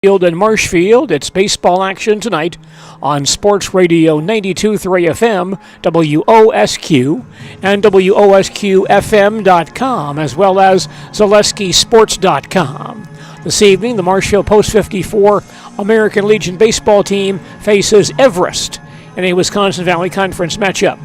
Field and Marshfield. It's baseball action tonight on Sports Radio 92.3 FM, WOSQ, and WOSQFM.com, as well as ZaleskiSports.com. This evening, the Marshfield Post 54 American Legion baseball team faces Everest in a Wisconsin Valley Conference matchup.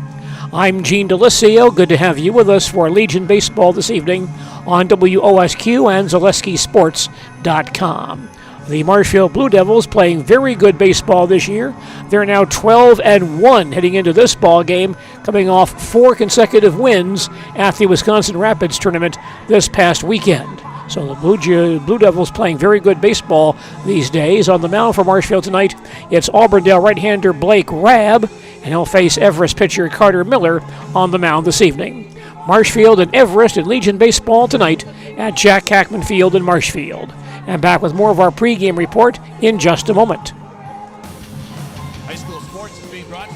I'm Gene Delisio. Good to have you with us for Legion baseball this evening on WOSQ and ZaleskiSports.com. The Marshfield Blue Devils playing very good baseball this year. They're now 12-1 heading into this ball game, coming off 4 consecutive wins at the Wisconsin Rapids tournament this past weekend. So the Blue Devils playing very good baseball these days. On the mound for Marshfield tonight, it's Auburndale right-hander Blake Rabb, and he'll face Everest pitcher Carter Miller on the mound this evening. Marshfield and Everest in Legion baseball tonight at Jack Hackman Field in Marshfield. And back with more of our pregame report in just a moment. High school sports is being brought.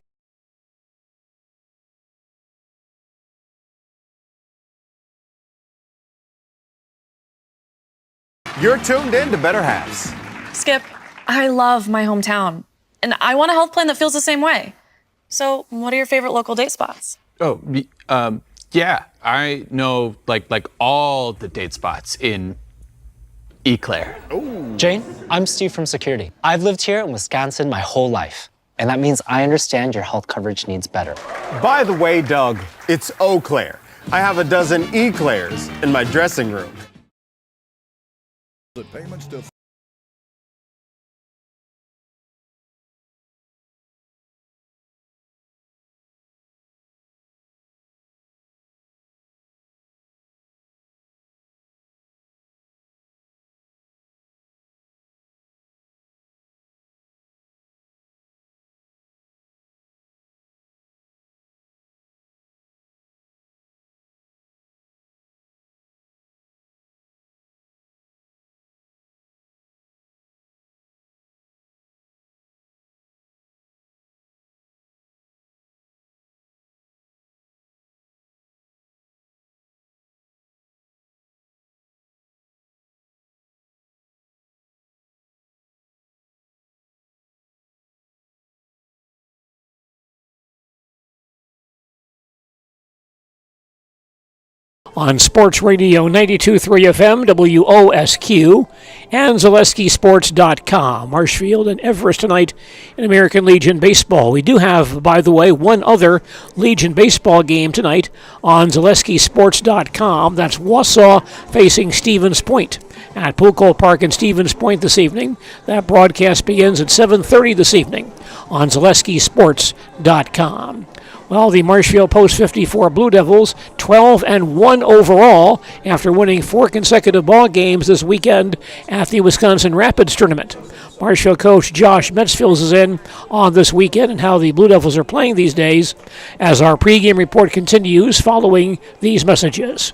You're tuned in to Better Halves. Skip, I love my hometown, and I want a health plan that feels the same way. So, what are your favorite local date spots? Oh, yeah, I know like all the date spots in Eclair. Jane, I'm Steve from Security. I've lived here in Wisconsin my whole life, and that means I understand your health coverage needs better. By the way, Doug, it's Eau Claire. I have a dozen Eclairs in my dressing room. The payments to On Sports Radio 92.3 FM, WOSQ, and ZaleskiSports.com. Marshfield and Everest tonight in American Legion baseball. We do have, by the way, one other Legion baseball game tonight on ZaleskiSports.com. That's Wausau facing Stevens Point at Pool Park in Stevens Point this evening. That broadcast begins at 7:30 this evening on ZaleskiSports.com. Well, the Marshfield Post 54 Blue Devils 12-1 overall after winning 4 consecutive ball games this weekend at the Wisconsin Rapids tournament. Marshfield coach Josh Metzfield is in on this weekend and how the Blue Devils are playing these days as our pregame report continues following these messages.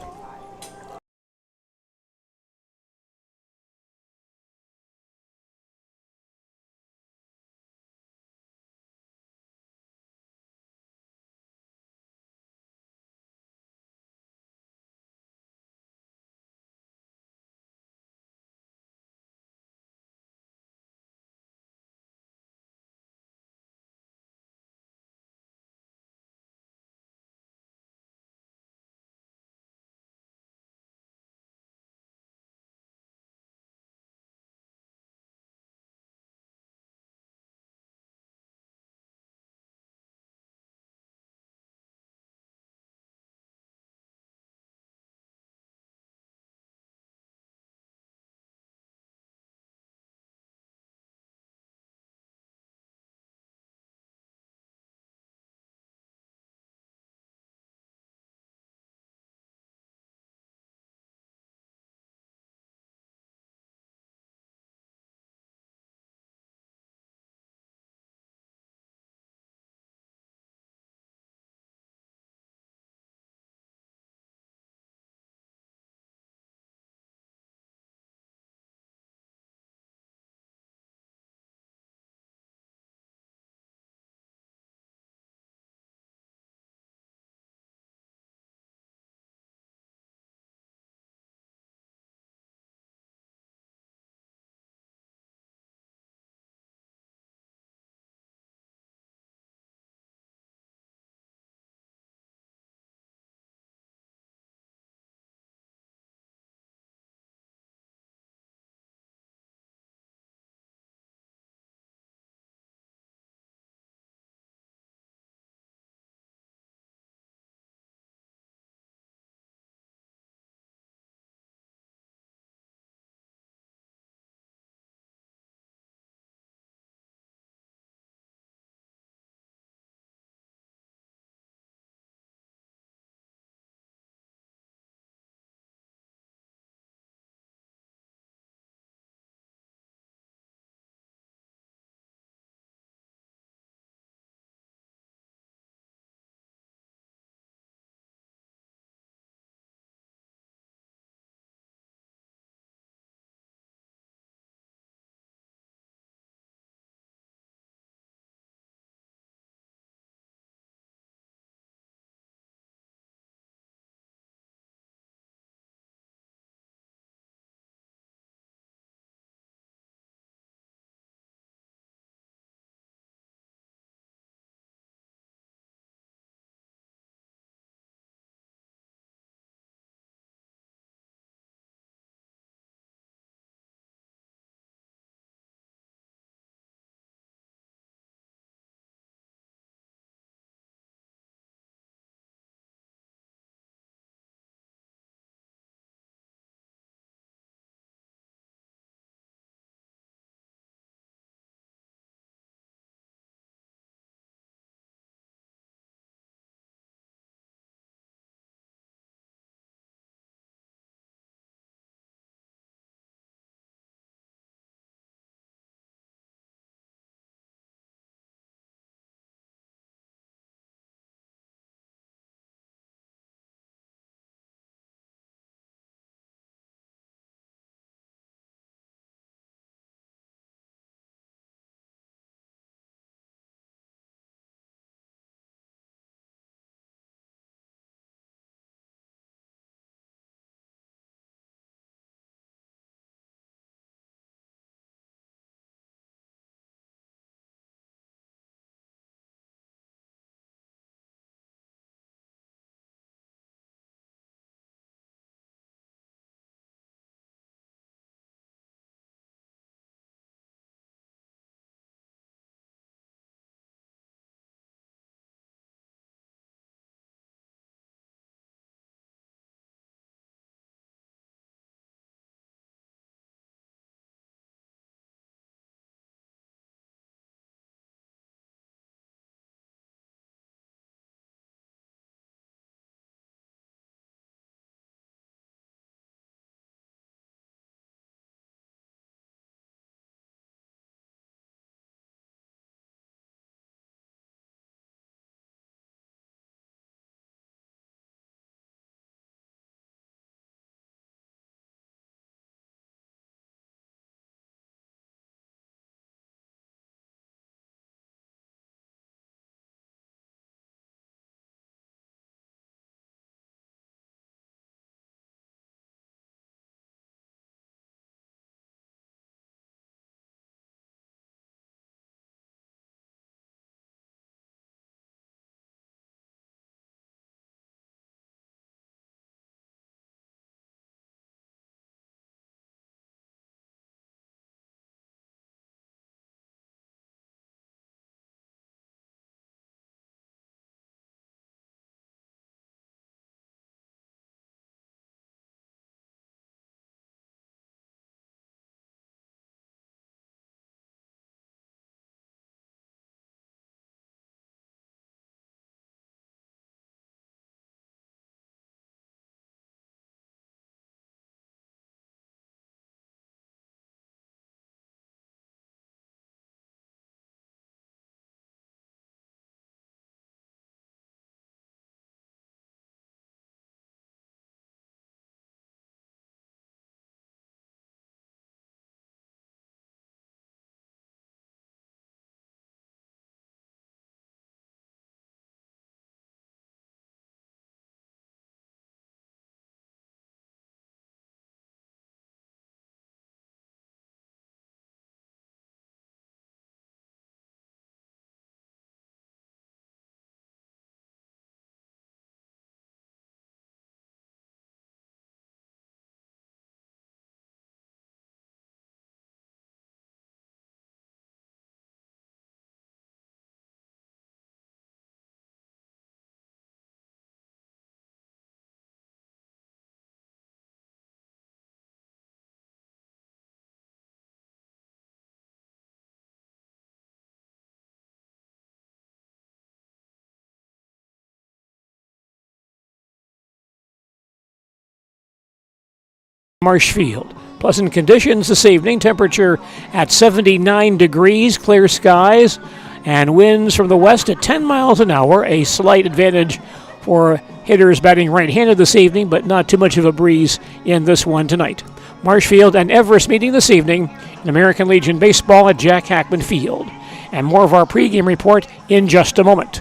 Marshfield. Pleasant conditions this evening, temperature at 79 degrees, clear skies, and winds from the west at 10 miles an hour, a slight advantage for hitters batting right-handed this evening, but not too much of a breeze in this one tonight. Marshfield and Everest meeting this evening in American Legion Baseball at Jack Hackman Field. And more of our pregame report in just a moment.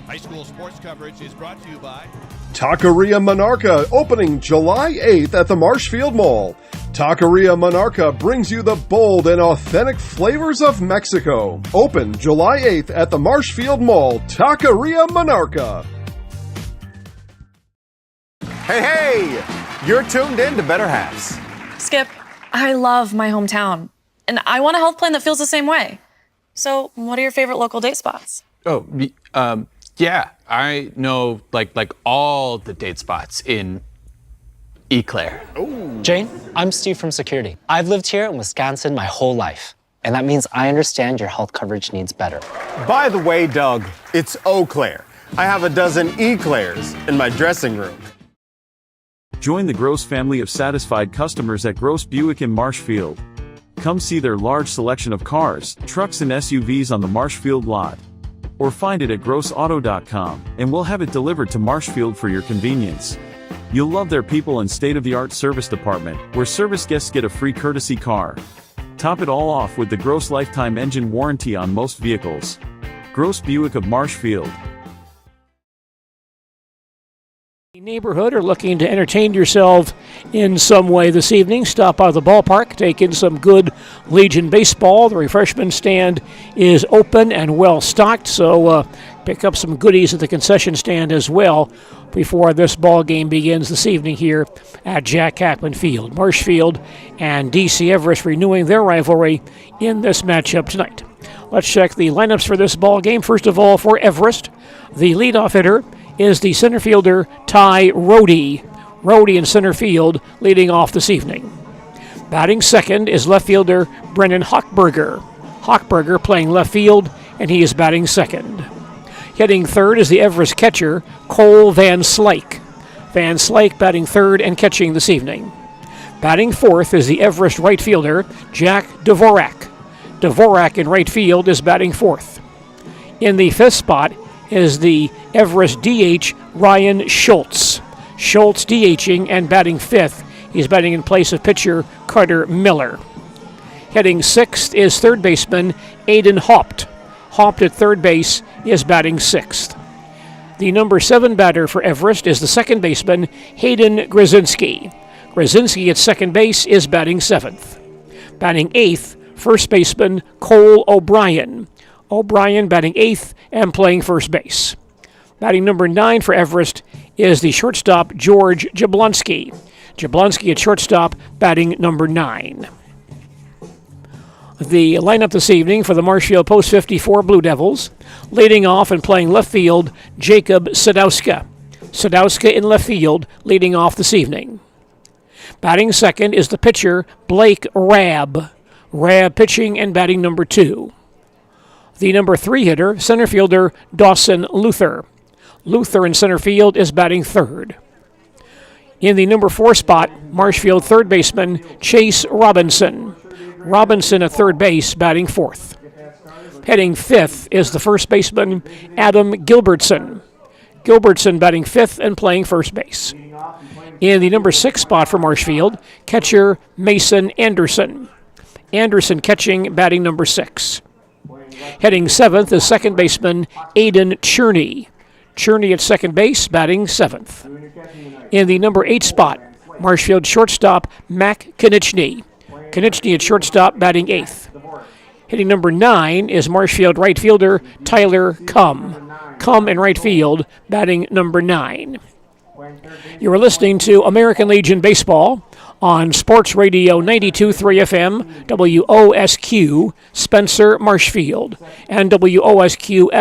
High school sports coverage is brought to you by Taqueria Monarca, opening July 8th at the Marshfield Mall. Taqueria Monarca brings you the bold and authentic flavors of Mexico. Open July 8th at the Marshfield Mall. Taqueria Monarca. Hey, you're tuned in to Better Halves. Skip, I love my hometown, and I want a health plan that feels the same way. So, what are your favorite local date spots? Yeah, I know like all the date spots in Eclair. Jane, I'm Steve from security. I've lived here in Wisconsin my whole life, and that means I understand your health coverage needs better. By the way, Doug, it's Eau Claire. I have a dozen Eclairs in my dressing room. Join the Gross family of satisfied customers at Gross Buick in Marshfield. Come see their large selection of cars, trucks and SUVs on the Marshfield lot. Or find it at grossauto.com, and we'll have it delivered to Marshfield for your convenience. You'll love their people and state-of-the-art service department, where service guests get a free courtesy car. Top it all off with the Gross lifetime engine warranty on most vehicles. Gross Buick of Marshfield. Neighborhood or looking to entertain yourself in some way this evening, stop by the ballpark, take in some good Legion baseball. The refreshment stand is open and well stocked, so pick up some goodies at the concession stand as well before this ball game begins this evening here at Jack Hackman Field. Marshfield and DC Everest renewing their rivalry in this matchup tonight. Let's check the lineups for this ball game. First of all, for Everest, the leadoff hitter is the center fielder Ty Rohde. Rohde in center field leading off this evening. Batting second is left fielder Brennan Hochberger. Hochberger playing left field, and he is batting second. Hitting third is the Everest catcher Cole Van Slyke. Van Slyke batting third and catching this evening. Batting fourth is the Everest right fielder Jack Dvorak. Dvorak in right field is batting fourth. In the fifth spot is the Everest DH Ryan Schultz. Schultz DHing and batting fifth. He's batting in place of pitcher Carter Miller. Hitting sixth is third baseman Aiden Haupt. Haupt at third base is batting sixth. The number 7 batter for Everest is the second baseman Hayden Grzinski. Grzinski at second base is batting seventh. Batting eighth, first baseman Cole O'Brien. O'Brien batting eighth and playing first base. Batting number 9 for Everest is the shortstop George Jablonski. Jablonski at shortstop batting number 9. The lineup this evening for the Marshfield Post 54 Blue Devils, leading off and playing left field, Jacob Sadowska. Sadowska in left field, leading off this evening. Batting second is the pitcher Blake Rabb. Rabb pitching and batting number 2. The number 3 hitter, center fielder Dawson Luther. Luther in center field is batting third. In the number 4 spot, Marshfield third baseman Chase Robinson. Robinson at third base, batting fourth. Hitting fifth is the first baseman Adam Gilbertson. Gilbertson batting fifth and playing first base. In the number 6 spot for Marshfield, catcher Mason Anderson. Anderson catching, batting number 6. Hitting seventh is second baseman Aiden Cherney. Cherney at second base, batting seventh. In the number 8 spot, Marshfield shortstop Mac Konieczny. Konieczny at shortstop, batting 8th. Hitting number 9 is Marshfield right fielder Tyler Cum. Cum in right field, batting number 9. You are listening to American Legion Baseball on Sports Radio 92.3 FM, WOSQ, Spencer, Marshfield, and WOSQFM.com,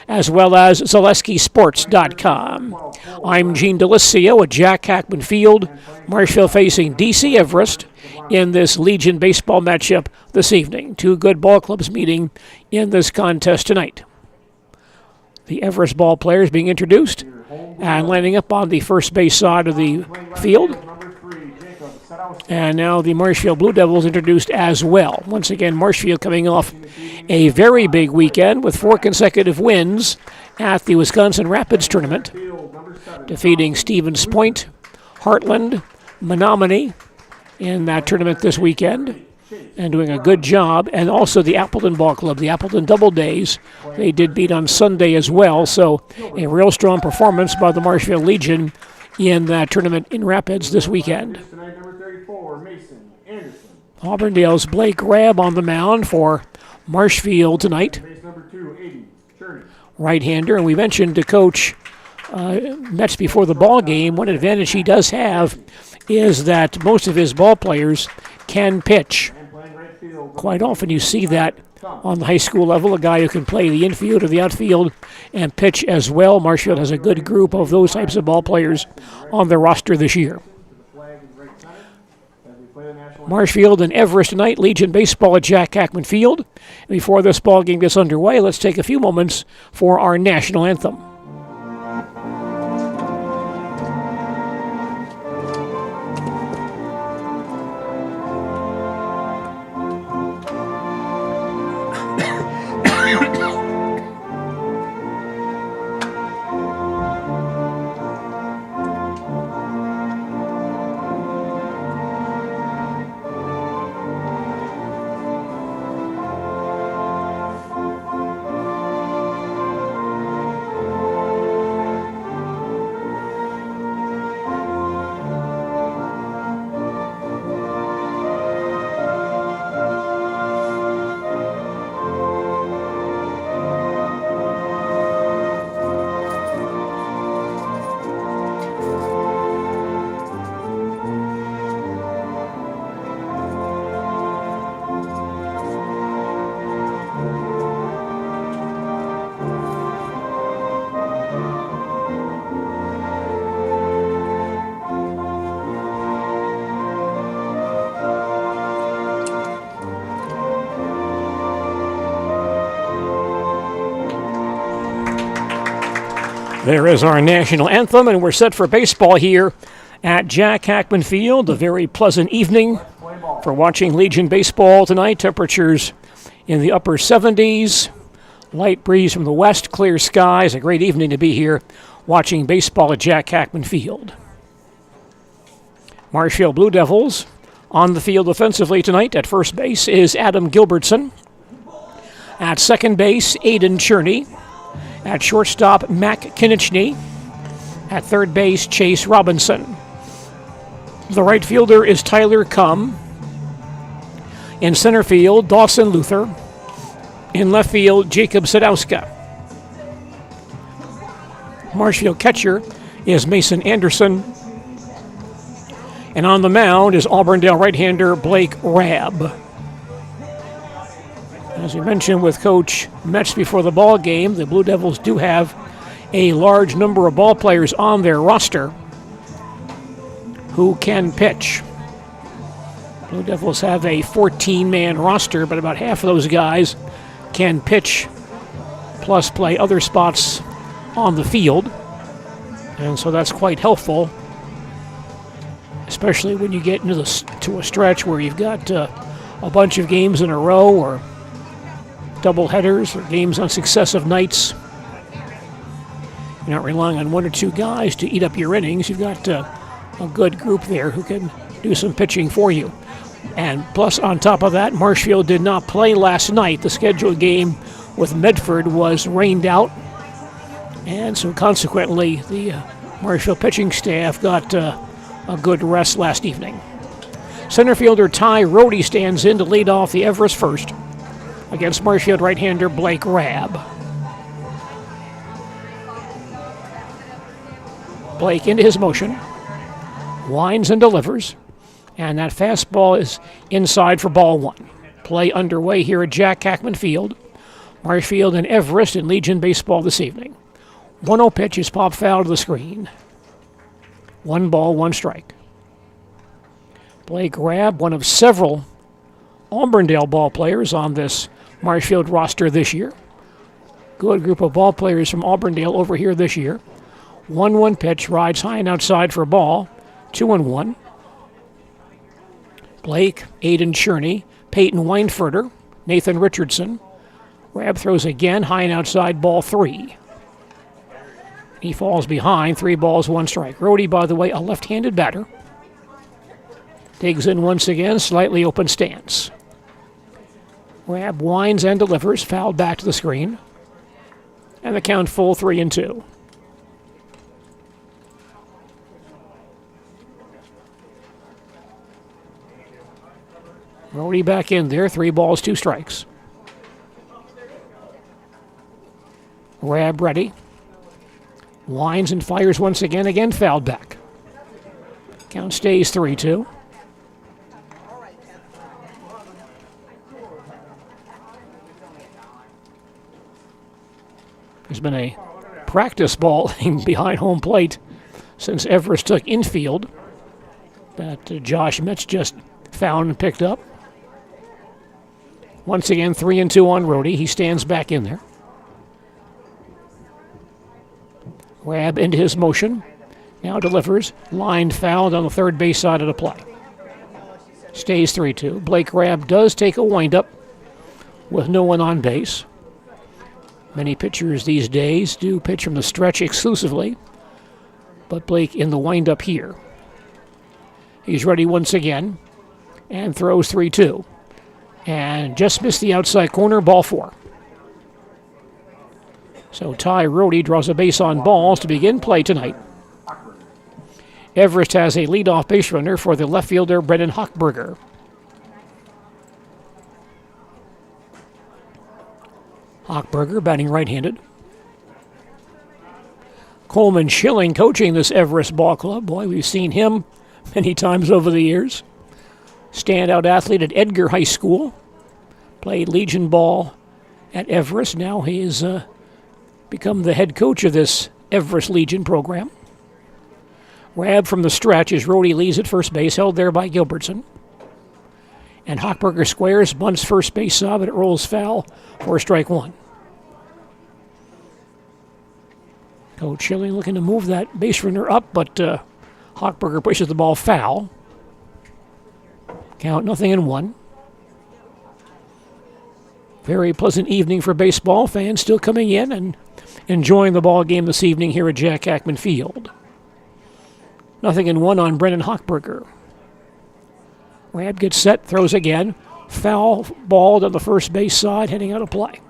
as well as ZaleskiSports.com. I'm Gene Delisio at Jack Hackman Field, Marshfield facing DC Everest in this Legion baseball matchup this evening. 2 good ball clubs meeting in this contest tonight. The Everest ball players being introduced. and lining up on the first base side of the field. And now the Marshfield Blue Devils introduced as well. Once again, Marshfield coming off a very big weekend with 4 consecutive wins at the Wisconsin Rapids tournament, defeating Stevens Point, Heartland, Menominee in that tournament this weekend, and doing a good job. And also the Appleton Ball Club, the Appleton Double Days, they did beat on Sunday as well. So a real strong performance by the Marshfield Legion in that tournament in Rapids this weekend. Auburndale's Blake Rabb on the mound for Marshfield tonight. Right-hander, and we mentioned to Coach Metz before the ball game, one advantage he does have is that most of his ball players can pitch. Quite often you see that on the high school level, a guy who can play the infield or the outfield and pitch as well. Marshfield has a good group of those types of ball players on their roster this year. Marshfield and Everest tonight, Legion baseball at Jack Hackman Field. Before this ball game gets underway, let's take a few moments for our national anthem. There is our national anthem, and we're set for baseball here at Jack Hackman Field. A very pleasant evening for watching Legion baseball tonight. Temperatures in the upper 70s. Light breeze from the west, clear skies. A great evening to be here watching baseball at Jack Hackman Field. Marshfield Blue Devils on the field offensively tonight. At first base is Adam Gilbertson. At second base, Aiden Cherney. At shortstop, Mac Kinnichney. At third base, Chase Robinson. The right fielder is Tyler Cum. In center field, Dawson Luther. In left field, Jacob Sadowska. Marshfield catcher is Mason Anderson. And on the mound is Auburndale right-hander Blake Rabb. As we mentioned with Coach Metz before the ball game, the Blue Devils do have a large number of ball players on their roster who can pitch. Blue Devils have a 14-man roster, but about half of those guys can pitch, plus play other spots on the field. And so that's quite helpful, especially when you get into to a stretch where you've got a bunch of games in a row or double headers or games on successive nights. You're not relying on one or two guys to eat up your innings. You've got a good group there who can do some pitching for you. And plus, on top of that, Marshfield did not play last night. The scheduled game with Medford was rained out. And so consequently, the Marshfield pitching staff got a good rest last evening. Center fielder Ty Rohde stands in to lead off the Everest first against Marshfield right-hander Blake Rabb. Blake into his motion, winds and delivers, and that fastball is inside for ball one. Play underway here at Jack Hackman Field. Marshfield and Everest in Legion baseball this evening. 1-0 pitch is popped foul to the screen. 1 ball, 1 strike. Blake Rabb, one of several Auburndale ball players on this Marshfield roster this year. Good group of ball players from Auburndale over here this year. 1-1 pitch, rides high and outside for a ball. 2-1. Blake, Aiden Cherney, Peyton Weinfurter, Nathan Richardson. Rab throws again, high and outside, ball 3. He falls behind, 3 balls, 1 strike. Rhodey, by the way, a left-handed batter. Digs in once again, slightly open stance. Rab winds and delivers, fouled back to the screen. And the count full, 3-2. Rhodey back in there, 3 balls, 2 strikes. Rab ready. Winds and fires once again fouled back. Count stays 3-2. There's been a practice ball behind home plate since Everest took infield that Josh Mitch just found and picked up. Once again, 3-2 on Rhodey. He stands back in there. Rab into his motion. Now delivers. Line fouled on the third base side of the play. Stays 3-2. Blake Rab does take a windup with no one on base. Many pitchers these days do pitch from the stretch exclusively, but Blake in the windup here. He's ready once again and throws 3-2. And just missed the outside corner, ball 4. So Ty Rhodey draws a base on balls to begin play tonight. Everest has a leadoff base runner for the left fielder, Brendan Hochberger. Hochberger batting right-handed. Coleman Schilling coaching this Everest ball club. Boy, we've seen him many times over the years. Standout athlete at Edgar High School. Played Legion ball at Everest. Now he has become the head coach of this Everest Legion program. Rab from the stretch as Rhodey leads at first base, held there by Gilbertson. And Hochberger squares, bunts first base side, but it rolls foul for strike 1. Coach Schilling looking to move that base runner up, but Hochberger pushes the ball foul. Count 0-1. Very pleasant evening for baseball. Fans still coming in and enjoying the ball game this evening here at Jack Ackman Field. 0-1 on Brendan Hochberger. Rab gets set, throws again. Foul ball on the first base side, heading out of play.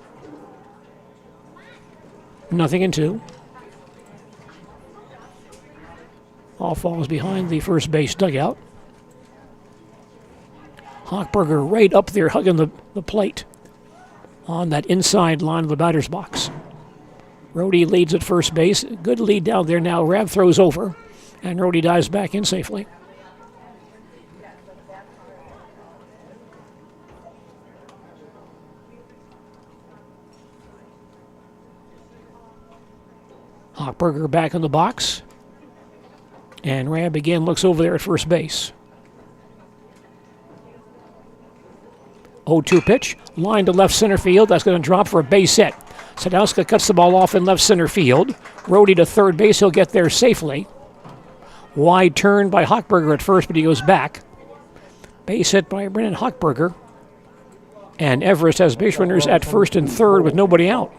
0-2. Ball falls behind the first base dugout. Hochberger right up there hugging the plate on that inside line of the batter's box. Rhodey leads at first base. Good lead down there now. Rab throws over, and Rhodey dives back in safely. Hochberger back in the box. And Rab again looks over there at first base. 0-2 pitch. Line to left center field. That's going to drop for a base hit. Sadowska cuts the ball off in left center field. Rhodey to third base. He'll get there safely. Wide turn by Hochberger at first, but he goes back. Base hit by Brendan Hochberger. And Everest has base runners at first and third with nobody out.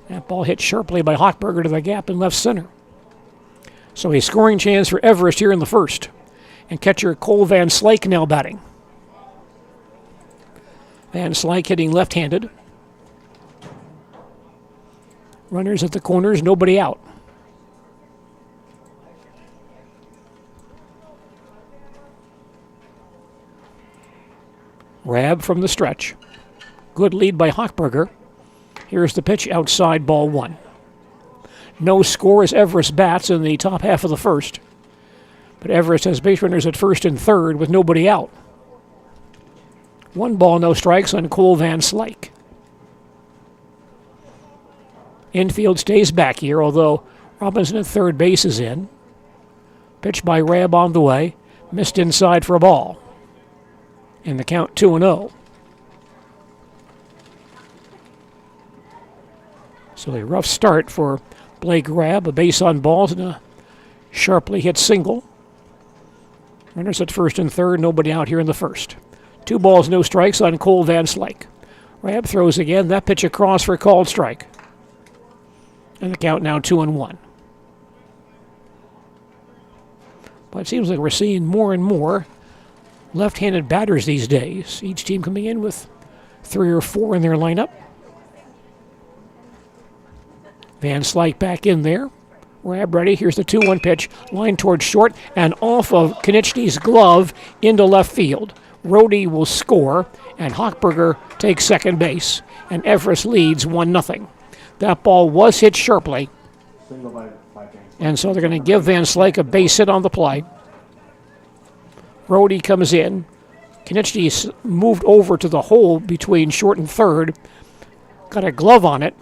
That ball hit sharply by Hochberger to the gap in left center. So a scoring chance for Everest here in the first. And catcher Cole Van Slyke now batting. Van Slyke hitting left-handed. Runners at the corners, nobody out. Rab from the stretch. Good lead by Hochberger. Here's the pitch outside, ball 1. No score as Everest bats in the top half of the first. But Everest has base runners at first and third with nobody out. 1 ball, no strikes on Cole Van Slyke. Infield stays back here, although Robinson at third base is in. Pitch by Rab on the way. Missed inside for a ball. And the count 2-0. So a rough start for Blake Grab, a base on balls and a sharply hit single. Runners at first and third, nobody out here in the first. 2 balls, no strikes on Cole Van Slyke. Grab throws again, that pitch across for a called strike. And the count now 2-1. But it seems like we're seeing more and more left-handed batters these days. Each team coming in with 3 or 4 in their lineup. Van Slyke back in there. Grab ready. Here's the 2-1 pitch. Line towards short and off of Konechny's glove into left field. Rhodey will score, and Hochberger takes second base, and Everest leads 1-0. That ball was hit sharply, and so they're going to give Van Slyke a base hit on the play. Rhodey comes in. Konechny's moved over to the hole between short and third. Got a glove on it,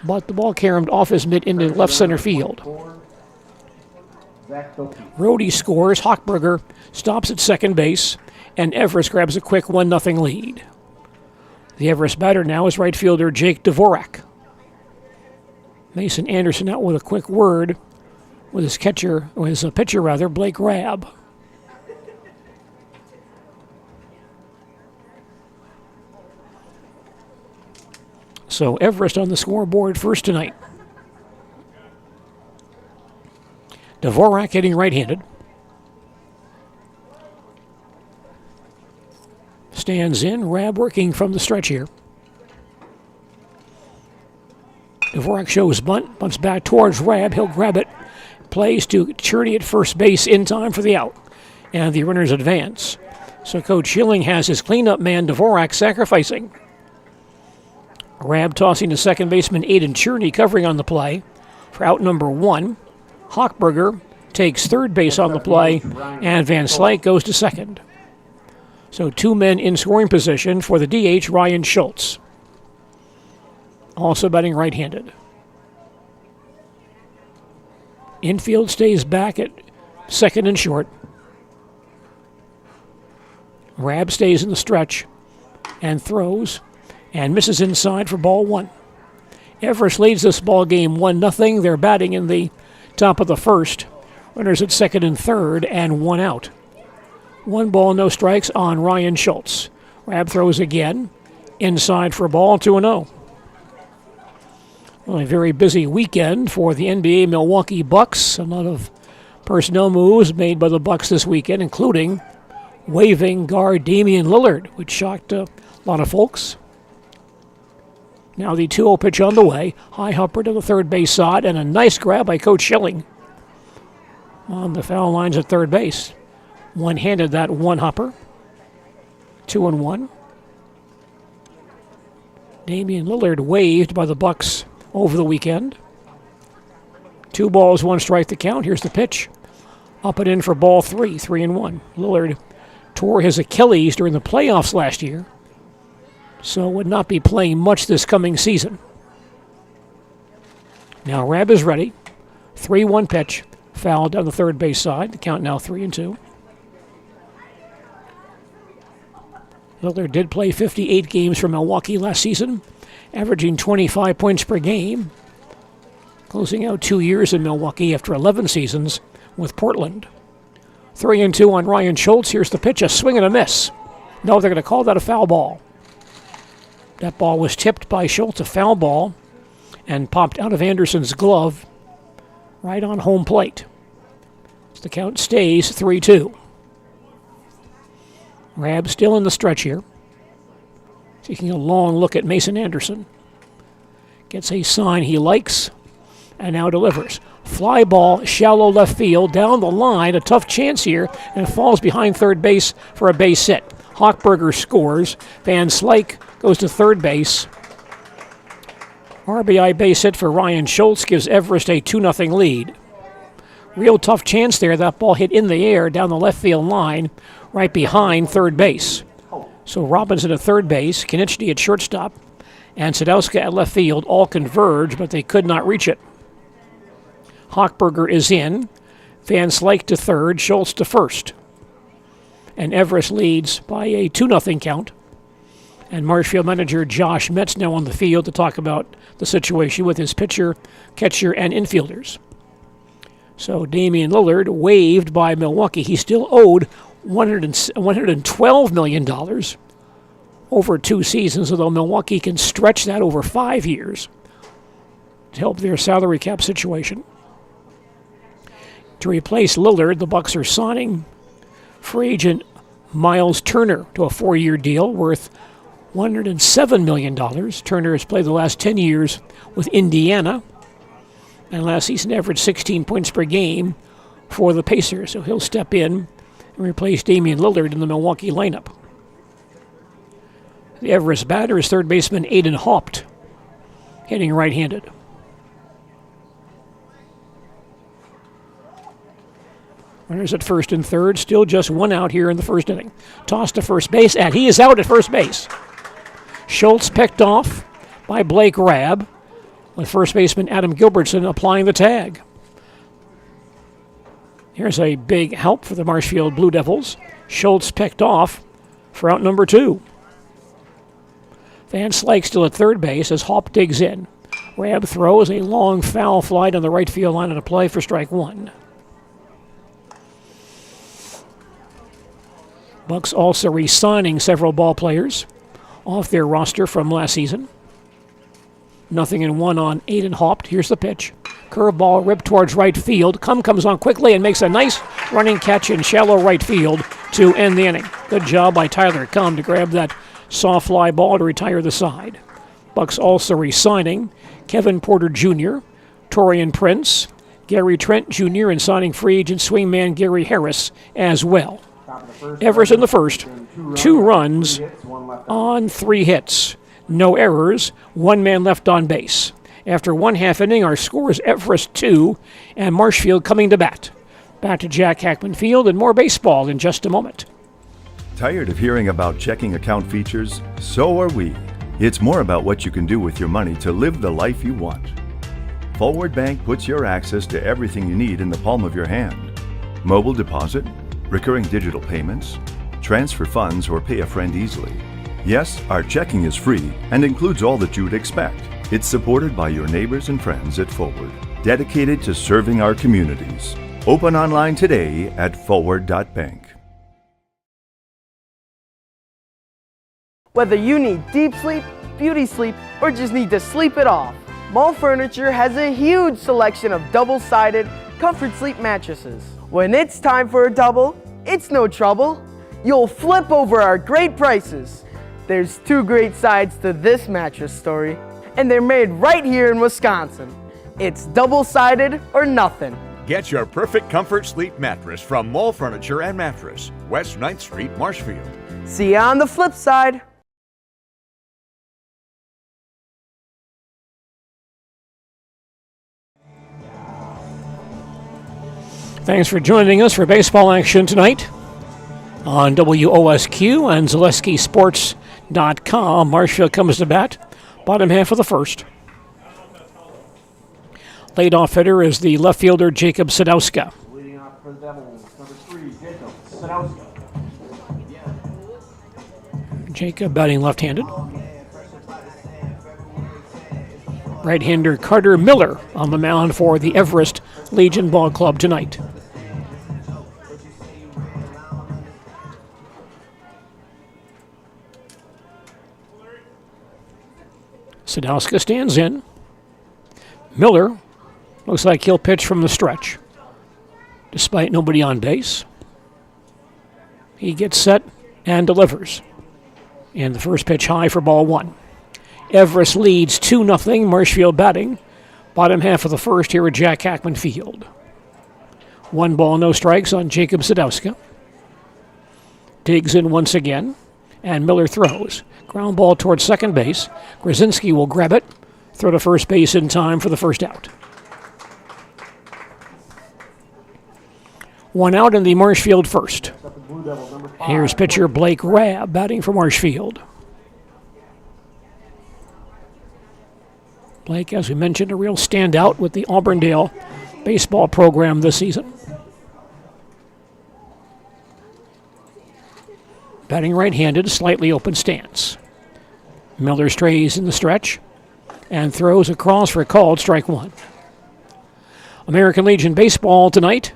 but the ball caromed off his mitt into left center field. Rhodey scores. Hochberger stops at second base, and Everest grabs a quick 1-0 lead. The Everest batter now is right fielder Jake Dvorak. Mason Anderson out with a quick word with his pitcher, Blake Grab. So Everest on the scoreboard first tonight. Dvorak hitting right-handed. Stands in. Rab working from the stretch here. Dvorak shows bunt. Bunts back towards Rab. He'll grab it. Plays to Cherney at first base in time for the out. And the runners advance. So Coach Schilling has his cleanup man Dvorak sacrificing. Rab tossing to second baseman Aidan Cherney covering on the play for out number 1. Hochberger takes third base on the play, and Van Slyke goes to second. So 2 men in scoring position for the DH, Ryan Schultz. Also batting right-handed. Infield stays back at second and short. Rab stays in the stretch and throws and misses inside for ball 1. Everest leads this ball game 1-0. They're batting in the top of the first. Runners at second and third, and 1 out. 1 ball, no strikes on Ryan Schultz. Rab throws again. Inside for ball 2-0. Well, a very busy weekend for the NBA Milwaukee Bucks. A lot of personnel moves made by the Bucks this weekend, including waiving guard Damian Lillard, which shocked a lot of folks. Now the 2-0 pitch on the way. High hopper to the third base side, and a nice grab by Coach Schilling on the foul lines at third base. One-handed that one hopper. 2-1. Damian Lillard waived by the Bucks over the weekend. 2 balls, 1 strike to count. Here's the pitch. Up and in for ball 3, 3-1. Lillard tore his Achilles during the playoffs last year, so would not be playing much this coming season. Now Rab is ready. 3-1 pitch. Foul down the third base side. The count now 3-2. Lillard did play 58 games for Milwaukee last season, averaging 25 points per game, closing out 2 years in Milwaukee after 11 seasons with Portland. 3-2 on Ryan Schultz. Here's the pitch, a swing and a miss. No, they're going to call that a foul ball. That ball was tipped by Schultz, a foul ball, and popped out of Anderson's glove right on home plate. So the count stays 3-2. Rab still in the stretch here. Taking a long look at Mason Anderson. Gets a sign he likes, and now delivers. Fly ball, shallow left field, down the line, a tough chance here, and falls behind third base for a base hit. Hochberger scores. Van Slyke goes to third base. RBI base hit for Ryan Schultz gives Everest a 2-0 lead. Real tough chance there. That ball hit in the air down the left field line, right behind third base. So Robinson at third base, Konechny at shortstop, and Sadowska at left field all converge, but they could not reach it. Hochberger is in. Van Slyke to third, Schultz to first. And Everest leads by a 2-0 count. And Marshfield manager Josh Metz now on the field to talk about the situation with his pitcher, catcher, and infielders. So Damian Lillard waived by Milwaukee. He still owed $112 million over 2 seasons, although Milwaukee can stretch that over 5 years to help their salary cap situation. To replace Lillard, the Bucks are signing free agent Miles Turner to a 4-year deal worth $107 million. Turner has played the last 10 years with Indiana, and last season averaged 16 points per game for the Pacers, so he'll step in and replace Damian Lillard in the Milwaukee lineup. The Everest batter is third baseman Aiden Haupt, hitting right-handed. Runners at first and third, still just 1 out here in the first inning. Toss to first base, and he is out at first base. Schultz picked off by Blake Rabb, with first baseman Adam Gilbertson applying the tag. Here's a big help for the Marshfield Blue Devils. Schultz picked off for out number 2. Van Slyke still at third base as Haupt digs in. Rabb throws a long foul fly down the right field line on a play for strike 1. Bucks also re-signing several ball players off their roster from last season. 0-1 on Aiden Haupt. Here's the pitch. Curveball ripped towards right field. Comes on quickly and makes a nice running catch in shallow right field to end the inning. Good job by Tyler to grab that soft fly ball to retire the side. Bucks also re-signing Kevin Porter Jr., Torian Prince, Gary Trent Jr., and signing free agent swingman Gary Harris as well. Everest in the first, 2 runs on 3 hits. No errors, 1 man left on base. After 1/2 inning, our score is Everest 2 and Marshfield coming to bat. Back to Jack Hackman Field and more baseball in just a moment. Tired of hearing about checking account features? So are we. It's more about what you can do with your money to live the life you want. Forward Bank puts your access to everything you need in the palm of your hand. Mobile deposit, recurring digital payments, transfer funds, or pay a friend easily. Yes, our checking is free and includes all that you would expect. It's supported by your neighbors and friends at Forward, dedicated to serving our communities. Open online today at forward.bank. Whether you need deep sleep, beauty sleep, or just need to sleep it off, Mall Furniture has a huge selection of double-sided comfort sleep mattresses. When it's time for a double, it's no trouble. You'll flip over our great prices. There's 2 great sides to this mattress story, and they're made right here in Wisconsin. It's double-sided or nothing. Get your perfect comfort sleep mattress from Mall Furniture and Mattress, West 9th Street, Marshfield. See you on the flip side. Thanks for joining us for baseball action tonight on WOSQ and ZaleskiSports.com. Marshfield comes to bat, bottom half of the first. Leadoff hitter is the left fielder Jacob Sadowska. Leading off for the Devils, number 3, Jacob Sadowska. Jacob batting left-handed. Right-hander Carter Miller on the mound for the Everest Legion Ball Club tonight. Sadowska stands in. Miller looks like he'll pitch from the stretch. Despite nobody on base, he gets set and delivers. And the first pitch high for ball 1. Everest leads 2-0, Marshfield batting. Bottom half of the first here at Jack Hackman Field. 1 ball, no strikes on Jacob Sadowska. Digs in once again, and Miller throws. Ground ball towards second base. Grzinski will grab it, throw to first base in time for the first out. 1 out in the Marshfield first. Here's pitcher Blake Rabb batting for Marshfield. Blake, as we mentioned, a real standout with the Auburndale baseball program this season. Batting right-handed, slightly open stance. Miller strays in the stretch and throws across for a called strike one. American Legion Baseball tonight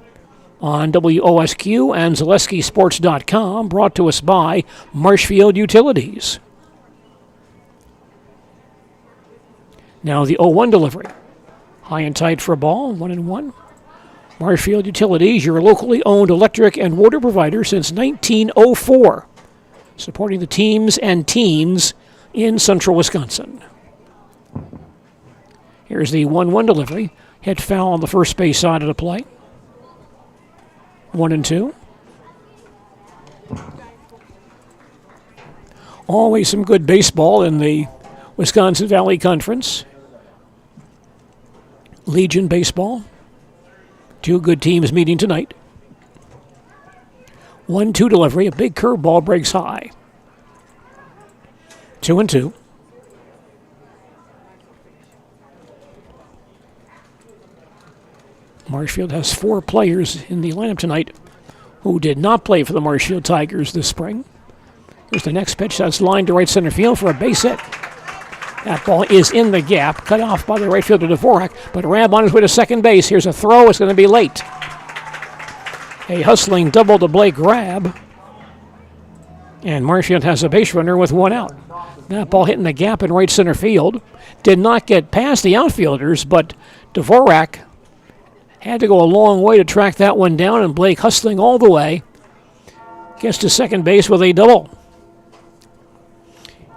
on WOSQ and ZaleskiSports.com, brought to us by Marshfield Utilities. Now the 0-1 delivery. High and tight for a ball, 1-1. Marshfield Utilities, your locally owned electric and water provider since 1904, supporting the teams and teens in central Wisconsin. Here's the 1-1 delivery. Hit foul on the first base side of the play. 1-2. Always some good baseball in the Wisconsin Valley Conference. Legion baseball. Two good teams meeting tonight. 1-2 delivery. A big curveball breaks high. 2-2. Marshfield has 4 players in the lineup tonight who did not play for the Marshfield Tigers this spring. Here's the next pitch. That's lined to right center field for a base hit. That ball is in the gap, cut off by the right fielder Dvorak, but Rabb on his way to second base. Here's a throw. It's going to be late. A hustling double to Blake Rabb. And Marshfield has a base runner with 1 out. That ball hit in the gap in right center field. Did not get past the outfielders, but Dvorak had to go a long way to track that one down, and Blake hustling all the way gets to second base with a double.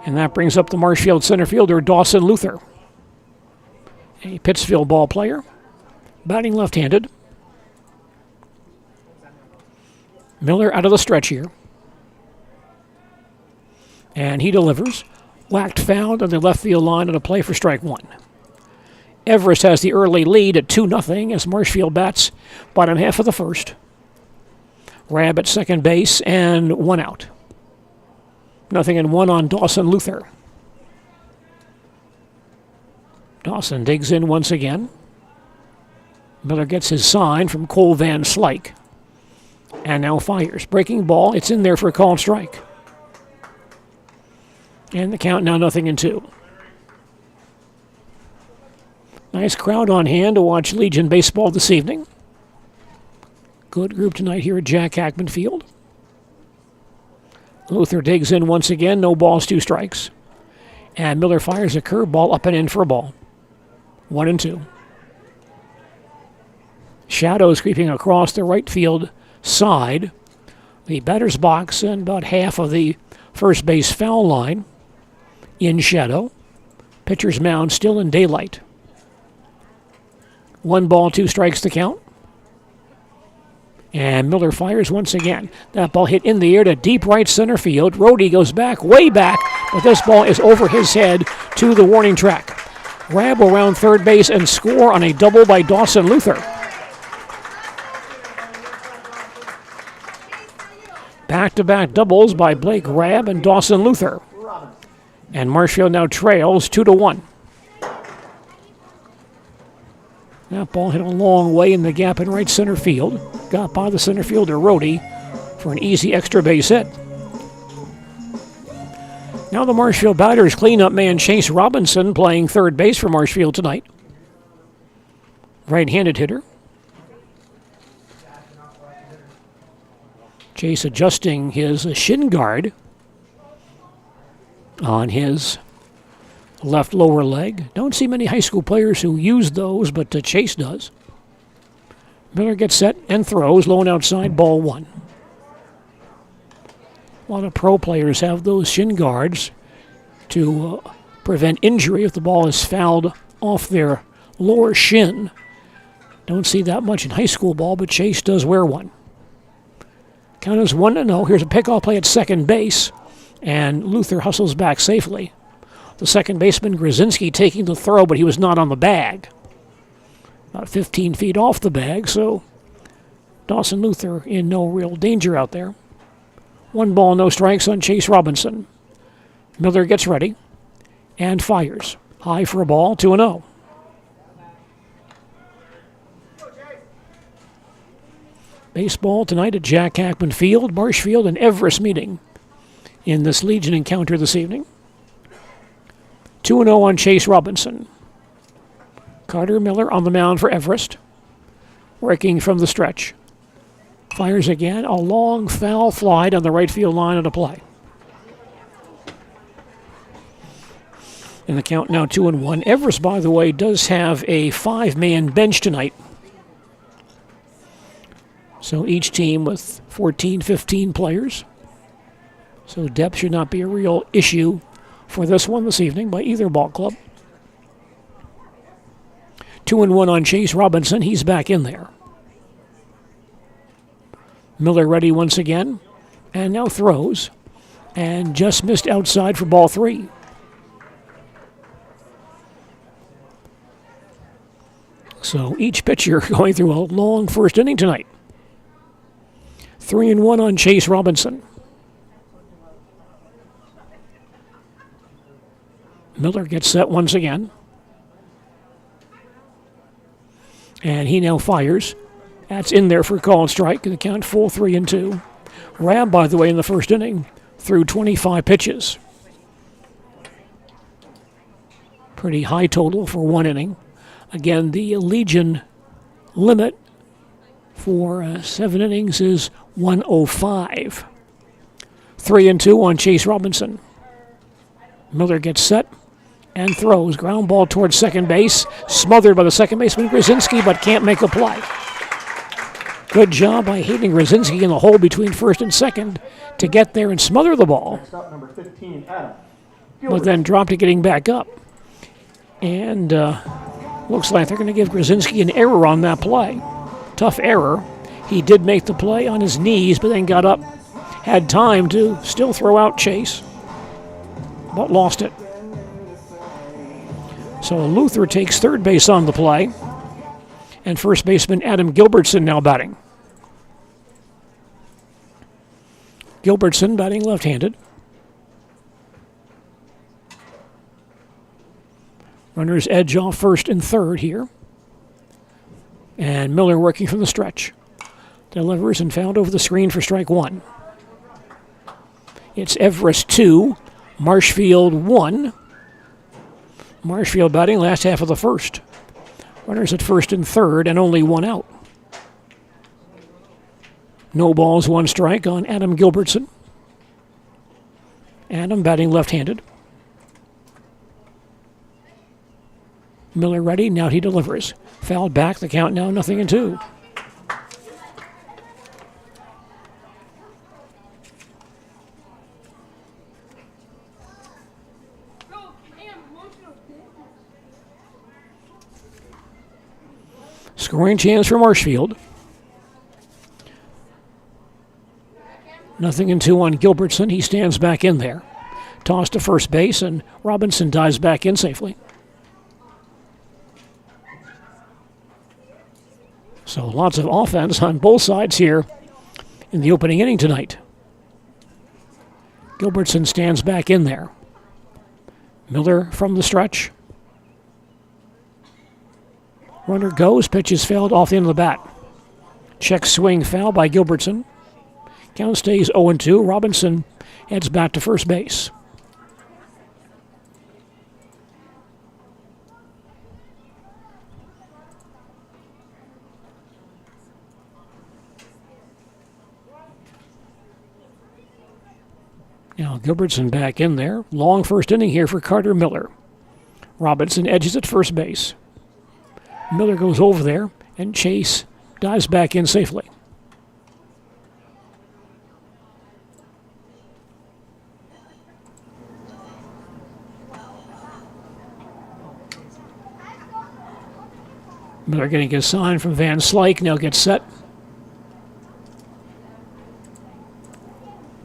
And that brings up the Marshfield center fielder, Dawson Luther, a Pittsfield ball player, batting left-handed. Miller out of the stretch here. And he delivers. Whacked foul on the left field line on a play for strike one. Everest has the early lead at 2-0 as Marshfield bats bottom half of the first. Rabb at second base and 1 out. 0-1 on Dawson Luther. Dawson digs in once again. Miller gets his sign from Cole Van Slyke. And now fires. Breaking ball. It's in there for a called strike. And the count now 0-2. Nice crowd on hand to watch Legion baseball this evening. Good group tonight here at Jack Hackman Field. Luther digs in once again. No balls, 2 strikes. And Miller fires a curveball up and in for a ball. 1-2. Shadows creeping across the right field side. The batter's box and about half of the first base foul line in shadow. Pitcher's mound still in daylight. 1 ball, 2 strikes to count. And Miller fires once again. That ball hit in the air to deep right center field. Rhodey goes back, way back, but this ball is over his head to the warning track. Rabb will round third base and score on a double by Dawson Luther. Back-to-back doubles by Blake Rabb and Dawson Luther. And Marshfield now trails 2-1. That ball hit a long way in the gap in right center field. Got by the center fielder, Rhodey, for an easy extra base hit. Now the Marshfield batters cleanup man Chase Robinson playing third base for Marshfield tonight. Right-handed hitter. Chase adjusting his shin guard on his left lower leg. Don't see many high school players who use those, but Chase does. Miller gets set and throws, low and outside, ball 1. A lot of pro players have those shin guards to prevent injury if the ball is fouled off their lower shin. Don't see that much in high school ball, but Chase does wear one. Count is 1-0. Here's a pickoff play at second base, and Luther hustles back safely. The second baseman, Grzinski, taking the throw, but he was not on the bag. About 15 feet off the bag, so Dawson Luther in no real danger out there. 1 ball, no strikes on Chase Robinson. Miller gets ready and fires. High for a ball, 2-0. Baseball tonight at Jack Hackman Field, Marshfield and Everest meeting in this Legion encounter this evening. 2-0 on Chase Robinson. Carter Miller on the mound for Everest. Working from the stretch. Fires again. A long foul fly down the right field line on a play. And the count now 2-1. Everest, by the way, does have a 5-man bench tonight. So each team with 14, 15 players. So depth should not be a real issue for this one this evening by either ball club. 2-1 on Chase Robinson. He's back in there. Miller ready once again. And now throws. And just missed outside for ball 3. So each pitcher going through a long first inning tonight. 3-1 on Chase Robinson. Miller gets set once again. And he now fires. That's in there for a call and strike. And the count full 3-2. Rabb, by the way, in the first inning, threw 25 pitches. Pretty high total for one inning. Again, the Legion limit for 7 innings is 105. 3-2 on Chase Robinson. Miller gets set and throws. Ground ball towards second base. Smothered by the second baseman, Grzinski, but can't make a play. Good job by Hayden Grzinski in the hole between first and second to get there and smother the ball. Stop number 15, Adam. But then dropped it getting back up. And looks like they're going to give Grzinski an error on that play. Tough error. He did make the play on his knees, but then got up, had time to still throw out Chase, but lost it. So Luther takes third base on the play, and first baseman Adam Gilbertson now batting. Gilbertson batting left-handed. Runners edge off first and third here. And Miller working from the stretch. Delivers and fouled over the screen for strike 1. It's Everest 2, Marshfield 1. Marshfield batting last half of the first. Runners at first and third and only 1 out. No balls, 1 strike on Adam Gilbertson. Adam batting left-handed. Miller ready, now he delivers. Fouled back, the count now 0-2. Scoring chance for Marshfield. 0-2 on Gilbertson. He stands back in there. Toss to first base, and Robinson dives back in safely. So lots of offense on both sides here in the opening inning tonight. Gilbertson stands back in there. Miller from the stretch. Runner goes, pitch is fouled off the end of the bat. Check swing foul by Gilbertson. Count stays 0-2. Robinson heads back to first base. Now Gilbertson back in there. Long first inning here for Carter Miller. Robinson edges at first base. Miller goes over there, and Chase dives back in safely. Miller getting his sign from Van Slyke, now gets set.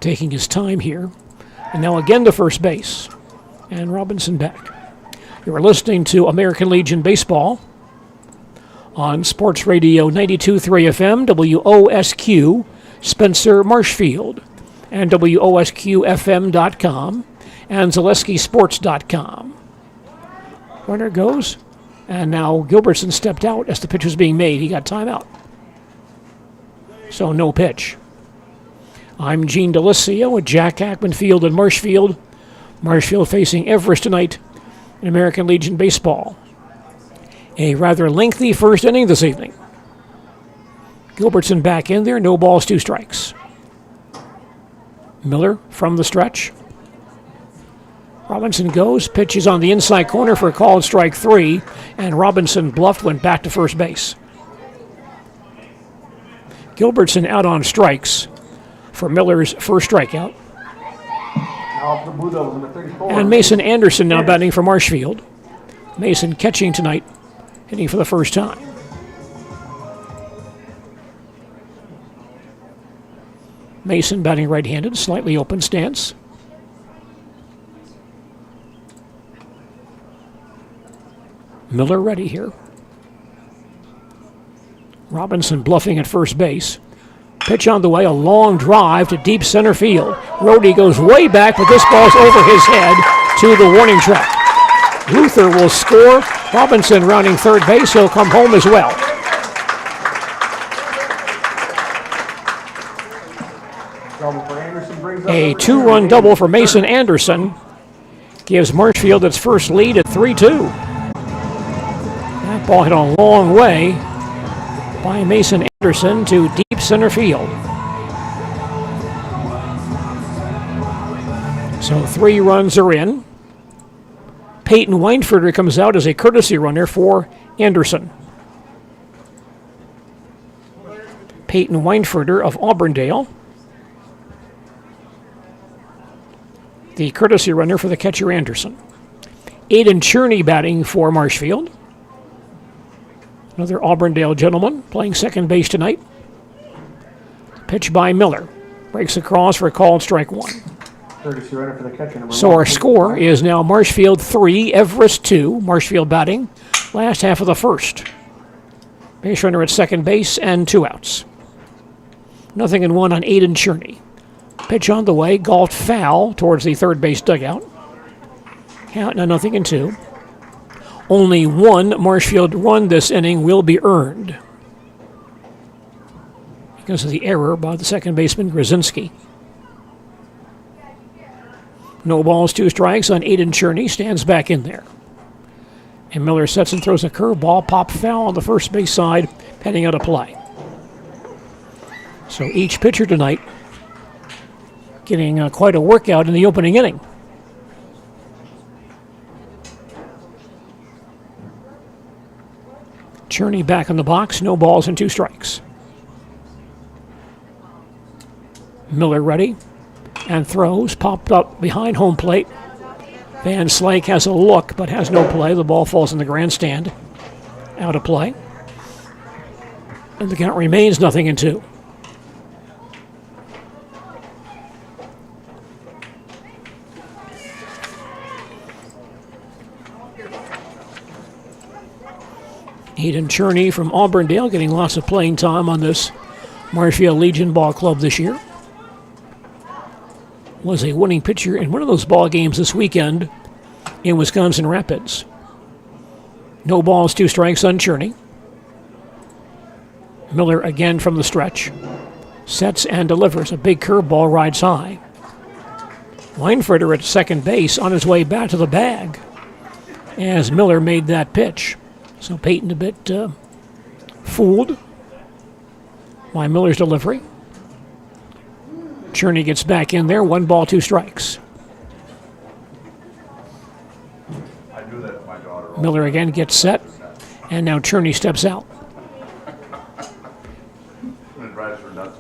Taking his time here. And now again to first base. And Robinson back. You're listening to American Legion Baseball on Sports Radio 92.3 FM, WOSQ, Spencer Marshfield, and WOSQFM.com, and ZaleskiSports.com. Runner goes, and now Gilbertson stepped out as the pitch was being made. He got timeout. So no pitch. I'm Gene Delisio at Jack Hackman Field in Marshfield. Marshfield facing Everest tonight in American Legion Baseball. A rather lengthy first inning this evening. Gilbertson back in there, no balls, 2 strikes. Miller from the stretch. Robinson goes, pitches on the inside corner for a called strike 3, and Robinson bluffed, went back to first base. Gilbertson out on strikes for Miller's first strikeout. And Mason Anderson now batting for Marshfield. Mason catching tonight, hitting for the first time. Mason batting right-handed, slightly open stance. Miller ready here. Robinson bluffing at first base. Pitch on the way, a long drive to deep center field. Rhodey goes way back, but this ball's over his head to the warning track. Luther will score. Robinson rounding third base. He'll come home as well. A 2-run double for Mason Anderson gives Marshfield its first lead at 3-2. That ball hit a long way by Mason Anderson to deep center field. So 3 runs are in. Peyton Weinfurter comes out as a courtesy runner for Anderson. Peyton Weinfurter of Auburndale, the courtesy runner for the catcher Anderson. Aiden Cherney batting for Marshfield. Another Auburndale gentleman playing second base tonight. Pitch by Miller. Breaks across for a called strike 1. So our score is now Marshfield 3, Everest 2. Marshfield batting last half of the first. Base runner at second base and 2 outs. 0-1 on Aiden Cherney. Pitch on the way, golfed foul towards the third base dugout. Count now 0-2. Only 1 Marshfield run this inning will be earned because of the error by the second baseman Grzinski. No balls, 2 strikes on Aiden Cherney. Stands back in there. And Miller sets and throws a curveball. Pop foul on the first base side, heading out of play. So each pitcher tonight getting quite a workout in the opening inning. Cherney back in the box, no balls and 2 strikes. Miller ready and throws, popped up behind home plate. Van Slyke has a look but has no play. The ball falls in the grandstand. Out of play. And the count remains 0-2. Aiden Cherney from Auburndale getting lots of playing time on this Marshfield Legion ball club this year. Was a winning pitcher in one of those ball games this weekend in Wisconsin Rapids. No balls, 2 strikes on Cherney. Miller again from the stretch. Sets and delivers. A big curveball rides high. Weinfurter at second base on his way back to the bag as Miller made that pitch. So Peyton a bit fooled by Miller's delivery. Cherney gets back in there. 1 ball, 2 strikes. Miller again gets set. And now Cherney steps out.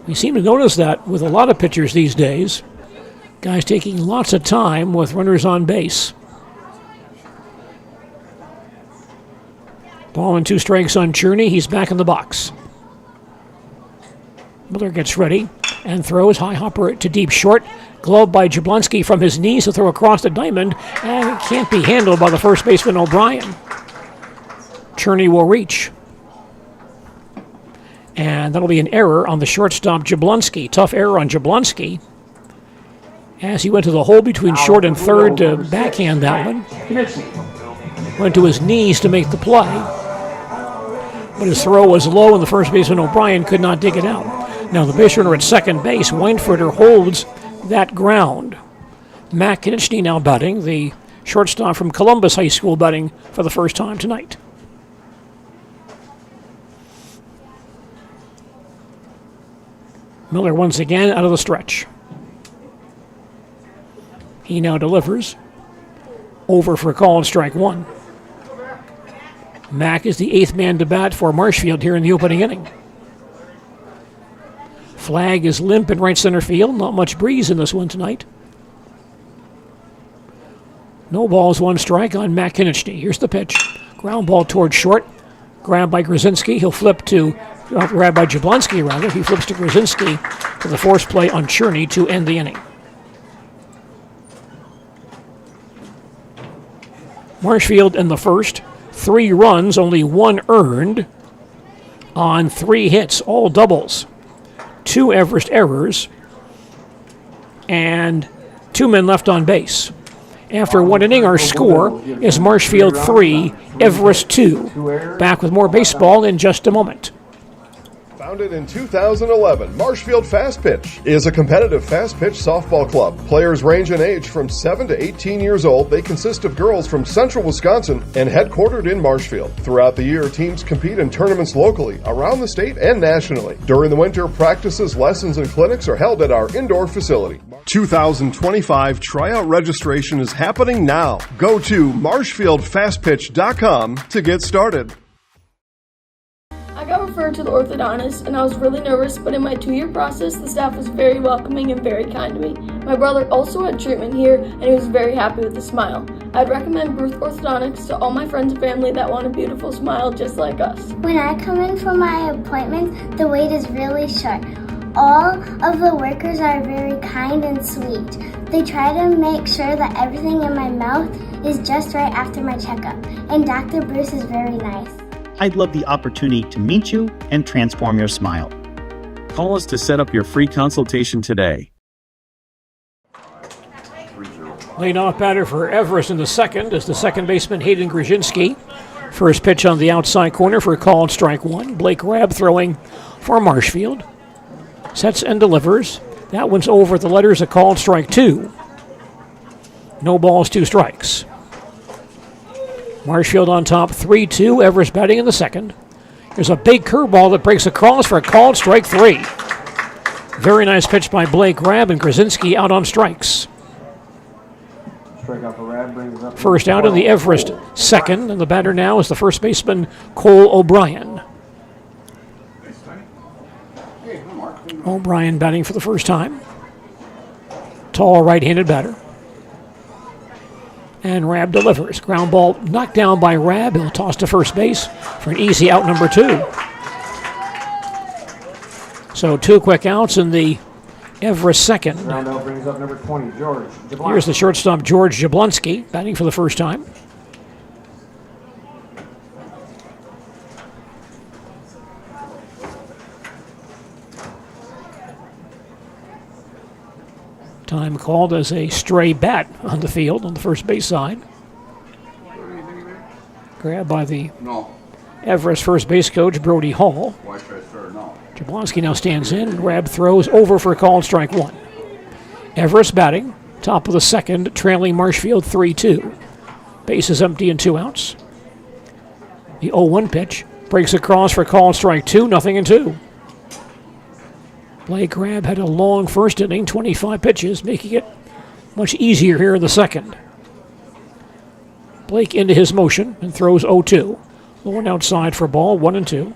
We seem to notice that with a lot of pitchers these days. Guys taking lots of time with runners on base. Ball and 2 strikes on Cherney. He's back in the box. Miller gets ready and throws. High hopper to deep short. Glove by Jablonski from his knees to throw across the diamond. And it can't be handled by the first baseman O'Brien. Cherney will reach. And that'll be an error on the shortstop Jablonski. Tough error on Jablonski. As he went to the hole between short and third to backhand that one. Went to his knees to make the play. But his throw was low and the first baseman O'Brien could not dig it out. Now the base runner at second base, Weinfurter, holds that ground. Matt Knichny now batting, the shortstop from Columbus High School, batting for the first time tonight. Miller once again out of the stretch. He now delivers. Over for a call and strike one. Mack is the 8th man to bat for Marshfield here in the opening inning. Flag is limp in right center field. Not much breeze in this one tonight. No balls, 1 strike on Matt Kinnichny. Here's the pitch. Ground ball towards short. Grabbed by Grzinski. He'll flip to, grabbed by Jablonski rather. He flips to Grzinski for the force play on Cherney to end the inning. Marshfield in the first. 3 runs, only 1 earned on 3 hits, all doubles. 2 Everest errors, and 2 men left on base. After 1 inning, our score is Marshfield 3, Everest 2. Back with more baseball in just a moment. Founded in 2011, Marshfield Fast Pitch is a competitive fast-pitch softball club. Players range in age from 7 to 18 years old. They consist of girls from central Wisconsin and headquartered in Marshfield. Throughout the year, teams compete in tournaments locally, around the state, and nationally. During the winter, practices, lessons, and clinics are held at our indoor facility. 2025 tryout registration is happening now. Go to marshfieldfastpitch.com to get started. I got referred to the orthodontist and I was really nervous, but in my 2-year process, the staff was very welcoming and very kind to me. My brother also had treatment here and he was very happy with the smile. I'd recommend Ruth Orthodontics to all my friends and family that want a beautiful smile just like us. When I come in for my appointment, the wait is really short. All of the workers are very kind and sweet. They try to make sure that everything in my mouth is just right after my checkup, and Dr. Bruce is very nice. I'd love the opportunity to meet you and transform your smile. Call us to set up your free consultation today. Leading off batter for Everest in the second is the second baseman Hayden Grzinski. First pitch on the outside corner for a call and strike 1. Blake Rabb throwing for Marshfield. Sets and delivers. That one's over the letters, a call and strike 2. No balls, 2 strikes. Marshfield on top 3-2. Everest batting in the second. There's a big curveball that breaks across for a called strike 3. Very nice pitch by Blake Rabb, and Grzinski out on strikes. First out in the Everest second, and the batter now is the first baseman Cole O'Brien. O'Brien batting for the first time. Tall right-handed batter. And Rabb delivers. Ground ball knocked down by Rabb. He'll toss to first base for an easy out number 2. So 2 quick outs in the Everest second. Ground out brings up number 20, George Jablonski. Here's the shortstop, George Jablonski, batting for the first time. Time called as a stray bat on the field on the first base side. Grabbed by the Everest first base coach, Brody Hall. Jablonski now stands in, and Rabb throws over for a call and strike 1. Everest batting, top of the second, trailing Marshfield 3-2. Base is empty and 2 outs. The 0-1 pitch breaks across for a call and strike 2, 0-2. Blake Rabb had a long first inning, 25 pitches, making it much easier here in the second. Blake into his motion and throws 0-2. Low and outside for ball, 1-2.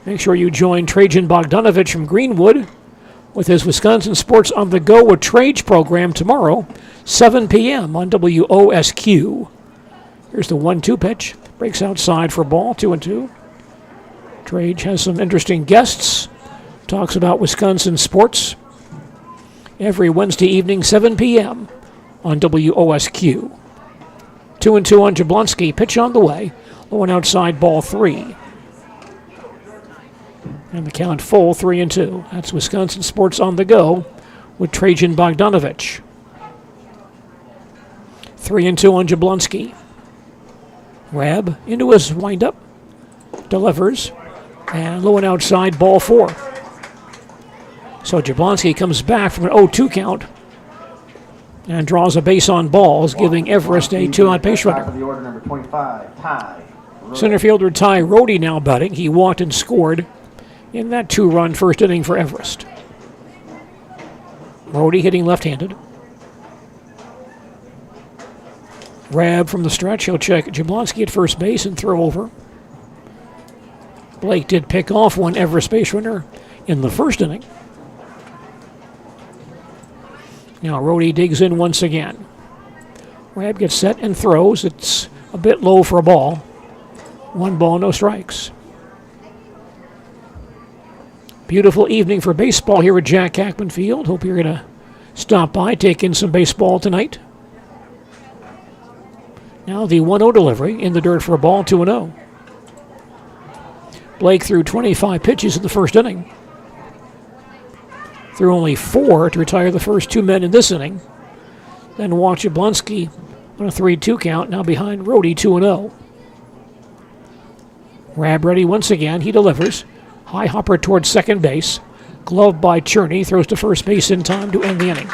Make sure you join Trajan Bogdanovich from Greenwood with his Wisconsin Sports on the Go with Trades program tomorrow, 7 p.m. on WOSQ. Here's the 1-2 pitch. Breaks outside for ball, 2-2. Trade has some interesting guests. Talks about Wisconsin sports every Wednesday evening, 7 p.m. on WOSQ. 2-2 on Jablonski. Pitch on the way. Low and outside, ball 3. And the count full, 3-2. That's Wisconsin Sports on the Go with Trajan Bogdanovich. 3-2 on Jablonski. Rabb into his windup. Delivers. And low and outside, ball 4. So Jablonski comes back from an 0-2 count and draws a base on balls, giving Everest a 2-out base runner. The order number 25, Ty. Center fielder Ty Rhodey now batting. He walked and scored in that 2-run first inning for Everest. Rhodey hitting left-handed. Grab from the stretch. He'll check Jablonski at first base and throw over. Blake did pick off one Everest base runner in the first inning. Now Rhodey digs in once again. Grab gets set and throws. It's a bit low for a ball. 1 ball, no strikes. Beautiful evening for baseball here at Jack Hackman Field. Hope you're going to stop by, take in some baseball tonight. Now the 1-0 delivery in the dirt for a ball, 2-0. Blake threw 25 pitches in the first inning. Threw only 4 to retire the first 2 men in this inning. Then walked Jablonski on a 3-2 count, now behind Rhodey, 2-0. Rab ready once again. He delivers. High hopper towards second base. Gloved by Cherney. Throws to first base in time to end the inning.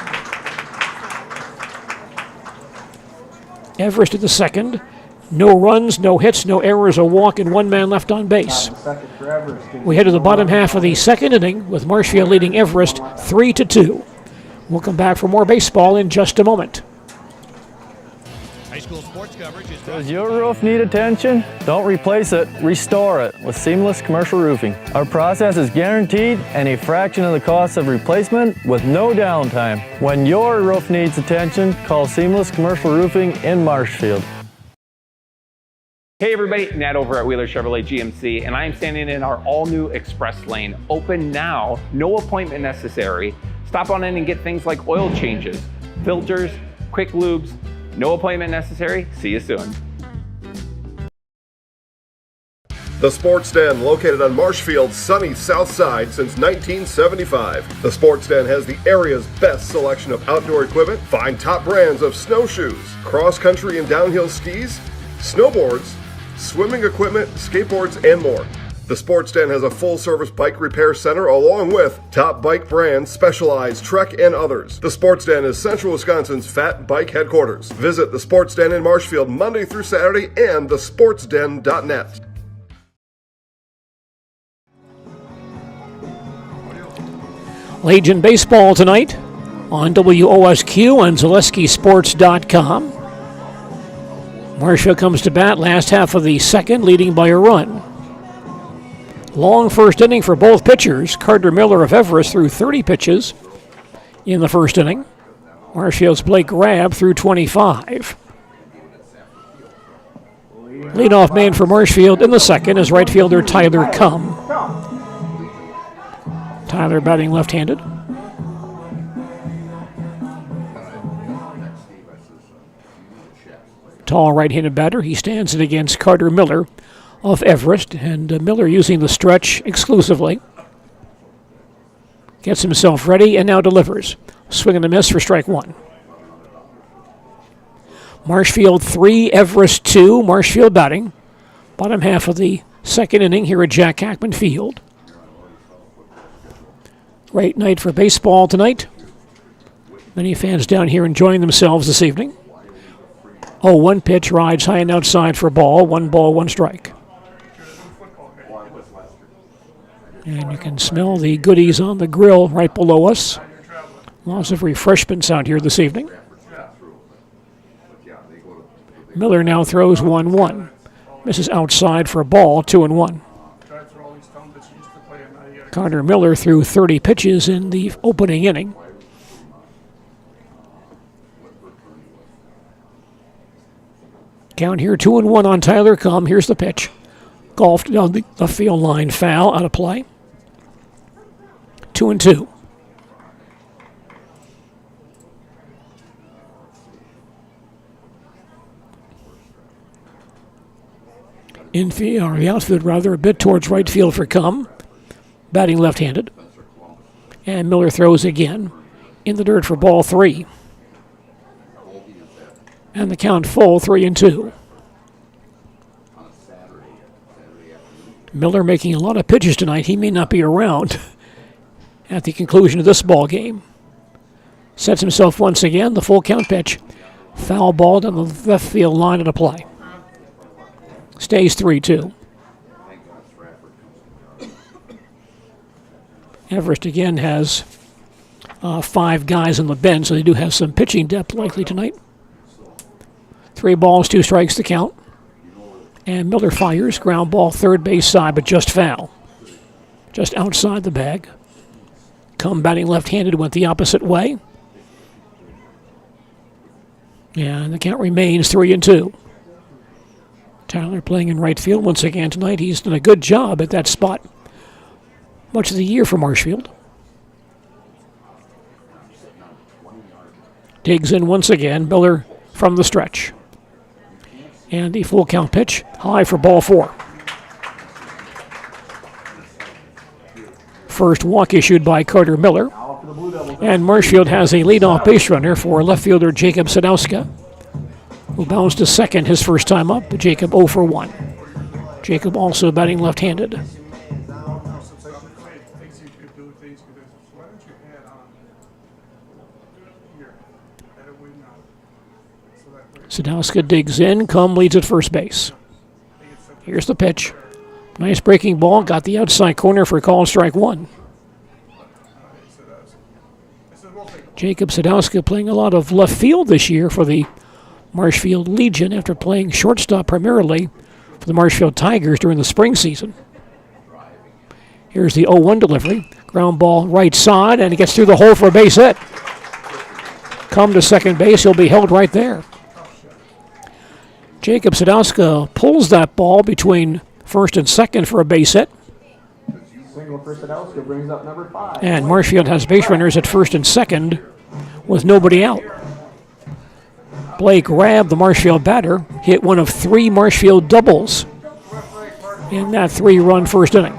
Everest at the second. No runs, no hits, no errors, a walk, and 1 man left on base. We head to the bottom half of the second inning with Marshfield leading Everest 3-2. We'll come back for more baseball in just a moment. High school sports coverage is Does your roof need attention? Don't replace it, restore it with Seamless Commercial Roofing. Our process is guaranteed and a fraction of the cost of replacement with no downtime. When your roof needs attention, call Seamless Commercial Roofing in Marshfield. Hey everybody, Nat over at Wheeler Chevrolet GMC, and I'm standing in our all-new Express Lane. Open now, no appointment necessary. Stop on in and get things like oil changes, filters, quick lubes. No appointment necessary. See you soon. The Sports Den, located on Marshfield's sunny south side since 1975. The Sports Den has the area's best selection of outdoor equipment. Find top brands of snowshoes, cross-country and downhill skis, snowboards, swimming equipment, skateboards, and more. The Sports Den has a full-service bike repair center along with top bike brands, Specialized, Trek, and others. The Sports Den is Central Wisconsin's fat bike headquarters. Visit the Sports Den in Marshfield Monday through Saturday and thesportsden.net. Legion Baseball tonight on WOSQ and ZaleskiSports.com. Marshfield comes to bat last half of the second, leading by a run. Long first inning for both pitchers. Carter Miller of Everest threw 30 pitches in the first inning. Marshfield's Blake Grab threw 25. Leadoff man for Marshfield in the second is right fielder Tyler Cum. Tyler batting left-handed. Tall right-handed batter. He stands in against Carter Miller of Everest, and Miller using the stretch exclusively. Gets himself ready and now delivers. Swing and a miss for strike 1. Marshfield 3, Everest 2. Marshfield batting. Bottom half of the second inning here at Jack Hackman Field. Great night for baseball tonight. Many fans down here enjoying themselves this evening. 0-1 pitch, rides high and outside for a ball. 1 ball, 1 strike. And you can smell the goodies on the grill right below us. Lots of refreshments out here this evening. Miller now throws 1-1. Misses outside for a ball, 2-1. Carter Miller threw 30 pitches in the opening inning. Count here, 2-1 on Tyler Cum. Here's the pitch. Golfed down the field line, foul, out of play. 2-2. Infield, or the outfield rather, a bit towards right field for Cum. Batting left-handed. And Miller throws again. In the dirt for ball 3. And the count full, 3-2. Miller making a lot of pitches tonight. He may not be around at the conclusion of this ball game. Sets himself once again. The full count pitch. Foul ball on the left field line of the play. Stays 3-2. Everest again has 5 guys on the bench, so they do have some pitching depth likely tonight. 3 balls, 2 strikes to count. And Miller fires. Ground ball, third base side, but just foul. Just outside the bag. Come batting left-handed, went the opposite way. And the count remains 3-2. Tyler playing in right field once again tonight. He's done a good job at that spot much of the year for Marshfield. Digs in once again. Miller from the stretch. And the full count pitch, high for ball 4. First walk issued by Carter Miller. And Marshfield has a leadoff base runner for left fielder Jacob Sadowska, who bounced to second his first time up. Jacob 0 for 1. Jacob also batting left-handed. Sadowska digs in. Come leads at first base. Here's the pitch. Nice breaking ball. Got the outside corner for call strike 1. Jacob Sadowska playing a lot of left field this year for the Marshfield Legion after playing shortstop primarily for the Marshfield Tigers during the spring season. Here's the 0-1 delivery. Ground ball right side, and he gets through the hole for a base hit. Come to second base. He'll be held right there. Jacob Sadowska pulls that ball between first and second for a base hit. Single for Sadowska brings up number 5. And Marshfield has base runners at first and second with nobody out. Blake Rabb, the Marshfield batter, hit one of 3 Marshfield doubles in that 3-run first inning.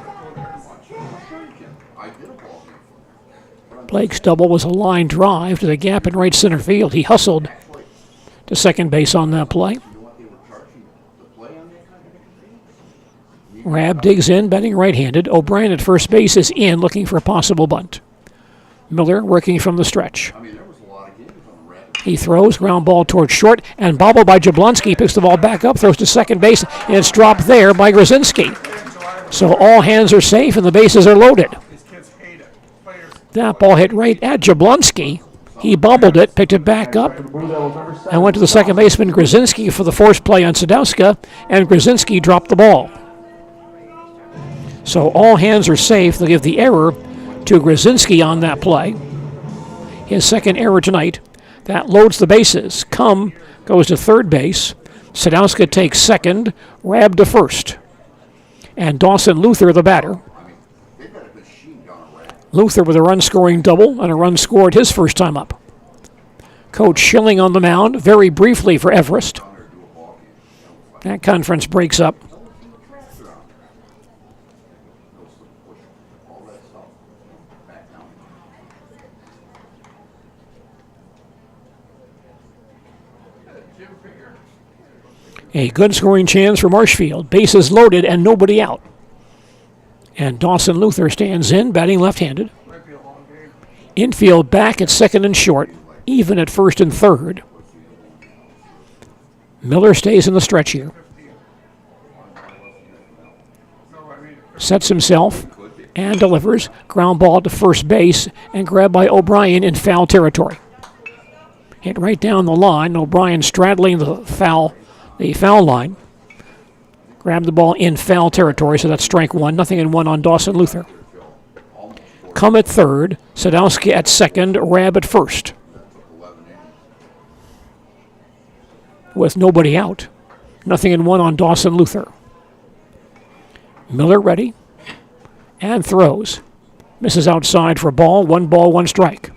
Blake's double was a line drive to the gap in right center field. He hustled to second base on that play. Rabb digs in, batting right-handed. O'Brien at first base is in, looking for a possible bunt. Miller working from the stretch. He throws, ground ball towards short, and bobbled by Jablonski. Picks the ball back up, throws to second base, and it's dropped there by Grzinski. So all hands are safe, and the bases are loaded. That ball hit right at Jablonski. He bobbled it, picked it back up, and went to the second baseman, Grzinski, for the force play on Sadowska, and Grzinski dropped the ball. So all hands are safe. They'll give the error to Grzinski on that play. His second error tonight. That loads the bases. Come goes to third base. Sadowska takes second. Rabb to first. And Dawson Luther, the batter. Luther with a run-scoring double and a run scored his first time up. Coach Schilling on the mound, very briefly for Everest. That conference breaks up. A good scoring chance for Marshfield. Bases loaded and nobody out. And Dawson Luther stands in, batting left-handed. Infield back at second and short, even at first and third. Miller stays in the stretch here. Sets himself and delivers. Ground ball to first base and grabbed by O'Brien in foul territory. Hit right down the line. O'Brien straddling the foul line. Grabbed the ball in foul territory, so that's strike 1. 0-1 on Dawson Luther. Come at third. Sadowski at second. Rabb at first. With nobody out. 0-1 on Dawson Luther. Miller ready. And throws. Misses outside for a ball. 1 ball, 1 strike.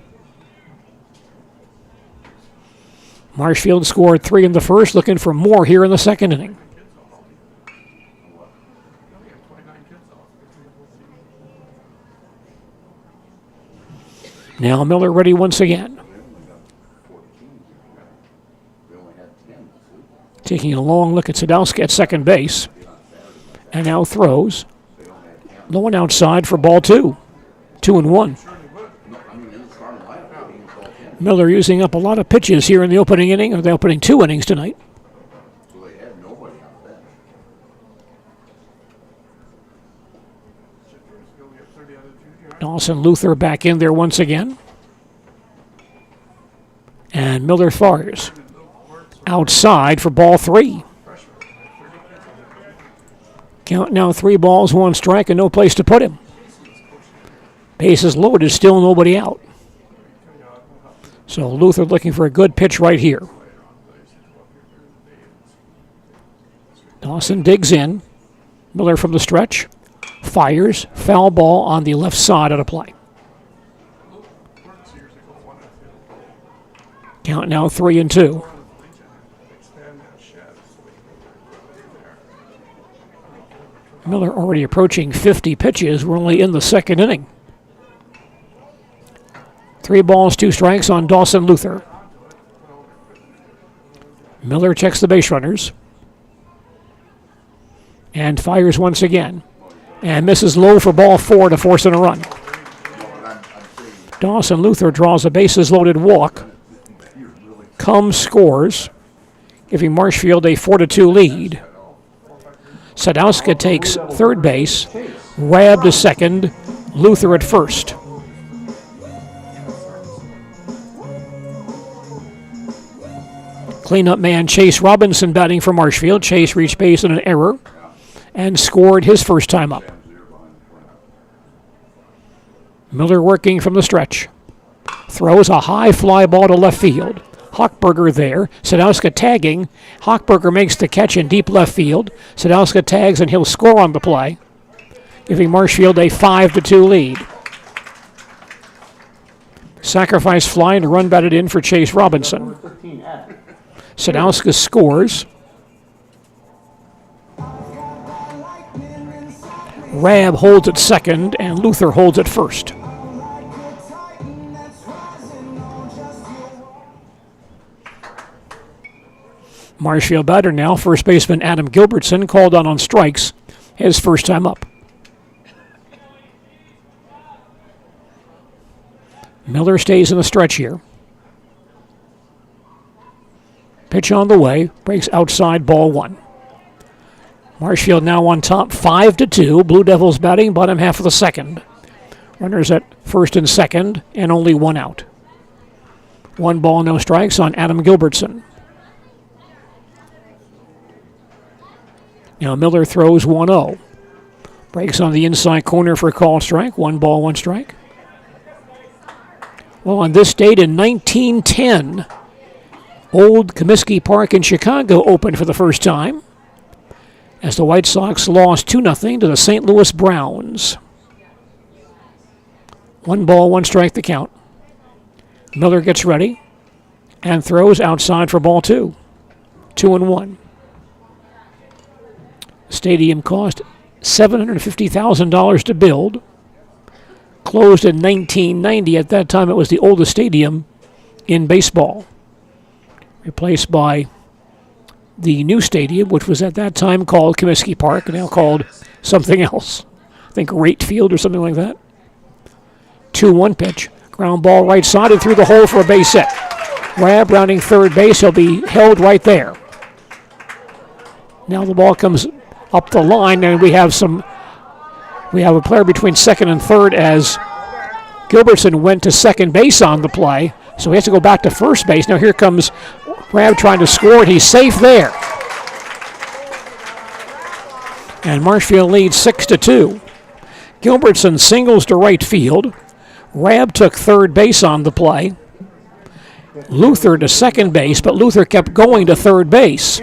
Marshfield scored 3 in the first, looking for more here in the second inning. Now Miller ready once again. Taking a long look at Sadowska at second base. And now throws. Low and outside for ball 2. 2-1. Miller using up a lot of pitches here in the opening inning, or the opening 2 innings tonight. Dawson Luther back in there once again. And Miller fires. Outside for ball 3. Count now 3 balls, 1 strike, and no place to put him. Bases loaded, still nobody out. So Luther looking for a good pitch right here. Dawson digs in. Miller from the stretch. Fires. Foul ball on the left side of the play. Count now 3-2. Miller already approaching 50 pitches. We're only in the 2nd inning. 3 balls, 2 strikes on Dawson Luther. Miller checks the base runners. And fires once again. And misses low for ball 4 to force in a run. Dawson Luther draws a bases loaded walk. Combs scores, giving Marshfield a 4-2 lead. Sadowska takes third base. Rabb to second. Luther at first. Cleanup man Chase Robinson batting for Marshfield. Chase reached base on an error and scored his first time up. Miller working from the stretch. Throws a high fly ball to left field. Hochberger there. Sadowska tagging. Hochberger makes the catch in deep left field. Sadowska tags and he'll score on the play, giving Marshfield a 5-2 lead. Sacrifice fly and a run batted in for Chase Robinson. Sadowska scores. Rabb holds at second and Luther holds at first. Marshfield batter now, first baseman Adam Gilbertson, called on strikes, his first time up. Miller stays in the stretch here. Pitch on the way, breaks outside, ball 1. Marshfield now on top, 5-2. Blue Devils batting, bottom half of the 2nd. Runners at first and second, and only 1 out. 1 ball, no strikes on Adam Gilbertson. Now Miller throws 1-0. Breaks on the inside corner for a called strike. 1 ball, 1 strike. Well, on this date in 1910, Old Comiskey Park in Chicago opened for the first time as the White Sox lost 2-0 to the St. Louis Browns. 1 ball, 1 strike the count. Miller gets ready and throws outside for ball 2. 2-1. Stadium cost $750,000 to build. Closed in 1990. At that time, it was the oldest stadium in baseball. Replaced by the new stadium, which was at that time called Comiskey Park, now called something else. I think Rate Field or something like that. 2-1 pitch. Ground ball right side and through the hole for a base hit. Rabb rounding third base. He'll be held right there. Now the ball comes up the line, and we have a player between second and third as Gilbertson went to second base on the play, so he has to go back to first base. Now here comes Rabb trying to score, and he's safe there. And Marshfield leads 6-2. Gilbertson singles to right field. Rabb took third base on the play. Luther to second base, but Luther kept going to third base.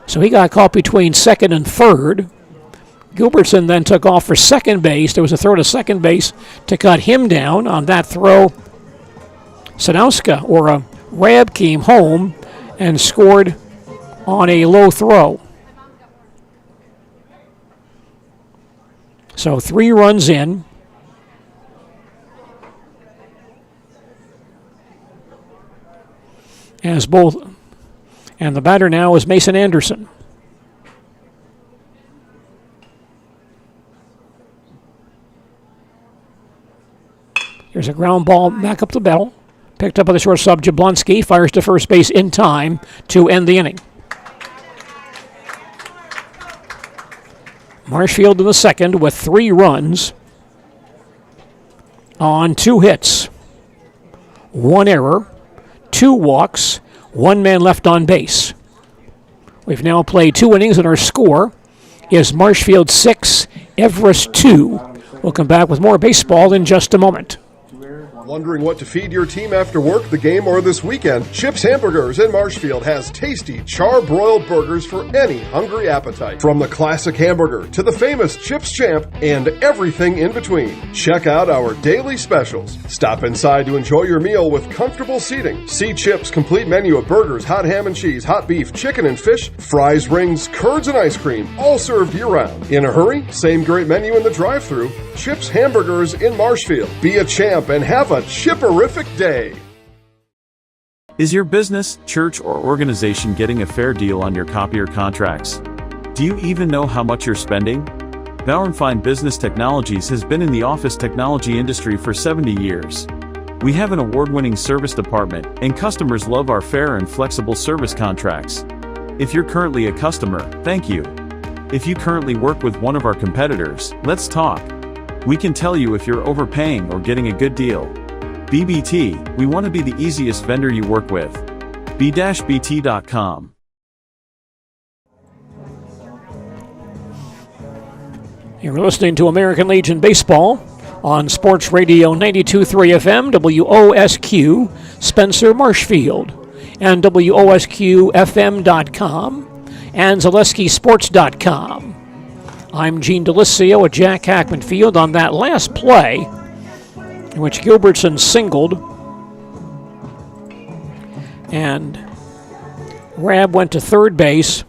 So he got caught between second and third. Gilbertson then took off for second base. There was a throw to second base to cut him down. On that throw, Sadowska, or Rabb, came home and scored on a low throw. So 3 runs in. And the batter now is Mason Anderson. Here's a ground ball back up the middle. Picked up by the shortstop Jablonski, fires to first base in time to end the inning. Marshfield in the second with 3 runs on 2 hits, 1 error, 2 walks, 1 man left on base. We've now played 2 innings, and our score is Marshfield 6, Everest 2. We'll come back with more baseball in just a moment. Wondering what to feed your team after work, the game, or this weekend? Chips Hamburgers in Marshfield has tasty char-broiled burgers for any hungry appetite. From the classic hamburger to the famous Chips Champ and everything in between. Check out our daily specials. Stop inside to enjoy your meal with comfortable seating. See Chips' complete menu of burgers, hot ham and cheese, hot beef, chicken and fish, fries, rings, curds, and ice cream, all served year-round. In a hurry? Same great menu in the drive-thru. Chips Hamburgers in Marshfield. Be a champ and have a chipperific day. Is your business, church, or organization getting a fair deal on your copier contracts? Do you even know how much you're spending? Bauer & Fine Business Technologies has been in the office technology industry for 70 years. We have an award-winning service department, and customers love our fair and flexible service contracts. If you're currently a customer, thank you. If you currently work with one of our competitors, let's talk. We can tell you if you're overpaying or getting a good deal. BBT, we want to be the easiest vendor you work with. b-bt.com. You're listening to American Legion Baseball on Sports Radio 92.3 FM, WOSQ, Spencer, Marshfield, and WOSQFM.com, and ZaleskiSports.com. I'm Gene Delisio at Jack Hackman Field on that last play in which Gilbertson singled and Rabb went to third base.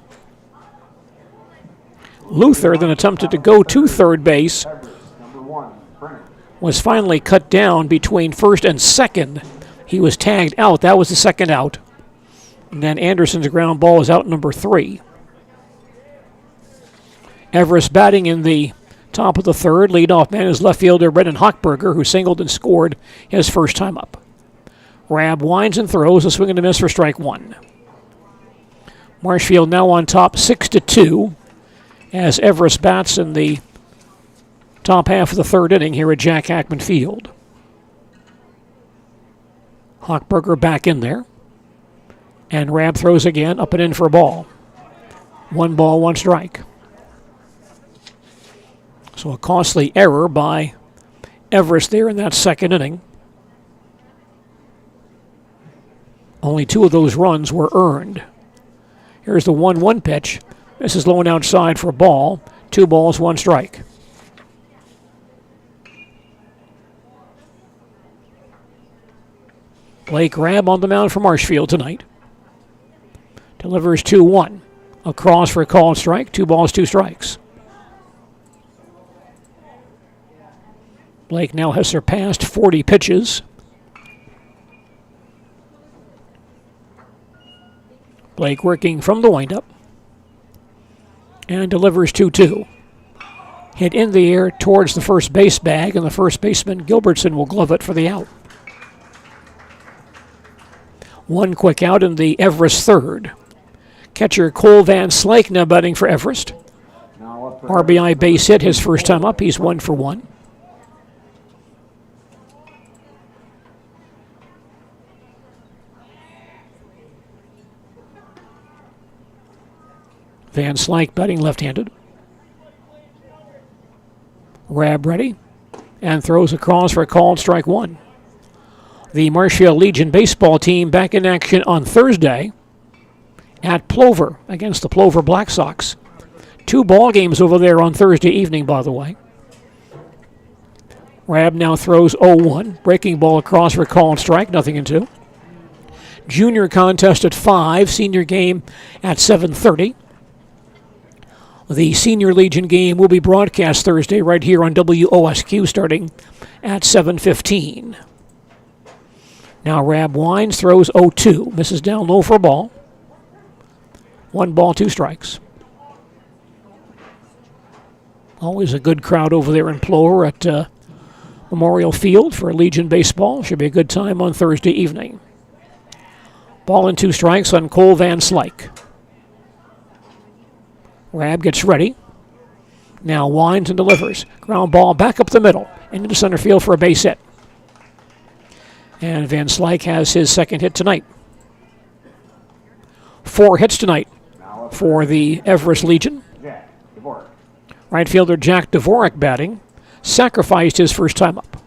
Luther then attempted to go to third base, was finally cut down between first and second. He was tagged out. That was the second out. And then Anderson's ground ball was out number 3. Everest batting in the top of the third. Leadoff man is left fielder Brendan Hochberger, who singled and scored his first time up. Rabb winds and throws, a swing and a miss for strike 1. Marshfield now on top 6-2 as Everest bats in the top half of the third inning here at Jack Hackman Field. Hochberger back in there. And Rabb throws again, up and in for a ball. 1 ball, 1 strike. So a costly error by Everest there in that second inning. Only 2 of those runs were earned. Here's the 1-1 pitch. This is low and outside for a ball. 2 balls, 1 strike. Blake Rabb on the mound for Marshfield tonight. Delivers 2-1. Across for a called strike. 2 balls, 2 strikes. Blake now has surpassed 40 pitches. Blake working from the windup. And delivers 2-2. Hit in the air towards the first base bag, and the first baseman, Gilbertson, will glove it for the out. 1 quick out in the Everest third. Catcher Cole Van Slyke now batting for Everest. RBI base hit his first time up. He's 1 for 1. Van Slyke batting left-handed. Rabb ready and throws across for a called strike 1. The Marshfield Legion baseball team back in action on Thursday at Plover against the Plover Black Sox. 2 ball games over there on Thursday evening, by the way. Rabb now throws 0-1. Breaking ball across for a called strike, 0-2. Junior contest at 5. Senior game at 7:30. The Senior Legion game will be broadcast Thursday right here on WOSQ starting at 7:15. Now Rabb winds, throws 0-2. Misses down low for a ball. 1 ball, 2 strikes. Always a good crowd over there in Plover at Memorial Field for Legion Baseball. Should be a good time on Thursday evening. Ball and 2 strikes on Cole Van Slyke. Rabb gets ready. Now winds and delivers. Ground ball back up the middle and into center field for a base hit. And Van Slyke has his second hit tonight. 4 hits tonight for the Everest Legion. Right fielder Jack Dvorak batting. Sacrificed his first time up.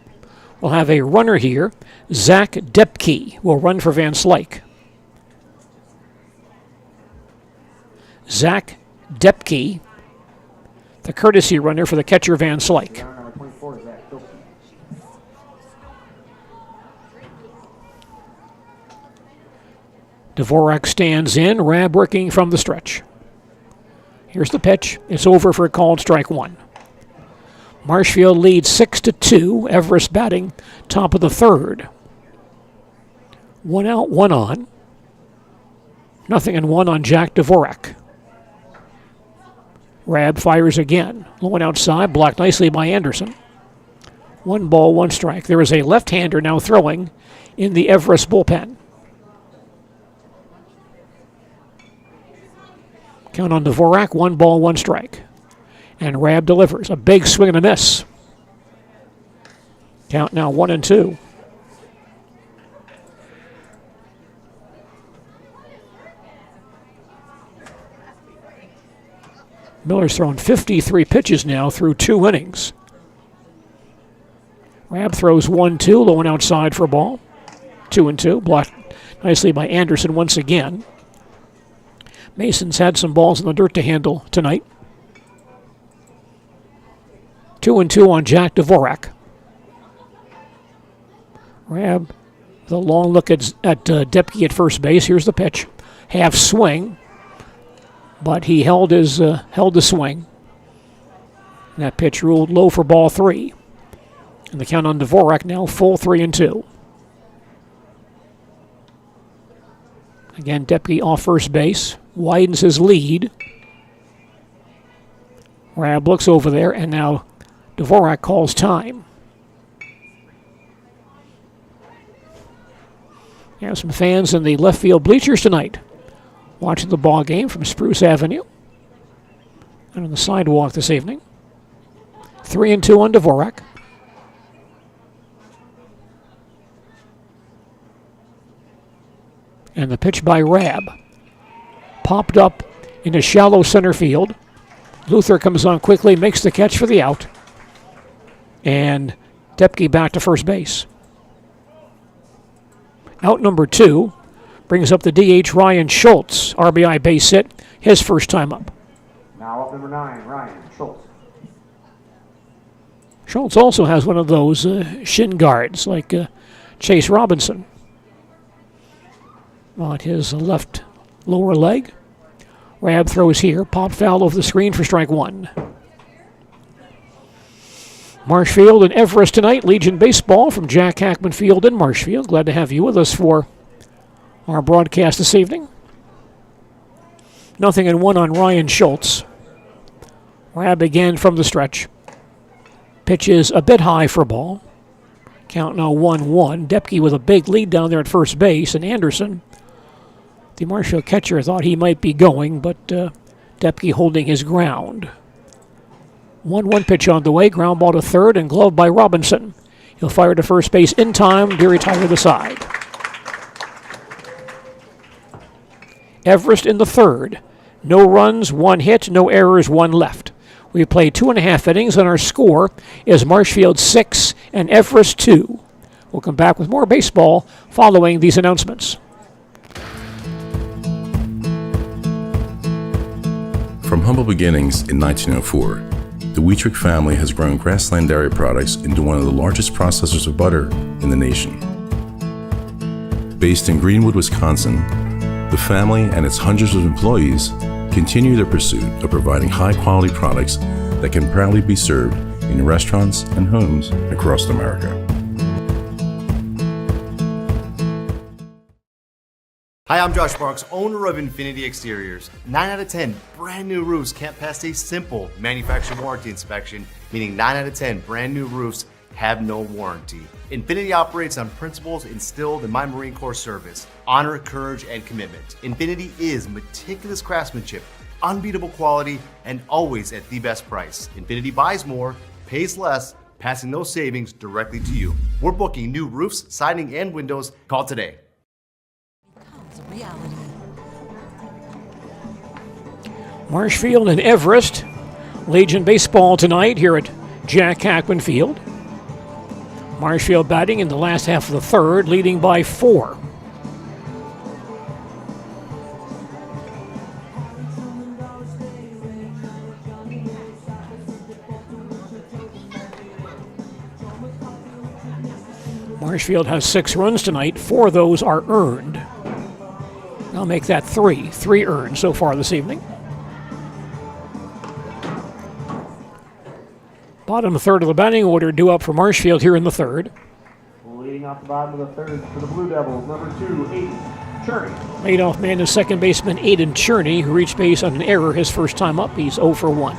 We'll have a runner here. Zach Depke will run for Van Slyke. Zach Depke, the courtesy runner for the catcher Van Slyke. Dvorak stands in, Rabb working from the stretch. Here's the pitch. It's over for a called strike 1. Marshfield leads 6-2. Everest batting top of the third. 1 out, 1 on. 0-1 on Jack Dvorak. Rabb fires again. Low and outside, blocked nicely by Anderson. 1 ball, 1 strike. There is a left-hander now throwing in the Everest bullpen. Count on Dvorak, 1 ball, 1 strike. And Rabb delivers. A big swing and a miss. Count now 1-2. Miller's thrown 53 pitches now through 2 innings. Rabb throws 1-2, low and outside for a ball. 2-2, blocked nicely by Anderson once again. Mason's had some balls in the dirt to handle tonight. 2-2 on Jack Dvorak. Rabb with a long look at Depke at first base. Here's the pitch. Half swing. But he held the swing. And that pitch ruled low for ball 3. And the count on Dvorak now full 3-2. Again, Depke off first base. Widens his lead. Rabb looks over there, and now Dvorak calls time. You have some fans in the left field bleachers tonight watching the ball game from Spruce Avenue and on the sidewalk this evening. 3-2 on Dvorak. And the pitch by Rabb. Popped up into shallow center field. Luther comes on quickly, makes the catch for the out. And Depke back to first base. Out number 2 brings up the DH Ryan Schultz, RBI base hit, his first time up. Now up number 9, Ryan Schultz. Schultz also has one of those shin guards like Chase Robinson on his left lower leg. Rabb throws here, pop foul over the screen for strike 1. Marshfield and Everest tonight, Legion Baseball from Jack Hackman Field in Marshfield. Glad to have you with us for our broadcast this evening. 0-1 on Ryan Schultz. Rabb again from the stretch. Pitch is a bit high for a ball. Count now 1-1. Depke with a big lead down there at first base, and Anderson, the Marshfield catcher, thought he might be going, but Depke holding his ground. 1-1 pitch on the way, ground ball to third, and glove by Robinson. He'll fire to first base in time to retire the side. Everest in the third. No runs, 1 hit, no errors, 1 left. We played 2.5 innings, and our score is Marshfield 6 and Everest 2. We'll come back with more baseball following these announcements. From humble beginnings in 1904, the Wheatrick family has grown Grassland Dairy Products into one of the largest processors of butter in the nation. Based in Greenwood, Wisconsin, the family and its hundreds of employees continue their pursuit of providing high-quality products that can proudly be served in restaurants and homes across America. Hi, I'm Josh Barks, owner of Infinity Exteriors. 9 out of 10 brand new roofs can't pass a simple manufacturer warranty inspection, meaning 9 out of 10 brand new roofs have no warranty. Infinity operates on principles instilled in my Marine Corps service: honor, courage, and commitment. Infinity is meticulous craftsmanship, unbeatable quality, and always at the best price. Infinity buys more, pays less, passing those savings directly to you. We're booking new roofs, siding, and windows. Call today. Marshfield and Everest. Legion baseball tonight here at Jack Hackman Field. Marshfield batting in the last half of the third, leading by 4. Marshfield has 6 runs tonight. 4 of those are earned. I'll make that 3. 3 earned so far this evening. Bottom third of the batting order due up for Marshfield here in the third. Leading off the bottom of the third for the Blue Devils, number 2, Aiden Cherney. Leadoff man is second baseman Aiden Cherney, who reached base on an error his first time up. He's 0 for 1.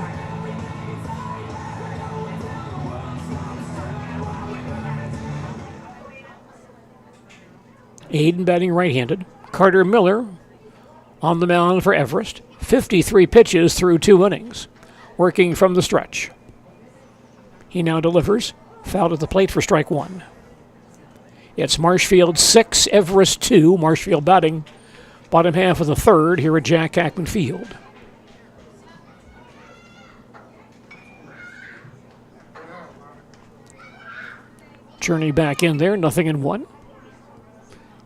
Aiden batting right-handed. Carter Miller on the mound for Everest. 53 pitches through 2 innings, working from the stretch. He now delivers. Fouled at the plate for strike 1. It's Marshfield 6, Everest 2. Marshfield batting bottom half of the third here at Jack Hackman Field. Cherney back in there, 0-1.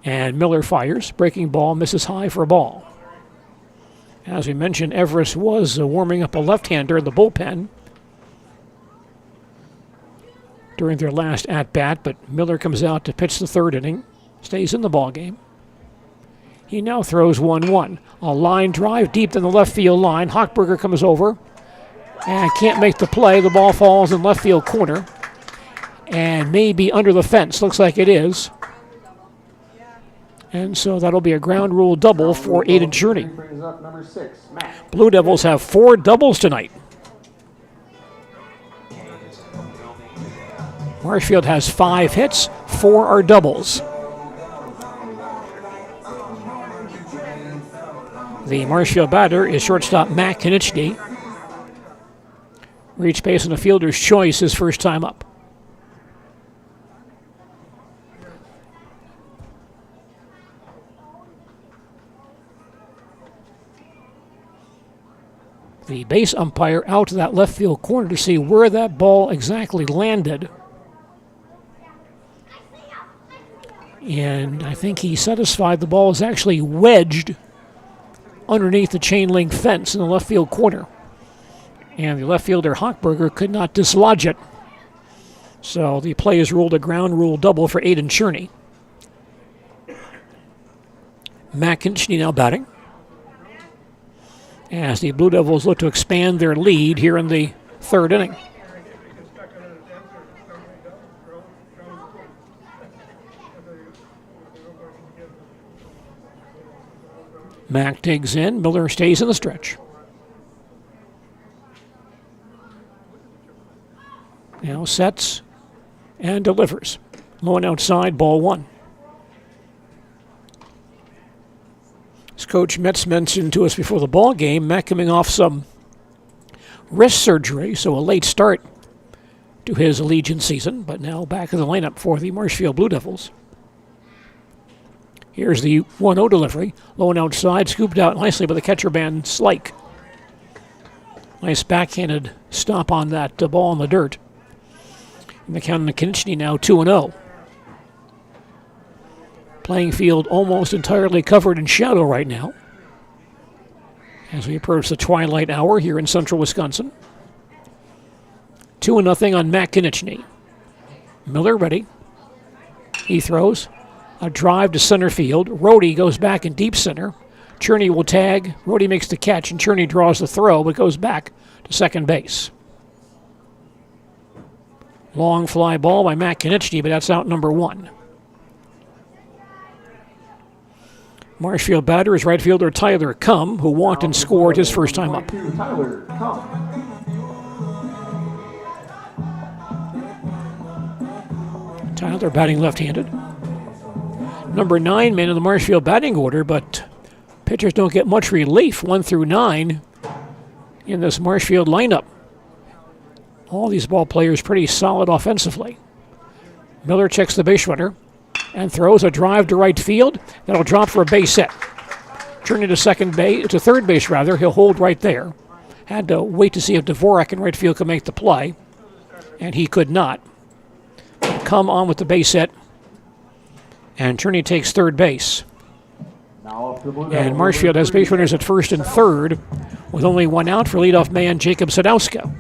And Miller fires. Breaking ball, misses high for a ball. As we mentioned, Everest was warming up a left-hander in the bullpen during their last at-bat, but Miller comes out to pitch the third inning, stays in the ballgame. He now throws 1-1. A line drive deep in the left field line. Hochberger comes over and can't make the play. The ball falls in left field corner and may be under the fence. Looks like it is. And so that'll be a ground rule double for Aiden Cherney. Brings up number 6, Matt. Blue Devils have 4 doubles tonight. Marshfield has 5 hits, 4 are doubles. The Marshfield batter is shortstop Matt Konieczny. Reached base on a fielder's choice his first time up. The base umpire out to that left field corner to see where that ball exactly landed. And I think he's satisfied the ball is actually wedged underneath the chain link fence in the left field corner. And the left fielder Hochberger could not dislodge it. So the play is ruled a ground rule double for Aiden Cherney. Matt Konieczny now batting, as the Blue Devils look to expand their lead here in the third inning. Mack digs in. Miller stays in the stretch. Now sets and delivers. Low and outside, ball 1. As Coach Metz mentioned to us before the ball game, Mack coming off some wrist surgery, so a late start to his Allegiant season, but now back in the lineup for the Marshfield Blue Devils. Here's the 1-0 delivery. Low and outside, scooped out nicely by the catcher man, Slike. Nice backhanded stop on that ball in the dirt. And the count on Konieczny now 2-0. Playing field almost entirely covered in shadow right now as we approach the twilight hour here in central Wisconsin. 2-0 on Matt Konieczny. Miller ready. He throws. A drive to center field. Rohde goes back in deep center. Cherney will tag. Rohde makes the catch, and Cherney draws the throw, but goes back to second base. Long fly ball by Matt Konieczny, but that's out number 1. Marshfield batter is right fielder Tyler Cum, who walked and scored his first time up. Tyler Cum. Tyler batting left-handed. Number 9 man in the Marshfield batting order, but pitchers don't get much relief 1 through 9 in this Marshfield lineup. All these ball players pretty solid offensively. Miller checks the base runner and throws a drive to right field. That'll drop for a base hit. Turning to third base rather. He'll hold right there. Had to wait to see if Dvorak in right field could make the play, and he could not. Come on with the base hit, and Turney takes third base. And Marshfield has base runners at first and third, with only 1 out for leadoff man Jacob Sadowska.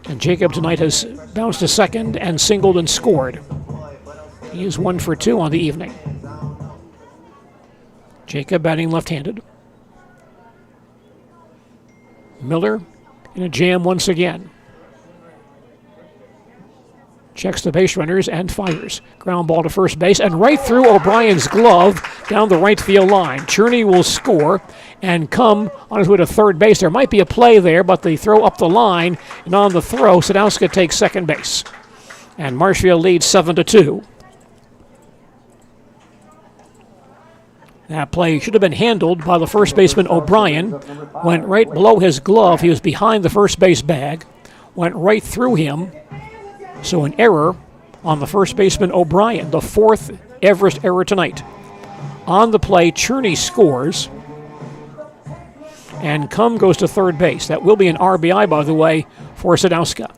And Jacob tonight has bounced to second and singled and scored. He is 1 for 2 on the evening. Jacob batting left-handed. Miller in a jam once again. Checks the base runners and fires. Ground ball to first base and right through O'Brien's glove down the right field line. Cherney will score and come on his way to third base. There might be a play there, but they throw up the line, and on the throw, Sadowska takes second base. And Marshfield leads 7-2. That play should have been handled by the first baseman O'Brien. Went right below his glove. He was behind the first base bag. Went right through him. So an error on the first baseman O'Brien, the 4th Everest error tonight. On the play, Cherney scores. And Cum goes to third base. That will be an RBI, by the way, for Sadowska.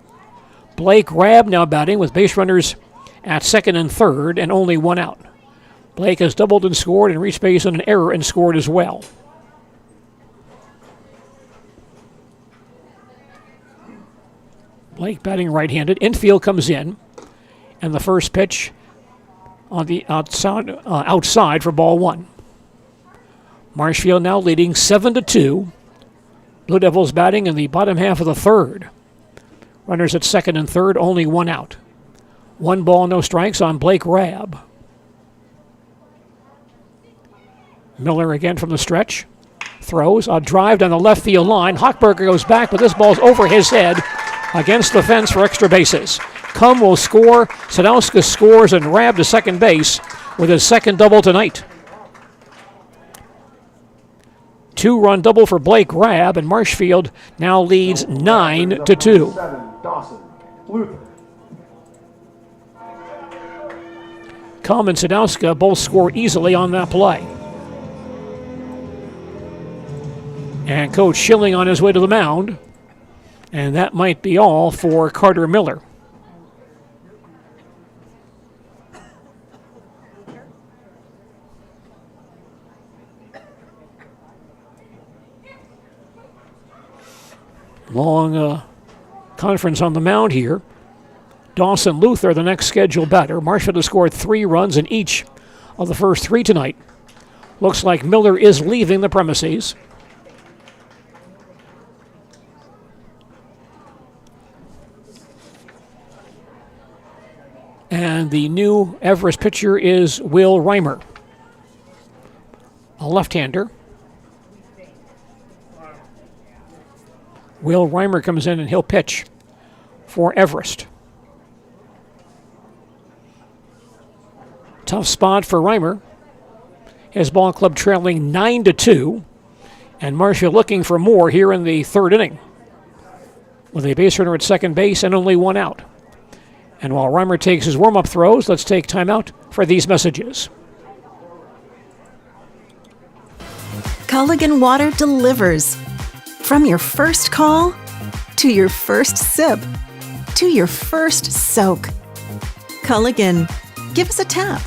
Blake Rabb now batting with base runners at second and third and only 1 out. Blake has doubled and scored and reached base on an error and scored as well. Blake batting right-handed. Infield comes in. And the first pitch on the outside for ball 1. Marshfield now leading 7-2. Blue Devils batting in the bottom half of the third. Runners at second and third, only 1 out. 1 ball, no strikes on Blake Rabb. Miller again from the stretch. Throws a drive down the left field line. Hochberger goes back, but this ball's over his head against the fence for extra bases. Cum will score. Sadowska scores and Rabb to second base with his second double tonight. 2-run double for Blake Rabb, and Marshfield now leads 9-2. Cum and Sadowska both scored easily on that play. And Coach Schilling on his way to the mound. And that might be all for Carter Miller. Long conference on the mound here. Dawson Luther, the next scheduled batter. Marshfield has scored 3 runs in each of the first 3 tonight. Looks like Miller is leaving the premises. And the new Everest pitcher is Will Reimer, a left-hander. Will Reimer comes in and he'll pitch for Everest. Tough spot for Reimer. His ball club trailing 9-2, and Marshfield looking for more here in the third inning, with a base runner at second base and only 1 out. And while Reimer takes his warm-up throws, let's take time out for these messages. Culligan Water delivers. From your first call, to your first sip, to your first soak. Culligan, give us a tap.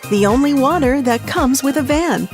The only water that comes with a van.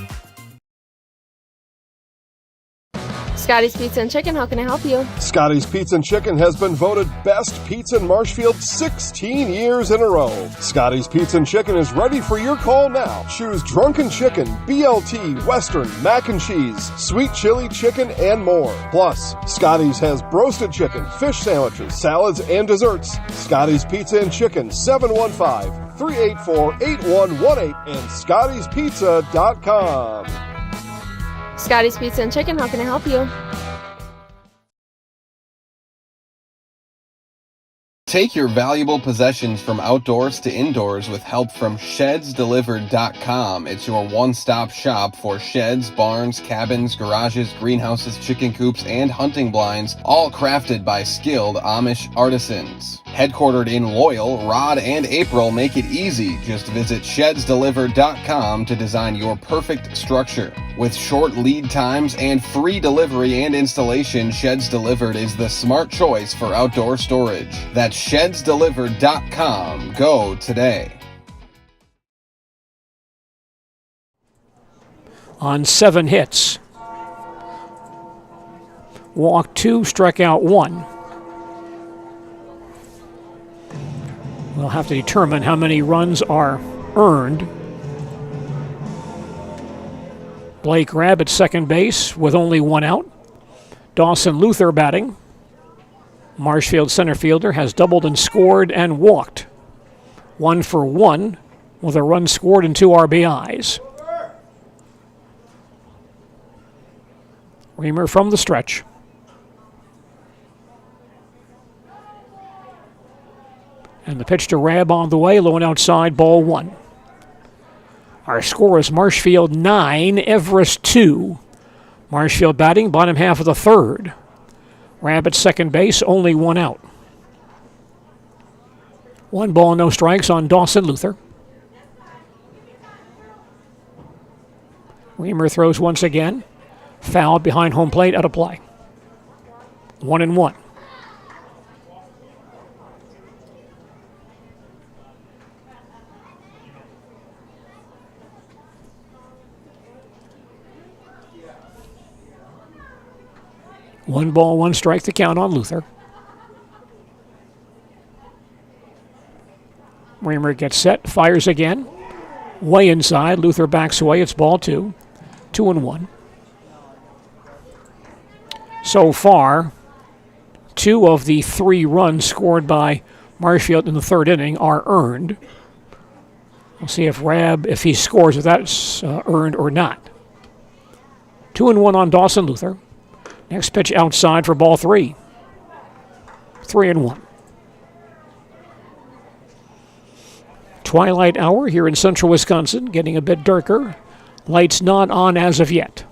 Scotty's Pizza and Chicken, how can I help you? Scotty's Pizza and Chicken has been voted best pizza in Marshfield 16 years in a row. Scotty's Pizza and Chicken is ready for your call now. Choose drunken chicken, BLT, Western, mac and cheese, sweet chili chicken, and more. Plus, Scotty's has broasted chicken, fish sandwiches, salads, and desserts. Scotty's Pizza and Chicken, 715-384-8118 and scottyspizza.com. Scotty's Pizza and Chicken, how can I help you? Take your valuable possessions from outdoors to indoors with help from ShedsDelivered.com. It's your one-stop shop for sheds, barns, cabins, garages, greenhouses, chicken coops, and hunting blinds, all crafted by skilled Amish artisans. Headquartered in Loyal, Rod and April make it easy. Just visit ShedsDelivered.com to design your perfect structure. With short lead times and free delivery and installation, Sheds Delivered is the smart choice for outdoor storage. That's ShedsDelivered.com. Go today. On 7 hits. Walked 2, struck out 1. We'll have to determine how many runs are earned. Blake Rabb at second base with only 1 out. Dawson Luther batting. Marshfield center fielder has doubled and scored and walked. 1 for 1 with a run scored and 2 RBIs. Reamer from the stretch. And the pitch to Rabb on the way, low and outside, ball 1. Our score is Marshfield 9, Everest 2. Marshfield batting, bottom half of the third. Rabb at second base, only 1 out. 1 ball, no strikes on Dawson Luther. Reamer throws once again. Fouled behind home plate, out of play. 1-1. One ball, 1 strike to count on Luther. Reamer gets set, fires again. Way inside, Luther backs away, it's ball 2. 2-1. So far, 2 of the 3 runs scored by Marshfield in the third inning are earned. We'll see if Rabb, if he scores, if that's earned or not. 2-1 on Dawson Luther. Next pitch outside for ball 3. 3-1. Twilight hour here in central Wisconsin, getting a bit darker. Lights not on as of yet.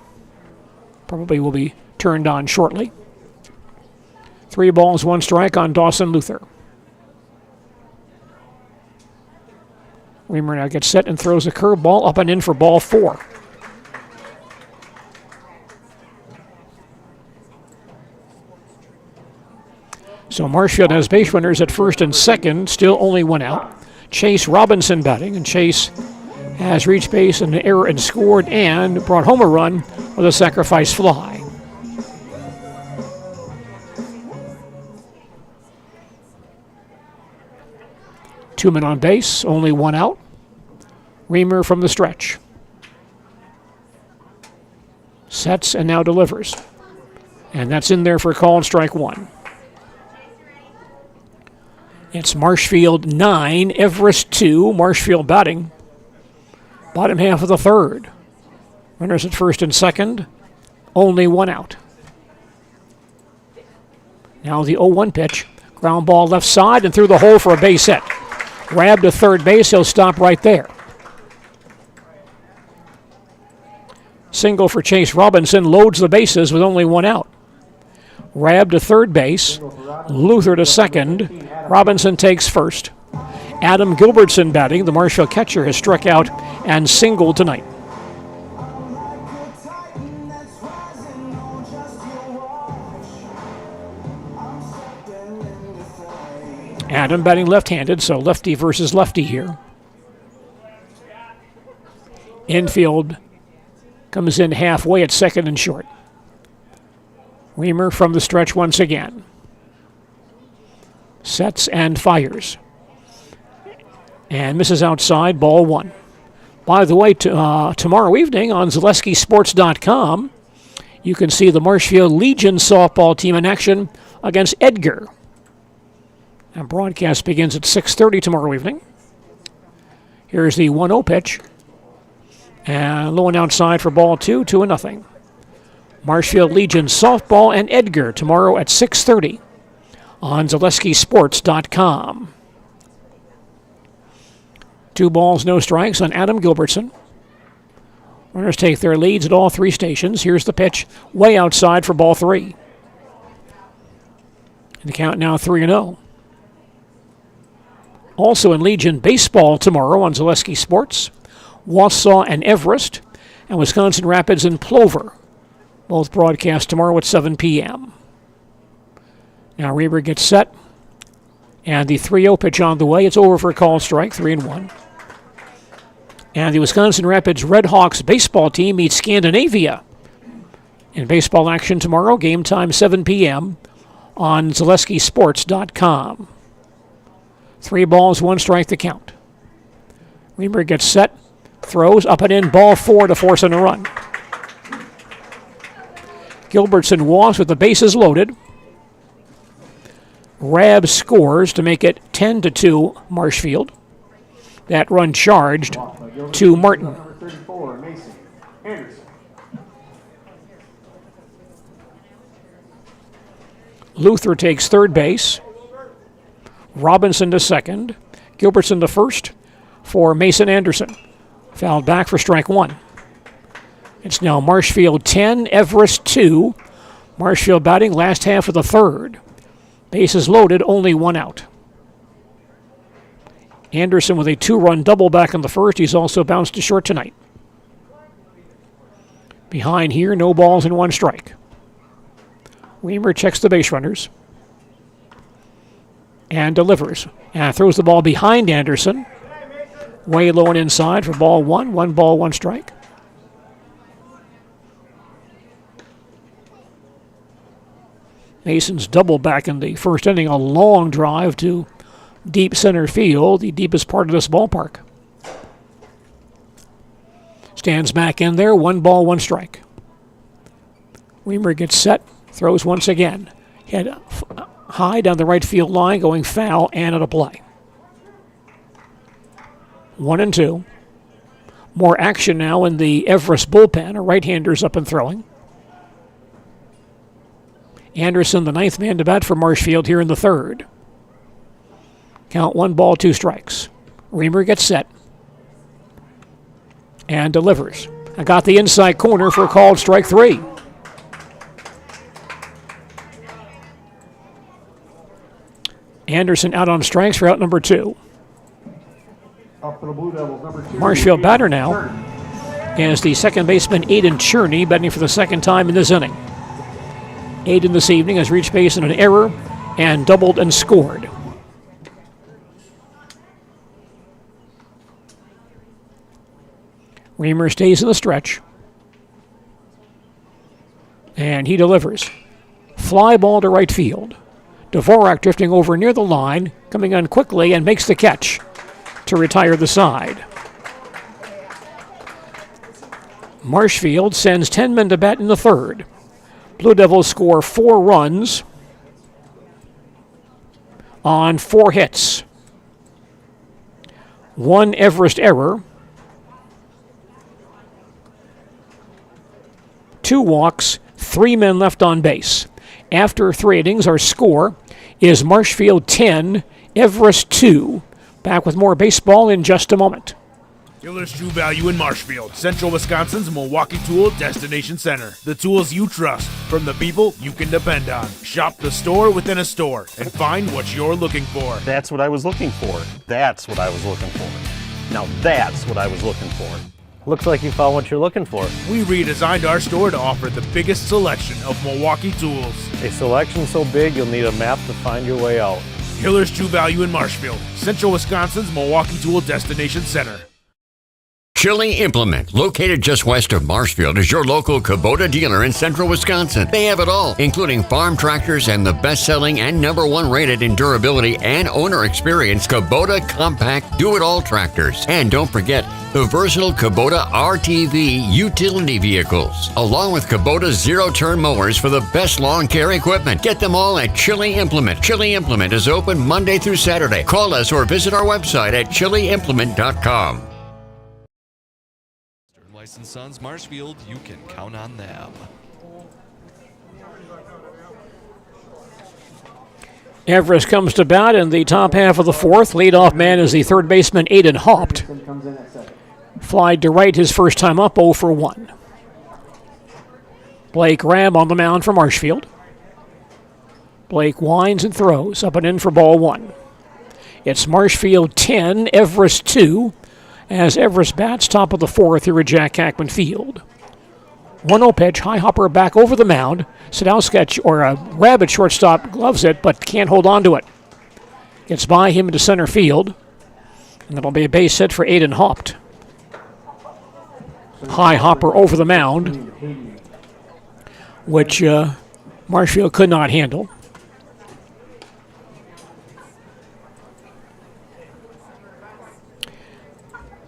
Probably will be turned on shortly. 3 balls, 1 strike on Dawson Luther. Reamer now gets set and throws a curveball up and in for ball 4. So Marshfield has base runners at first and second, still only 1 out. Chase Robinson batting, and Chase has reached base in an error and scored and brought home a run with a sacrifice fly. Two men on base, only 1 out. Reamer from the stretch. Sets and now delivers. And that's in there for called strike 1. It's Marshfield 9, Everest 2. Marshfield batting. Bottom half of the third. Runners at first and second. Only 1 out. Now the 0-1 pitch. Ground ball left side and through the hole for a base hit. Rabb to third base. He'll stop right there. Single for Chase Robinson. Loads the bases with only 1 out. Rabb to third base. Luther to second. Robinson takes first. Adam Gilbertson batting. The Marshfield catcher has struck out and singled tonight. Adam batting left-handed, so lefty versus lefty here. Infield comes in halfway at second and short. Reamer from the stretch once again. Sets and fires. And misses outside, ball 1. By the way, tomorrow evening on ZaleskiSports.com, you can see the Marshfield Legion softball team in action against Edgar. And broadcast begins at 6:30 tomorrow evening. Here's the 1-0 pitch. And low and outside for ball 2, 2-0. Marshfield Legion softball and Edgar tomorrow at 6:30 on ZaleskiSports.com. 2 balls, no strikes on Adam Gilbertson. Runners take their leads at all 3 stations. Here's the pitch, way outside for ball 3. And the count now 3-0. Also in Legion Baseball tomorrow on Zaleski Sports, Wausau and Everest, and Wisconsin Rapids and Plover. Both broadcast tomorrow at 7 p.m. Now Reber gets set, and the 3-0 pitch on the way. It's over for a called strike, 3-1. And the Wisconsin Rapids Red Hawks baseball team meets Scandinavia in baseball action tomorrow, game time 7 p.m. on ZaleskiSports.com. 3 balls, 1 strike to count. Reber gets set, throws up and in, ball 4 to force in a run. Gilbertson walks with the bases loaded. Rab scores to make it 10-2 Marshfield. That run charged to Martin. Luther takes third base. Robinson to second. Gilbertson to first for Mason Anderson. Fouled back for strike 1. It's now Marshfield 10, Everest 2. Marshfield batting last half of the third. Bases loaded, only 1 out. Anderson with a 2-run double back in the first. He's also bounced to short tonight. Behind here, no balls and 1 strike. Weimer checks the base runners and delivers. And throws the ball behind Anderson. Way low and inside for ball 1. 1 ball, 1 strike. Mason's double back in the first inning, a long drive to deep center field, the deepest part of this ballpark. Stands back in there, 1 ball, 1 strike. Weimer gets set, throws once again. Head high down the right field line, going foul and at a play. 1-2. More action now in the Everest bullpen. A right-hander's up and throwing. Anderson, the 9th man to bat for Marshfield here in the third. Count 1 ball, 2 strikes. Reamer gets set and delivers. I got the inside corner for a called strike 3. Anderson out on strikes for out number 2. Up for the Blue Devils, number 2. Marshfield batter now is the second baseman Aiden Cherney, batting for the second time in this inning. Aiden this evening has reached base in an error and doubled and scored. Reamer stays in the stretch. And he delivers. Fly ball to right field. Dvorak drifting over near the line, coming on quickly and makes the catch to retire the side. Marshfield sends 10 men to bat in the third. Blue Devils score 4 runs on 4 hits. 1 Everest error. 2 walks, 3 men left on base. After 3 innings, our score is Marshfield 10, Everest 2. Back with more baseball in just a moment. Dealer's True Value in Marshfield, Central Wisconsin's Milwaukee Tool Destination Center. The tools you trust from the people you can depend on. Shop the store within a store and find what you're looking for. That's what I was looking for. That's what I was looking for. Now that's what I was looking for. Looks like you found what you're looking for. We redesigned our store to offer the biggest selection of Milwaukee tools. A selection so big you'll need a map to find your way out. Hiller's True Value in Marshfield, Central Wisconsin's Milwaukee Tool Destination Center. Chili Implement, located just west of Marshfield, is your local Kubota dealer in central Wisconsin. They have it all, including farm tractors and the best-selling and #1 rated in durability and owner experience Kubota compact do-it-all tractors. And don't forget the versatile Kubota RTV utility vehicles, along with Kubota zero-turn mowers for the best lawn care equipment. Get them all at Chili Implement. Chili Implement is open Monday through Saturday. Call us or visit our website at chiliimplement.com. Licensed Sons Marshfield, you can count on them. Everest comes to bat in the top half of the fourth. Leadoff man is the third baseman, Aiden Haupt. Comes in at second. Flied to right his first time up, 0 for 1. Blake Rabb on the mound for Marshfield. Blake winds and throws, up and in for ball 1. It's Marshfield 10, Everest 2, as Everest bats top of the fourth here at Jack Hackman Field. 1-0 pitch, high hopper back over the mound. Sadowski, or Rabb at shortstop, gloves it, but can't hold on to it. Gets by him into center field, and that'll be a base hit for Aiden Haupt. High hopper over the mound, which Marshfield could not handle.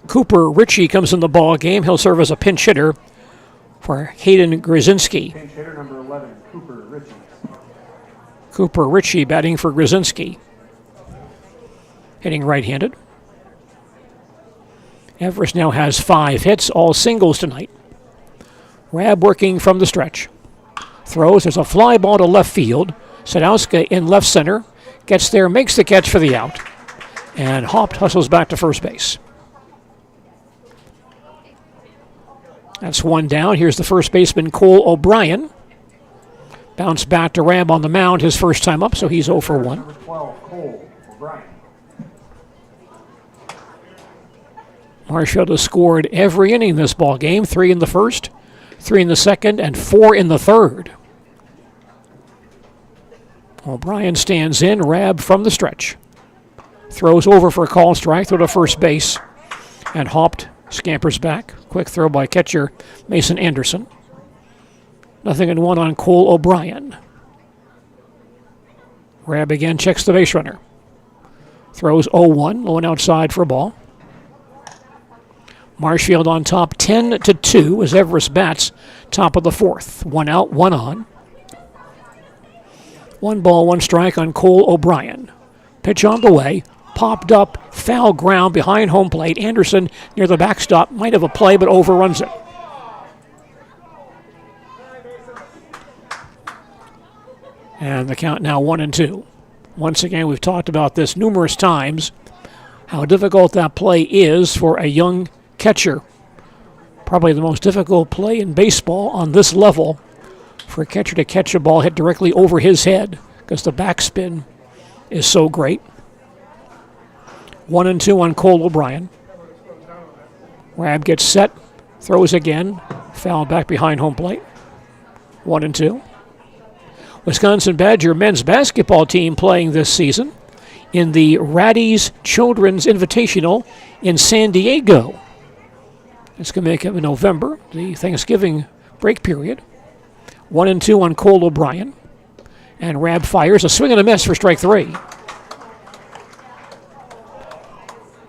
Cooper Ritchie comes in the ball game. He'll serve as a pinch hitter for Hayden Grzinski. Pinch hitter number 11, Cooper Ritchie. Cooper Ritchie batting for Grzinski. Hitting right-handed. Everest now has 5 hits, all singles tonight. Rabb working from the stretch. Throws, there's a fly ball to left field. Sadowski in left center. Gets there, makes the catch for the out. And Haupt hustles back to first base. That's one down. Here's the first baseman, Cole O'Brien. Bounce back to Rabb on the mound his first time up, so he's 0 for 1. Number 12, Cole O'Brien. Marshfield has scored every inning this ball game. 3 in the first, 3 in the second, and 4 in the third. O'Brien stands in. Rabb from the stretch. Throws over for a call strike, throw to first base. And Haupt scampers back. Quick throw by catcher Mason Anderson. 0-1 on Cole O'Brien. Rabb again checks the base runner. Throws 0-1, low and outside for a ball. Marshfield on top 10-2 as Everest bats top of the fourth. 1 out, 1 on. 1 ball, 1 strike on Cole O'Brien. Pitch on the way. Popped up, foul ground behind home plate. Anderson near the backstop might have a play, but overruns it. And the count now 1-2. Once again, we've talked about this numerous times, how difficult that play is for a young catcher. Probably the most difficult play in baseball on this level for a catcher to catch a ball hit directly over his head because the backspin is so great. 1-2 on Cole O'Brien. Rabb gets set, throws again, foul back behind home plate. 1-2. Wisconsin Badger men's basketball team playing this season in the Raddy's Children's Invitational in San Diego. It's going to make it in November, the Thanksgiving break period. 1-2 on Cole O'Brien. And Rabb fires a swing and a miss for strike 3.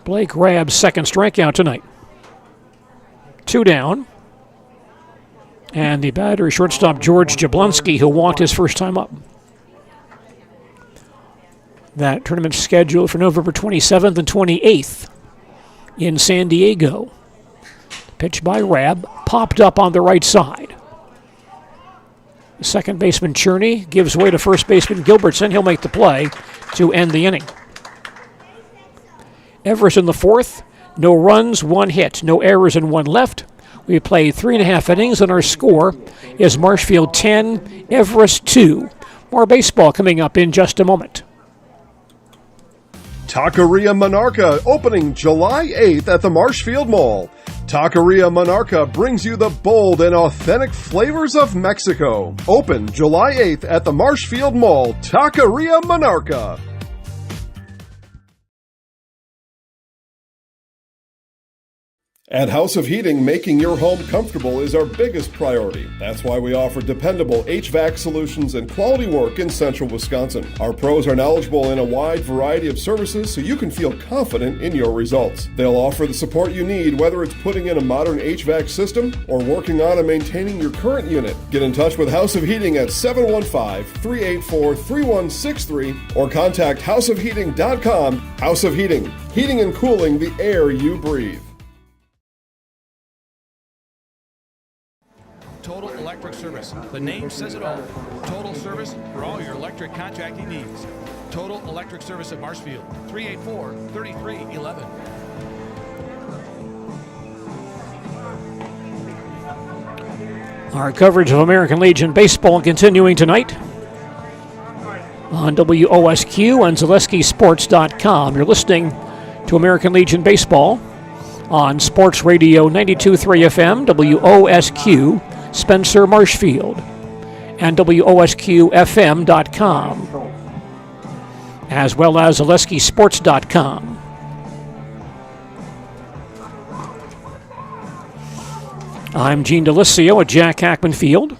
Blake Rabb's second strikeout tonight. 2 down. And the batter is shortstop George Jablonski, who walked his first time up. That tournament scheduled for November 27th and 28th in San Diego. Pitch by Rabb, popped up on the right side. Second baseman Cherney gives way to first baseman Gilbertson. He'll make the play to end the inning. Everest in the fourth, no runs, 1 hit, no errors and 1 left. We played 3.5 innings, and our score is Marshfield 10, Everest 2. More baseball coming up in just a moment. Taqueria Monarca opening July 8th at the Marshfield Mall. Taqueria Monarca brings you the bold and authentic flavors of Mexico. Open July 8th at the Marshfield Mall. Taqueria Monarca. At House of Heating, making your home comfortable is our biggest priority. That's why we offer dependable HVAC solutions and quality work in central Wisconsin. Our pros are knowledgeable in a wide variety of services so you can feel confident in your results. They'll offer the support you need, whether it's putting in a modern HVAC system or working on and maintaining your current unit. Get in touch with House of Heating at 715-384-3163 or contact houseofheating.com. House of Heating, heating and cooling the air you breathe. Total Electric Service. The name says it all. Total service for all your electric contracting needs. Total Electric Service at Marshfield, 384-3311. Our coverage of American Legion baseball continuing tonight on WOSQ and ZaleskiSports.com. You're listening to American Legion baseball on Sports Radio 92.3 FM, WOSQ, Spencer, Marshfield, and WOSQFM.com, as well as ZaleskiSports.com. I'm Gene Delisio at Jack Hackman Field.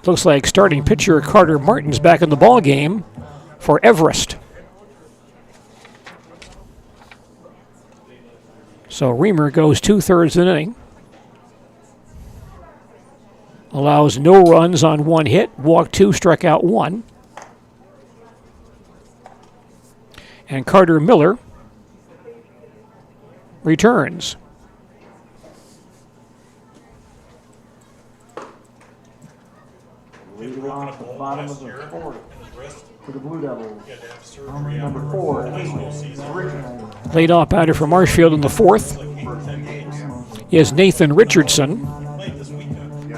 Looks like starting pitcher Carter Martin's back in the ball game for Everest. So Reamer goes 2/3 an inning. Allows no runs on one hit, walked 2, struck out 1. And Carter Miller returns. Lead off the bottom of the fourth to the Blue Devils. Number 4, Richardson. Leadoff batter for Marshfield in the 4th is Nathan Richardson,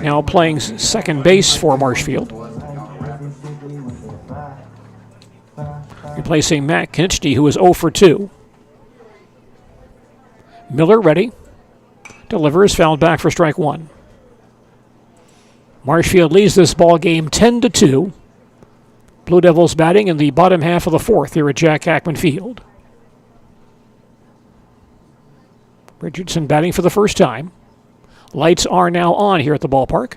now playing second base for Marshfield, replacing Matt Knichty, who is 0 for 2. Miller ready, delivers, fouled back for strike 1. Marshfield leads this ball game 10-2. Blue Devils batting in the bottom half of the 4th here at Jack Hackman Field. Richardson batting for the first time. Lights are now on here at the ballpark.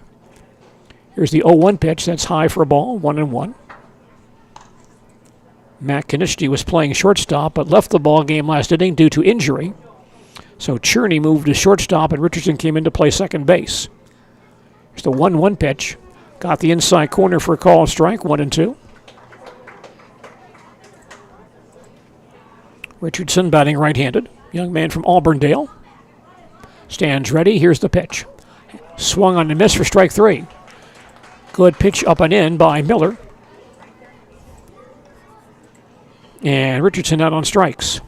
Here's the 0-1 pitch. That's high for a ball, 1-1. Matt Knichty was playing shortstop, but left the ball game last inning due to injury. So Cherney moved to shortstop, and Richardson came in to play second base. Here's the 1-1 pitch. Got the inside corner for a call and strike, 1-2. Richardson batting right-handed. Young man from Auburndale. Stands ready. Here's the pitch. Swung on the miss for strike 3. Good pitch up and in by Miller. And Richardson out on strikes.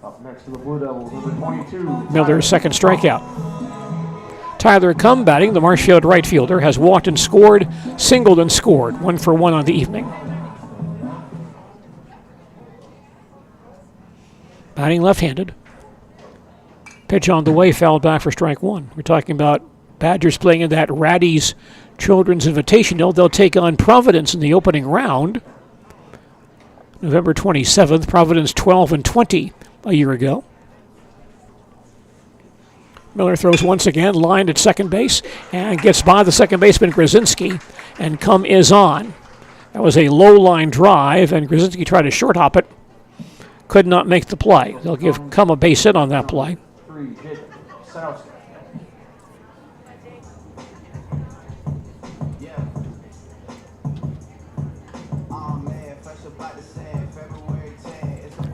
Up next to the Blue Devils, number 22. Miller's second strikeout. Tyler Cum batting, the Marshfield right fielder, has walked and scored, singled and scored, 1 for 1 on the evening. Batting left-handed. Pitch on the way, fouled back for strike 1. We're talking about Badgers playing in that Raddy's Children's Invitational. They'll take on Providence in the opening round. November 27th, Providence 12-20 a year ago. Miller throws once again, lined at second base, and gets by the second baseman Grzinski, and Cum is on. That was a low line drive, and Grzinski tried to short hop it. Could not make the play. They'll give Cum a base hit on that play.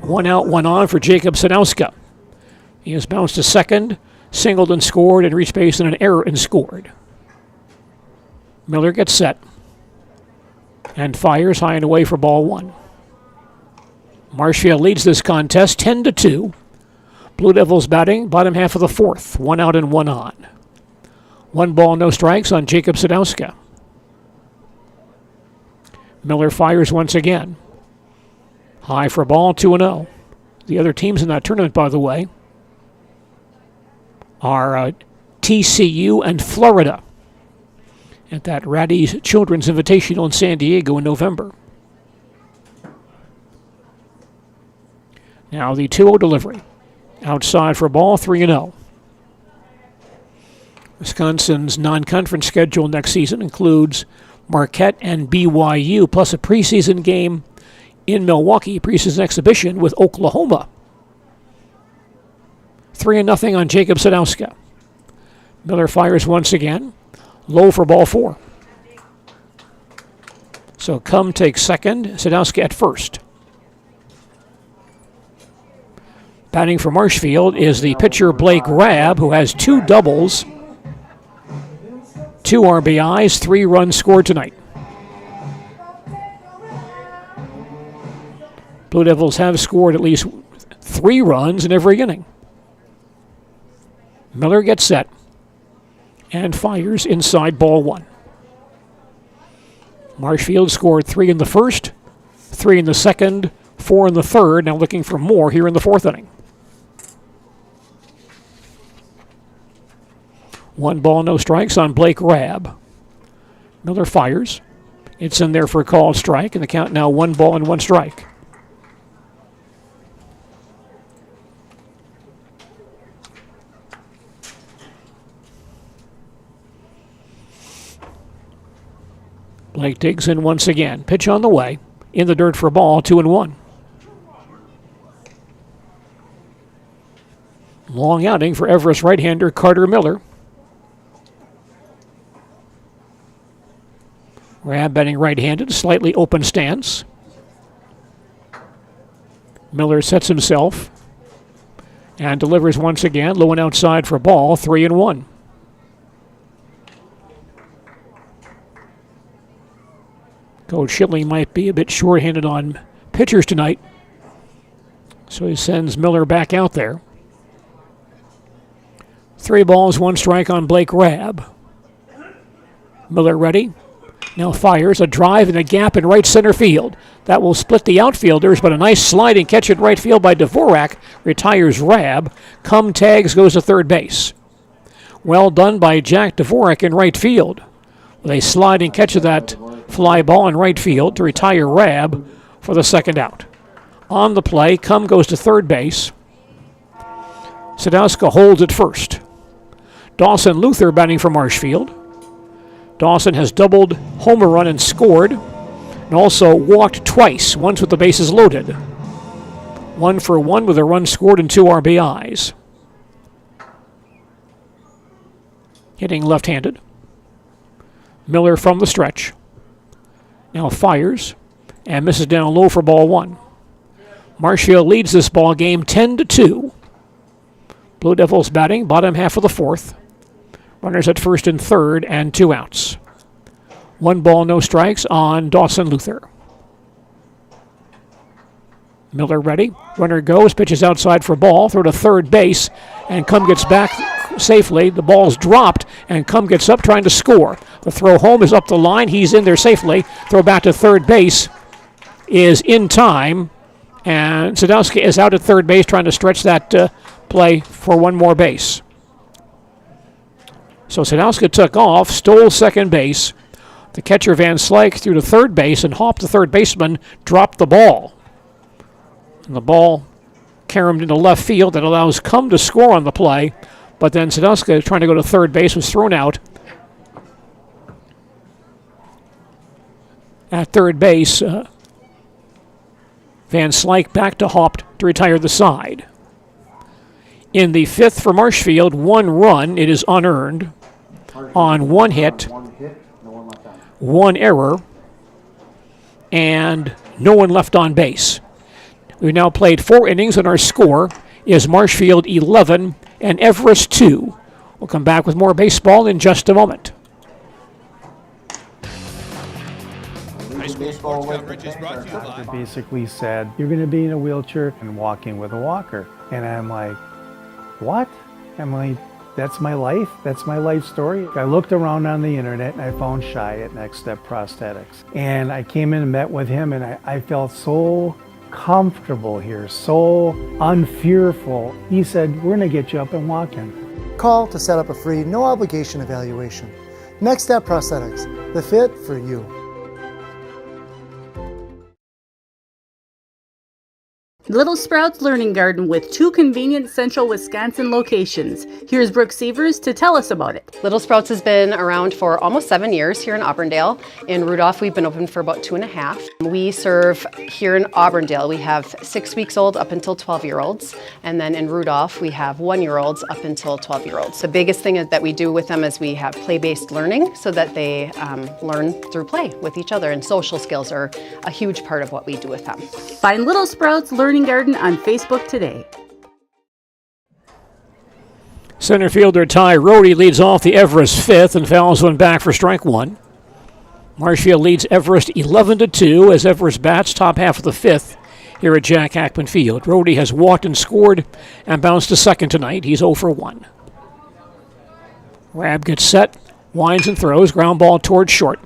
One out, one on for Jacob Sanowska. He has bounced to second, singled and scored, and reached base in an error and scored. Miller gets set and fires high and away for ball 1. Marshfield leads this contest 10-2. Blue Devils batting bottom half of the 4th, 1 out and 1 on. 1 ball, no strikes on Jacob Sadowska. Miller fires once again. High for a ball, 2-0. The other teams in that tournament, by the way, are TCU and Florida at that Raddy's Children's Invitational in San Diego in November. Now the 2-0 delivery. Outside for a ball, 3-0. Wisconsin's non-conference schedule next season includes Marquette and BYU, plus a preseason game in Milwaukee, preseason exhibition with Oklahoma. 3-0 on Jacob Sadowska. Miller fires once again. Low for ball 4. So Cum takes second, Sadowska at first. Batting for Marshfield is the pitcher Blake Rabb, who has 2 doubles, 2 RBIs, 3 runs scored tonight. Blue Devils have scored at least 3 runs in every inning. Miller gets set and fires inside ball 1. Marshfield scored 3 in the first, 3 in the second, 4 in the third, now looking for more here in the 4th inning. 1 ball, no strikes on Blake Rabb. Miller fires. It's in there for a called strike, and the count now 1 ball and 1 strike. Blake digs in once again. Pitch on the way. In the dirt for a ball, 2-1. Long outing for Everest right-hander Carter Miller. Rabb batting right-handed, slightly open stance. Miller sets himself and delivers once again, low and outside for a ball, 3-1. Coach Schilling might be a bit short-handed on pitchers tonight, so he sends Miller back out there. 3 balls, 1 strike on Blake Rabb. Miller ready. Now fires a drive in a gap in right center field. That will split the outfielders, but a nice sliding catch at right field by Dvorak retires Rabb. Come tags, goes to third base. Well done by Jack Dvorak in right field. With a sliding catch of that fly ball in right field to retire Rabb for the second out. On the play, Cum goes to third base. Sadowska holds at first. Dawson Luther batting for Marshfield. Dawson has doubled, homer run, and scored, and also walked twice, once with the bases loaded. 1 for 1 with a run scored and 2 RBIs. Hitting left-handed. Miller from the stretch. Now fires and misses down low for ball 1. Marshfield leads this ball game 10-2. Blue Devils batting bottom half of the 4th. Runners at first and third and 2 outs. 1 ball, no strikes on Dawson Luther. Miller ready. Runner goes, pitches outside for ball, throw to third base, and Cum gets back safely. The ball's dropped, and Cum gets up trying to score. The throw home is up the line. He's in there safely. Throw back to third base is in time, and Sadowski is out at third base trying to stretch that play for 1 more base. So Sadowska took off, stole second base. The catcher Van Slyke threw to third base, and Hopp, the third baseman, dropped the ball. And the ball caromed into left field. That allows Cum to score on the play, but then Sadowska, trying to go to third base, was thrown out. At third base, Van Slyke back to Hopp to retire the side. In the 5th for Marshfield, 1 run. It is unearned on 1 hit, 1 error, and no one left on base. We've now played 4 innings, and our score is Marshfield 11 and Everest 2. We'll come back with more baseball in just a moment. Baseball coverage is brought to you by. They basically said, you're going to be in a wheelchair and walking with a walker. And I'm like, what? I'm like, that's my life. That's my life story. I looked around on the internet and I found Shai at Next Step Prosthetics. And I came in and met with him, and I felt so comfortable here, so unfearful. He said, we're going to get you up and walking. Call to set up a free, no obligation evaluation. Next Step Prosthetics, the fit for you. Little Sprouts Learning Garden with 2 convenient central Wisconsin locations. Here's Brooke Severs to tell us about it. Little Sprouts has been around for almost 7 years here in Auburndale. In Rudolph, we've been open for about 2.5. We serve here in Auburndale, we have 6 weeks old up until 12-year-olds. And then in Rudolph, we have 1-year-olds up until 12-year-olds. The biggest thing that we do with them is we have play-based learning so that they learn through play with each other. And social skills are a huge part of what we do with them. Find Little Sprouts Learning Garden on Facebook today. Center fielder Ty Rohde leads off the Everest fifth and fouls one back for strike one. Marshfield leads Everest 11-2 as Everest bats top half of the fifth here at Jack Hackman Field. Rohde has walked and scored and bounced to second tonight. He's 0 for 1. Rab gets set, winds and throws, ground ball towards short.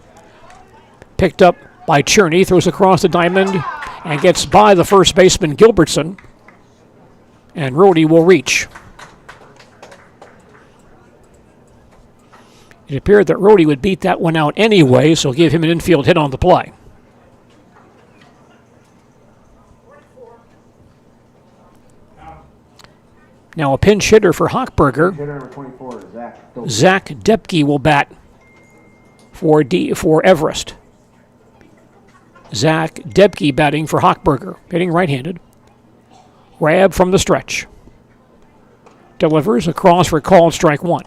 Picked up by Cherney, throws across the diamond and gets by the first baseman Gilbertson. And Rohde will reach. It appeared that Rohde would beat that one out anyway, so give him an infield hit on the play. Now a pinch hitter for Hochberger. Zach Depke will bat for Everest. Zach Depke batting for Hochberger, hitting right-handed. Rab from the stretch. Delivers across for called strike one.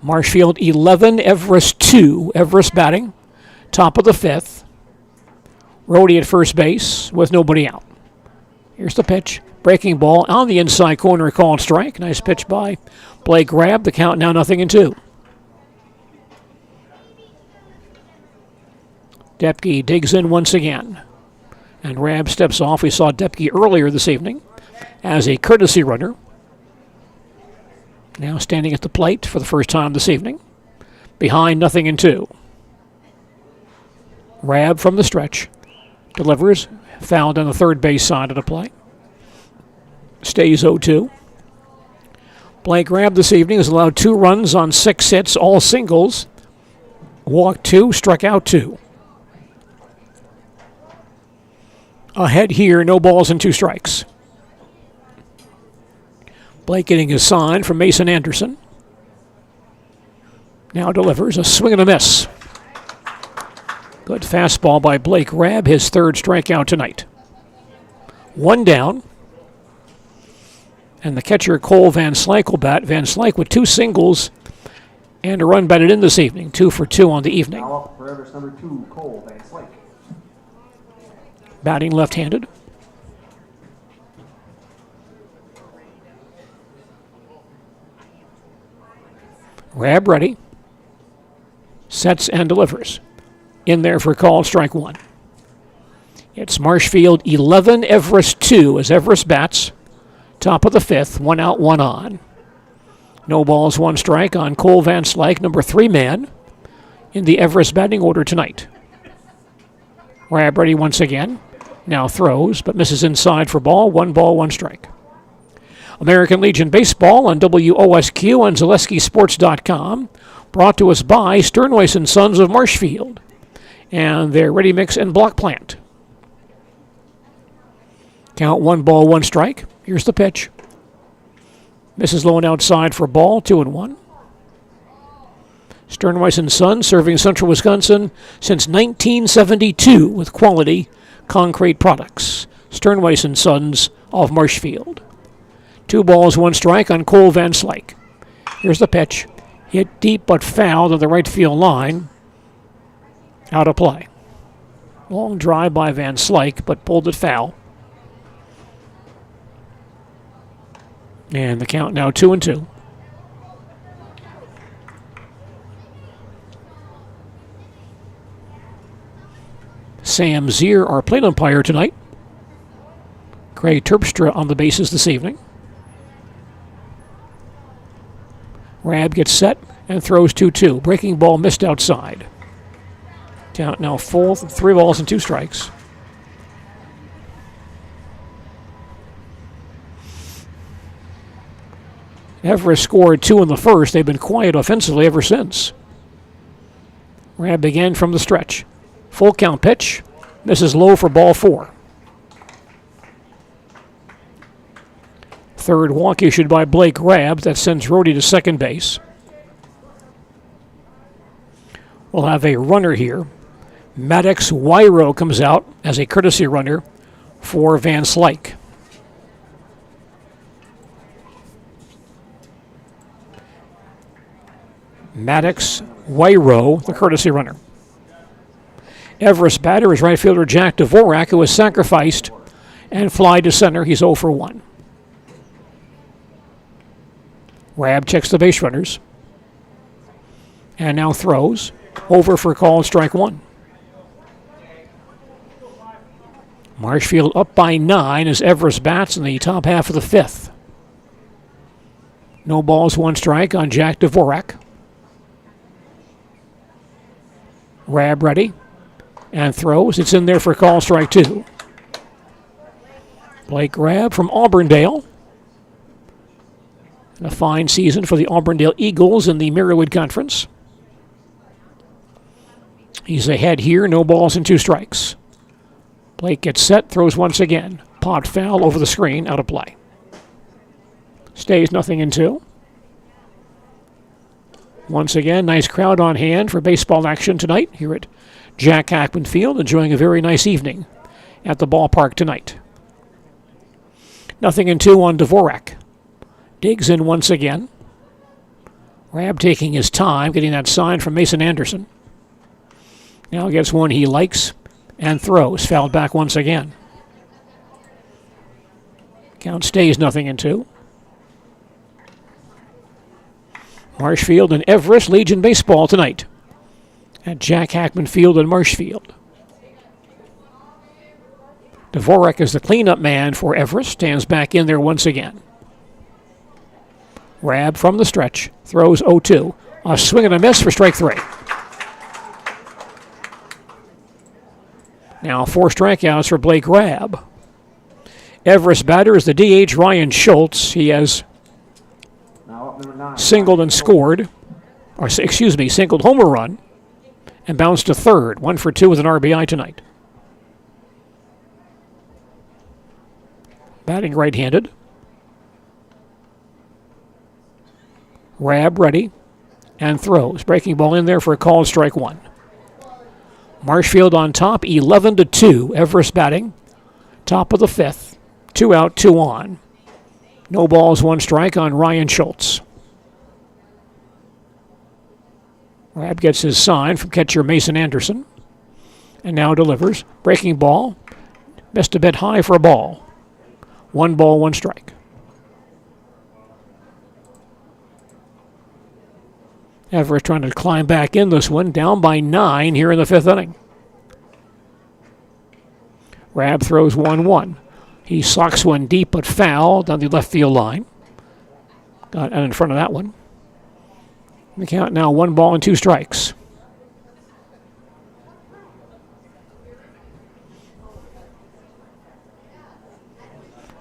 Marshfield 11, Everest 2. Everest batting, top of the fifth. Rohde at first base with nobody out. Here's the pitch. Breaking ball on the inside corner, called strike. Nice pitch by Blake Grab. The count now 0-2. Depke digs in once again. And Rab steps off. We saw Depke earlier this evening as a courtesy runner. Now standing at the plate for the first time this evening. Behind 0-2. Rab from the stretch. Delivers. Fouled on the third base side of the play. Stays 0-2. Blake Rab this evening has allowed 2 runs on 6 hits, all singles. Walked 2, struck out 2. Ahead here, no balls and 2 strikes. Blake getting his sign from Mason Anderson. Now delivers a swing and a miss. Good fastball by Blake Rab, his third strikeout tonight. 1 down. And the catcher Cole Van Slyke will bat. Van Slyke with 2 singles and a run batted in this evening. 2 for 2 on the evening. Now up for Everest number 2, Cole Van Slyke. Batting left-handed. Rab ready. Sets and delivers. In there for called strike one. It's Marshfield 11, Everest 2 as Everest bats. Top of the fifth, 1 out, 1 on. No balls, 1 strike on Cole Van Slyke, number 3 man in the Everest batting order tonight. Rab ready once again. Now throws, but misses inside for ball. 1 ball, 1 strike. American Legion Baseball on WOSQ and ZaleskiSports.com. Brought to us by Sternweiss & Sons of Marshfield and their ready mix and block plant. Count 1 ball, 1 strike. Here's the pitch. Misses low and outside for ball, 2-1. Sternweiss & Sons serving Central Wisconsin since 1972 with quality concrete products. Sternweiss & Sons of Marshfield. 2 balls, 1 strike on Cole Van Slyke. Here's the pitch. Hit deep but fouled on the right field line. Out of play. Long drive by Van Slyke, but pulled it foul. And the count now 2-2. Sam Zier, our plate umpire tonight. Craig Terpstra on the bases this evening. Rab gets set and throws 2-2. Breaking ball missed outside. Count now full, 3 balls and 2 strikes. Everest scored 2 in the first. They've been quiet offensively ever since. Rab began from the stretch. Full count pitch. Misses low for ball 4. Third walk issued by Blake Rab. That sends Rohde to second base. We'll have a runner here. Maddox Wyro comes out as a courtesy runner for Van Slyke. Maddox Wyro, the courtesy runner. Everest batter is right fielder Jack Dvorak, who was sacrificed and fly to center. He's 0 for 1. Rabb checks the base runners. And now throws. Over for call, strike one. Marshfield up by 9 as Everest bats in the top half of the 5th. No balls, 1 strike on Jack Dvorak. Rabb ready and throws. It's in there for call, strike 2. Blake Rabb from Auburndale. A fine season for the Auburndale Eagles in the Marywood Conference. He's ahead here, no balls and 2 strikes. Blake gets set, throws once again. Pot foul over the screen, out of play. Stays 0-2. Once again, nice crowd on hand for baseball action tonight here at Jack Hackman Field, enjoying a very nice evening at the ballpark tonight. 0-2 on Dvorak. Digs in once again. Rabb taking his time, getting that sign from Mason Anderson. Now gets one he likes and throws. Fouled back once again. Count stays 0-2. Marshfield and Everest Legion Baseball tonight at Jack Hackman Field in Marshfield. Dvorak is the cleanup man for Everest. Stands back in there once again. Rabb from the stretch. Throws 0-2. A swing and a miss for strike 3. Now 4 strikeouts for Blake Rabb. Everest batter is the DH Ryan Schultz. He has singled and scored, singled homer run and bounced to third. 1 for 2 with an RBI tonight. Batting right-handed. Rabb ready and throws. Breaking ball in there for a call, strike 1. Marshfield on top, 11-2. Everest batting. Top of the 5th. 2 out, 2 on. No balls, 1 strike on Ryan Schultz. Rabb gets his sign from catcher Mason Anderson. And now delivers. Breaking ball. Missed a bit high for a ball. 1 ball, 1 strike. Everest trying to climb back in this one, down by 9 here in the 5th inning. Rabb throws 1-1. He socks one deep but foul down the left field line. Got in front of that one. The count now 1 ball and 2 strikes.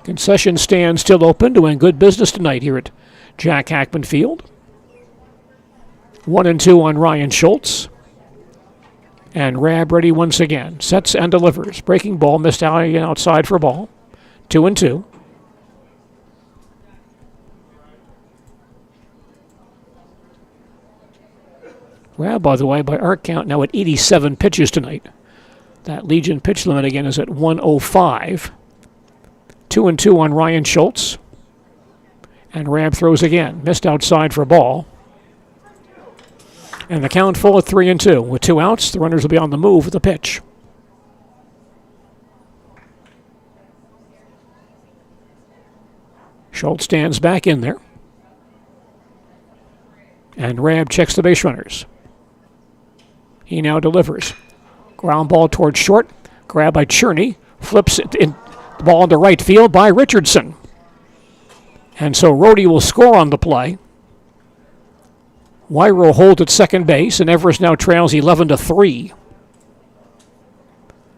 Concession stand still open, doing good business tonight here at Jack Hackman Field. 1-2 on Ryan Schultz. And Rabb ready once again. Sets and delivers. Breaking ball missed out again outside for a ball. 2-2. Rabb, by the way, by our count now at 87 pitches tonight. That Legion pitch limit again is at 105. 2-2 on Ryan Schultz. And Rabb throws again. Missed outside for a ball. And the count full at 3-2. With 2 outs, the runners will be on the move with the pitch. Schultz stands back in there. And Rabb checks the base runners. He now delivers. Ground ball towards short. Grab by Cherney. Flips it in, the ball into right field by Richardson. And so Rhodey will score on the play. Wyro holds at second base, and Everest now trails 11-3.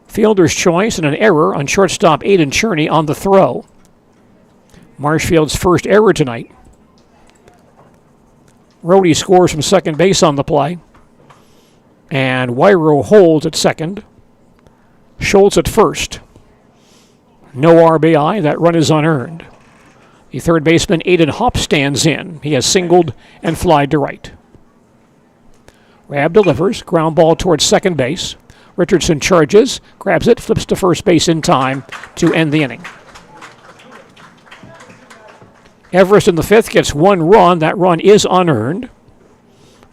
Fielder's choice and an error on shortstop Aidan Cherney on the throw. Marshfield's first error tonight. Rhodey scores from second base on the play. And Wyro holds at second. Schultz at first. No RBI. That run is unearned. The third baseman, Aiden Hopp, stands in. He has singled and flied to right. Rabb delivers. Ground ball towards second base. Richardson charges, grabs it, flips to first base in time to end the inning. Everest in the 5th gets 1 run. That run is unearned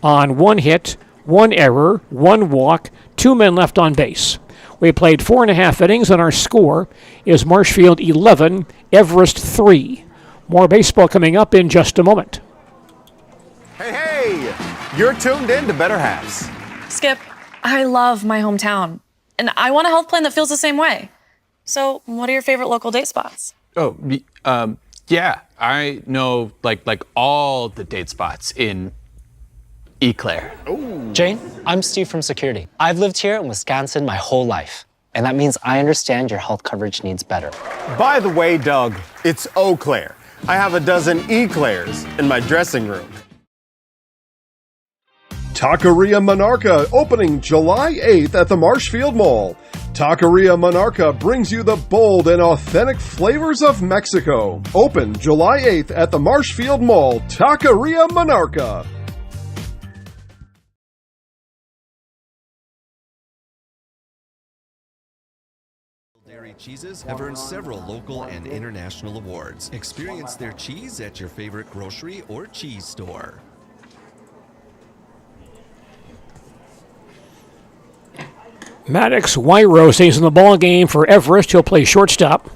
on 1 hit, 1 error, 1 walk, 2 men left on base. We played 4.5 innings, and our score is Marshfield 11, Everest 3. More baseball coming up in just a moment. You're tuned in to Better Halves. Skip, I love my hometown, and I want a health plan that feels the same way. So, what are your favorite local date spots? Oh, yeah, I know like all the date spots in Eclair. Jane, I'm Steve from security. I've lived here in Wisconsin my whole life, and that means I understand your health coverage needs better. By the way, Doug, it's Eau Claire. I have a dozen Eclairs in my dressing room. Taqueria Monarca opening July 8th at the Marshfield Mall. Taqueria Monarca brings you the bold and authentic flavors of Mexico. Open July 8th at the Marshfield Mall. Taqueria Monarca. Dairy cheeses have earned several local and international awards. Experience their cheese at your favorite grocery or cheese store. Maddox Wyro stays in the ball game for Everest. He'll play shortstop.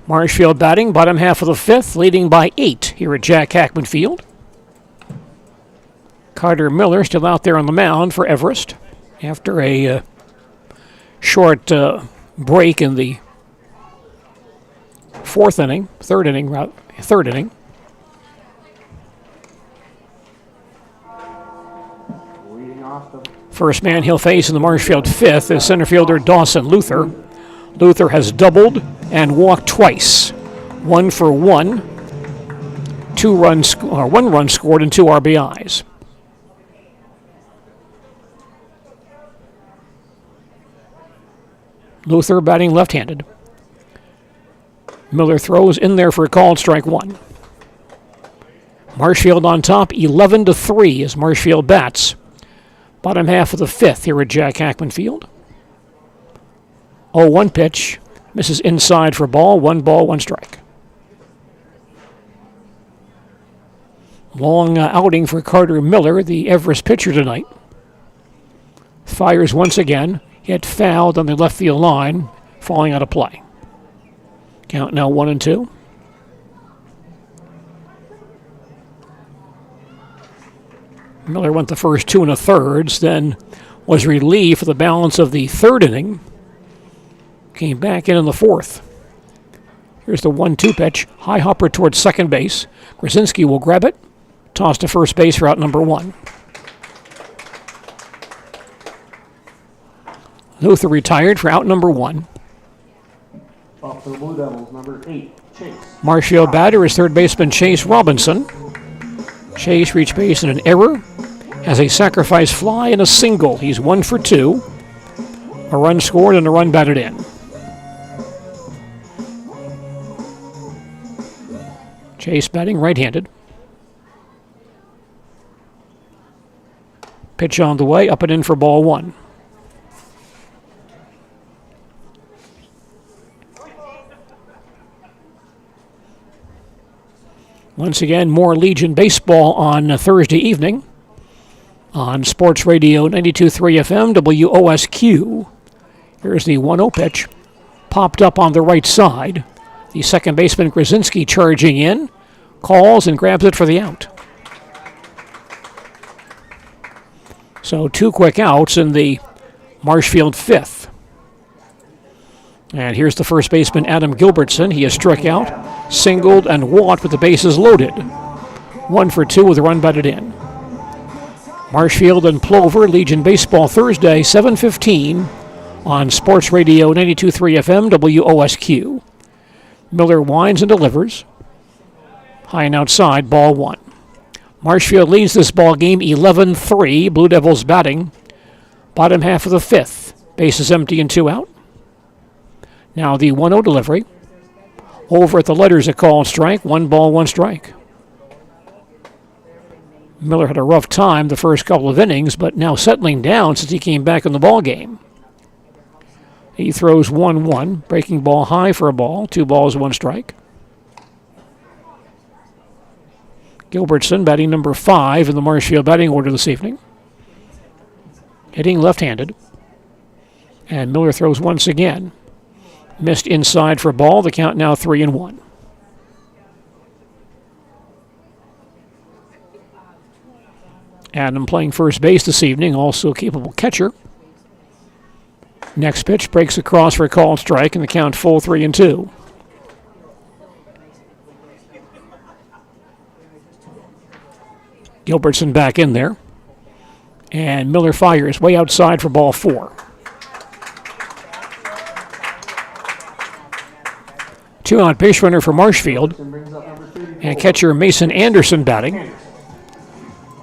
Marshfield batting, bottom half of the fifth, leading by 8 here at Jack Hackman Field. Carter Miller still out there on the mound for Everest after a short break in the third inning. First man he'll face in the Marshfield fifth is center fielder Dawson Luther. Luther has doubled and walked twice. 1 for 1. 1 run scored and 2 RBIs. Luther batting left-handed. Miller throws in there for a called strike 1. Marshfield on top, 11-3 as Marshfield bats. Bottom half of the fifth here at Jack Hackman Field. 0-1 pitch. Misses inside for ball. 1 strike. Long outing for Carter Miller, the Everest pitcher tonight. Fires once again. Hit fouled on the left field line, falling out of play. Count now 1-2. Miller went the first 2 1/3, then was relieved for the balance of the third inning. Came back in the fourth. Here's the 1-2 pitch. High hopper towards second base. Krasinski will grab it. Toss to first base for out number 1. Luther retired for out number 1. Off to the Blue Devils, number 8, Chase. Marshfield batter is third baseman Chase Robinson. Chase reached base in an error, has a sacrifice fly and a single. He's 1 for 2. A run scored and a run batted in. Chase batting right-handed. Pitch on the way, up and in for ball 1. Once again, more Legion baseball on Thursday evening on Sports Radio 92.3 FM WOSQ. Here's the 1-0 pitch. Popped up on the right side. The second baseman Krasinski charging in, calls and grabs it for the out. So 2 quick outs in the Marshfield fifth. And here's the first baseman, Adam Gilbertson. He has struck out, singled, and walked with the bases loaded. 1 for 2 with a run batted in. Marshfield and Plover, Legion Baseball Thursday, 7:15 on Sports Radio 92.3 FM WOSQ. Miller winds and delivers. High and outside, ball 1. Marshfield leads this ball game 11-3. Blue Devils batting. Bottom half of the fifth. Bases empty and 2 out. Now the 1-0 delivery. Over at the letters, a called strike. 1 strike. Miller had a rough time the first couple of innings, but now settling down since he came back in the ball game. He throws 1-1, breaking ball high for a ball. 2 balls, 1 strike. Gilbertson batting number 5 in the Marshfield batting order this evening. Hitting left-handed. And Miller throws once again. Missed inside for a ball. The count now 3-1. Adam playing first base this evening, also a capable catcher. Next pitch breaks across for a called strike, and the count full 3-2. Gilbertson back in there. And Miller fires way outside for ball 4. 2-out base runner for Marshfield. And catcher Mason Anderson batting.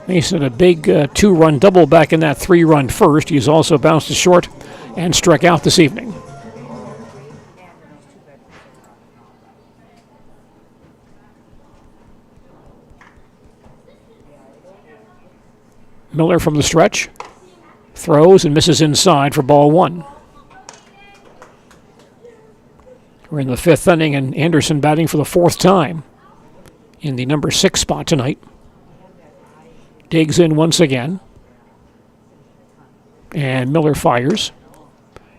Mason a big 2-run double back in that 3-run first. He's also bounced to short and struck out this evening. Miller from the stretch. Throws and misses inside for ball 1. We're in the 5th inning, and Anderson batting for the 4th time in the number 6 spot tonight. Digs in once again. And Miller fires.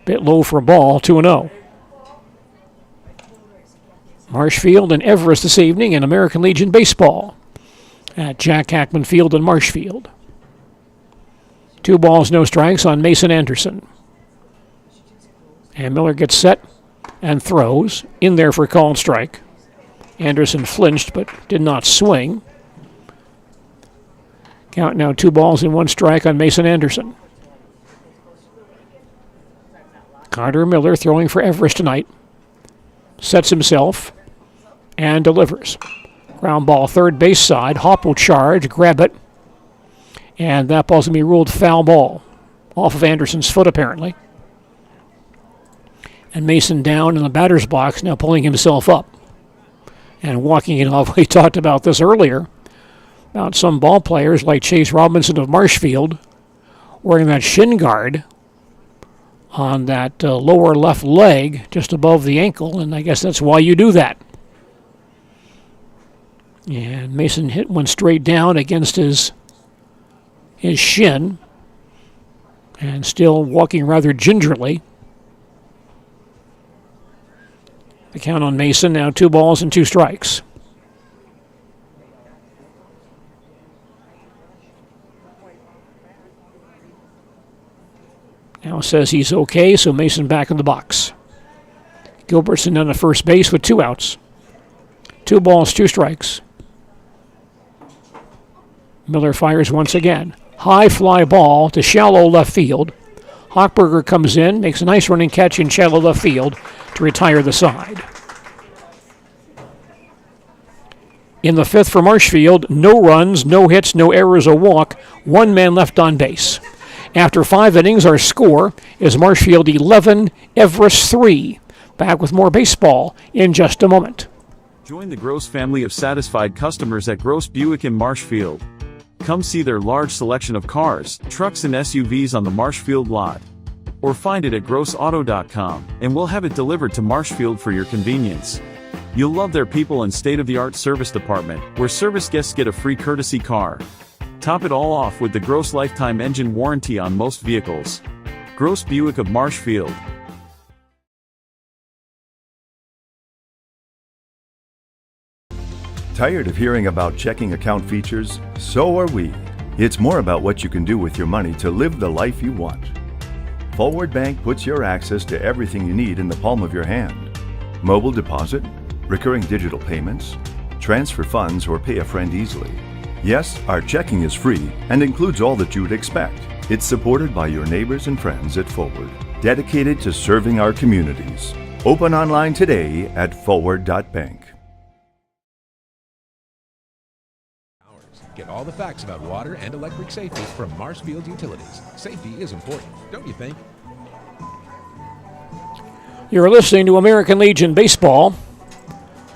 Bit low for a ball, 2-0. Marshfield and Everest this evening in American Legion Baseball at Jack Hackman Field in Marshfield. 2 balls, no strikes on Mason Anderson. And Miller gets set and throws in there for a called strike. Anderson flinched but did not swing. Count now 2 balls and 1 strike on Mason Anderson. Carter Miller throwing for Everest tonight. Sets himself and delivers. Ground ball third base side. Hop will charge, grab it. And that ball's going to be ruled foul ball. Off of Anderson's foot apparently. And Mason down in the batter's box, now pulling himself up and walking it off. We talked about this earlier, about some ball players like Chase Robinson of Marshfield wearing that shin guard on that lower left leg just above the ankle, and I guess that's why you do that. And Mason hit one straight down against his shin, and still walking rather gingerly. The count on Mason now 2 balls and 2 strikes. Now says he's okay, so Mason back in the box. Gilbertson on the first base with 2 outs. 2 balls, 2 strikes. Miller fires once again. High fly ball to shallow left field. Hochberger comes in, makes a nice running catch in shallow left field to retire the side. In the 5th for Marshfield, no runs, no hits, no errors, a walk, 1 man left on base. After 5 innings, our score is Marshfield 11, Everest 3. Back with more baseball in just a moment. Join the Gross family of satisfied customers at Gross Buick in Marshfield. Come see their large selection of cars, trucks and SUVs on the Marshfield lot. Or find it at grossauto.com, and we'll have it delivered to Marshfield for your convenience. You'll love their people and state-of-the-art service department, where service guests get a free courtesy car. Top it all off with the Gross lifetime engine warranty on most vehicles. Gross Buick of Marshfield. Tired of hearing about checking account features? So are we. It's more about what you can do with your money to live the life you want. Forward Bank puts your access to everything you need in the palm of your hand. Mobile deposit, recurring digital payments, transfer funds, or pay a friend easily. Yes, our checking is free and includes all that you would expect. It's supported by your neighbors and friends at Forward, dedicated to serving our communities. Open online today at forward.bank. Get all the facts about water and electric safety from Marshfield Utilities. Safety is important, don't you think? You're listening to American Legion Baseball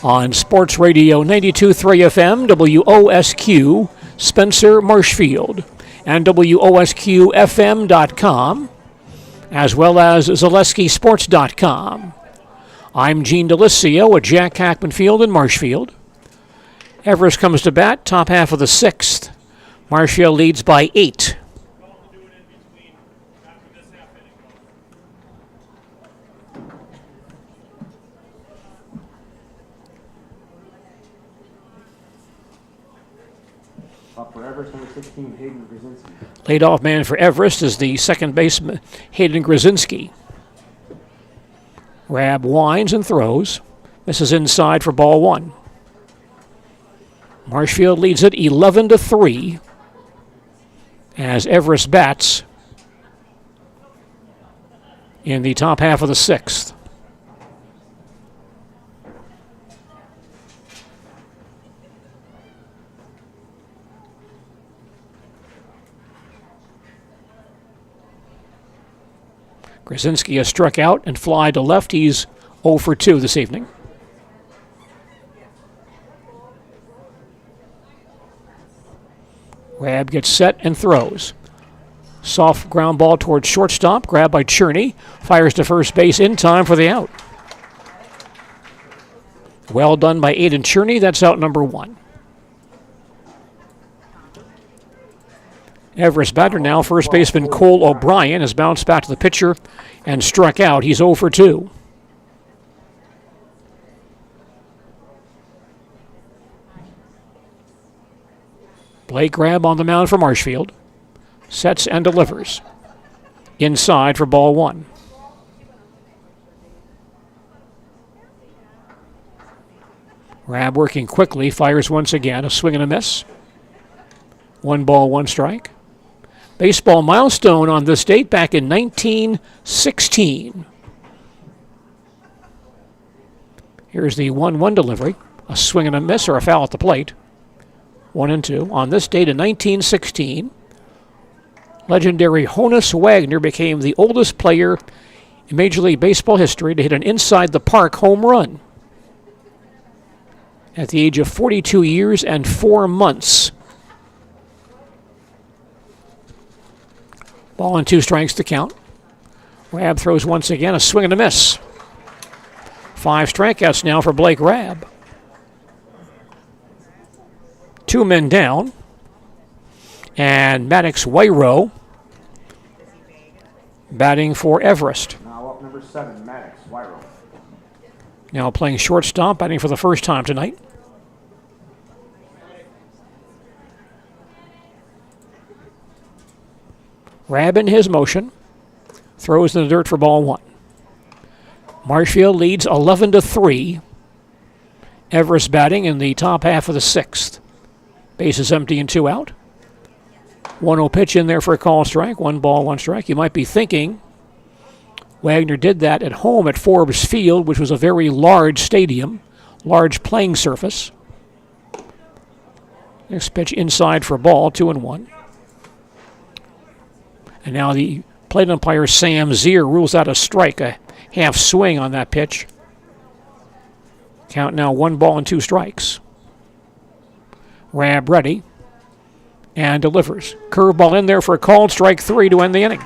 on Sports Radio 92.3 FM, WOSQ, Spencer, Marshfield, and WOSQFM.com, as well as ZaleskiSports.com. I'm Gene Delisio at Jack Hackman Field in Marshfield. Everest comes to bat, top half of the 6th. Marshfield leads by 8. For Everest, number 16, Hayden Brzezinski. Leadoff man for Everest is the second baseman, Hayden Grzinski. Rab winds and throws. Misses inside for ball one. Marshfield leads it 11-3 as Everest bats in the top half of the sixth. Grzinski has struck out and fly to left. He's 0 for 2 this evening. Rab gets set and throws. Soft ground ball towards shortstop, grabbed by Cherney. Fires to first base in time for the out. Well done by Aidan Cherney. That's out number 1. Everest batter now, first baseman Cole O'Brien, has bounced back to the pitcher and struck out. He's 0 for 2. Blake Grab on the mound for Marshfield. Sets and delivers. Inside for ball 1. Grab working quickly, fires once again, a swing and a miss. 1 ball, 1 strike. Baseball milestone on this date back in 1916. Here's the 1-1 delivery. A swing and a miss or a foul at the plate. 1 and 2. On this date in 1916, legendary Honus Wagner became the oldest player in Major League Baseball history to hit an inside-the-park home run at the age of 42 years and 4 months. Ball and 2 strikes to count. Rab throws once again, a swing and a miss. 5 strikeouts now for Blake Rab. 2 men down. And Maddox Wairo batting for Everest. Now up number 7, Maddox Wairo. Now playing shortstop, batting for the first time tonight. Rab in his motion. Throws in the dirt for ball 1. Marshfield leads 11-3. Everest batting in the top half of the 6th. Base is empty and 2 out. 1-0 pitch in there for a call strike. 1 ball, 1 strike. You might be thinking Wagner did that at home at Forbes Field, which was a very large stadium, large playing surface. Next pitch inside for a ball, 2-1. And now the plate umpire, Sam Zier, rules out a strike, a half swing on that pitch. Count now 1 ball and 2 strikes. Rab ready and delivers. Curveball in there for a called strike 3 to end the inning.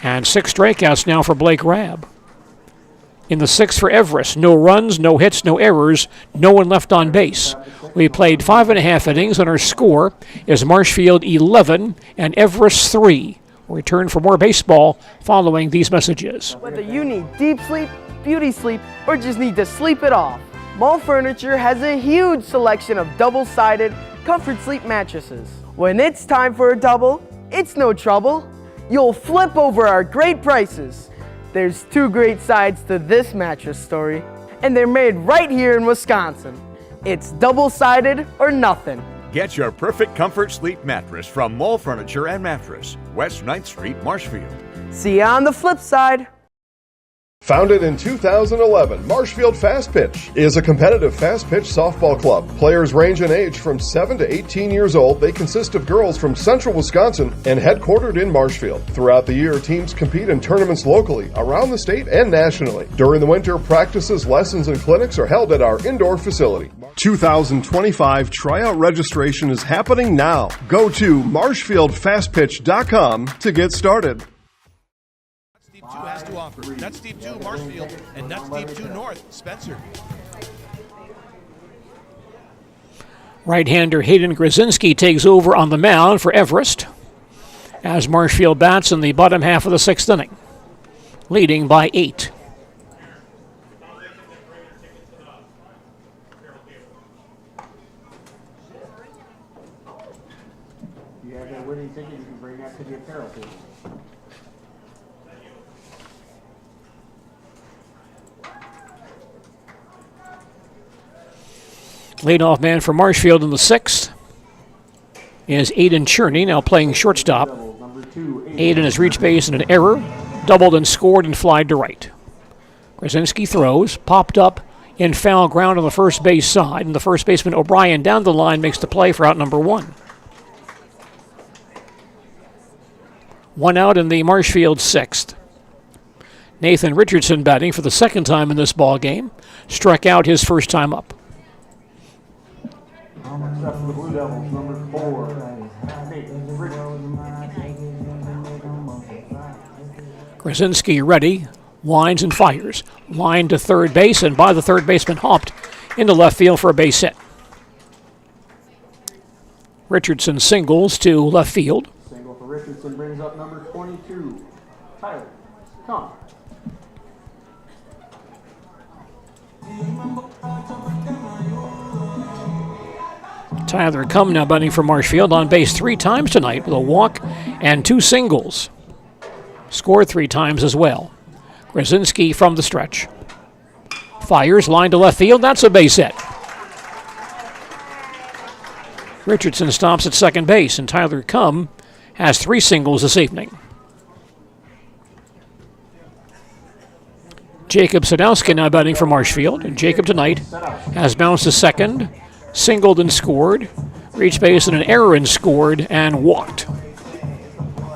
And 6 strikeouts now for Blake Rab. In the 6th for Everest, no runs, no hits, no errors, no one left on base. We played 5.5 innings, and our score is Marshfield 11 and Everest 3. We'll return for more baseball following these messages. Whether you need deep sleep, beauty sleep, or just need to sleep it off, Mall Furniture has a huge selection of double-sided comfort sleep mattresses. When it's time for a double, it's no trouble. You'll flip over our great prices. There's 2 great sides to this mattress story, and they're made right here in Wisconsin. It's double-sided or nothing. Get your perfect comfort sleep mattress from Mall Furniture and Mattress, West 9th Street, Marshfield. See you on the flip side. Founded in 2011, Marshfield Fast Pitch is a competitive fast pitch softball club. Players range in age from 7 to 18 years old. They consist of girls from central Wisconsin and headquartered in Marshfield. Throughout the year, teams compete in tournaments locally, around the state, and nationally. During the winter, practices, lessons, and clinics are held at our indoor facility. 2025 tryout registration is happening now. Go to marshfieldfastpitch.com to get started. Deep 2 has to offer. Nuts Deep 2, Marshfield, and Nuts Deep 2 North, Spencer. Right-hander Hayden Grzinski takes over on the mound for Everest as Marshfield bats in the bottom half of the 6th inning, leading by 8. Leadoff man for Marshfield in the 6th is Aiden Cherney, now playing shortstop. Aiden has reached base in an error, doubled and scored and flied to right. Krasinski throws, popped up in foul ground on the first base side, and the first baseman O'Brien down the line makes the play for out number 1. 1 out in the Marshfield 6th. Nathan Richardson batting for the second time in this ball game, struck out his first time up. Except for the Blue Devils, number 4. Krasinski ready, winds and fires. Line to third base, and by the third baseman hopped into left field for a base hit. Richardson singles to left field. Single for Richardson brings up number 22, Tyler Come. Tyler Come now batting for Marshfield, on base 3 times tonight with a walk and 2 singles. Scored 3 times as well. Krasinski from the stretch. Fires, line to left field, that's a base hit. Richardson stops at second base, and Tyler Come has 3 singles this evening. Jacob Sadowski now batting for Marshfield, and Jacob tonight has bounced to second, singled and scored, reached base in an error and scored, and walked.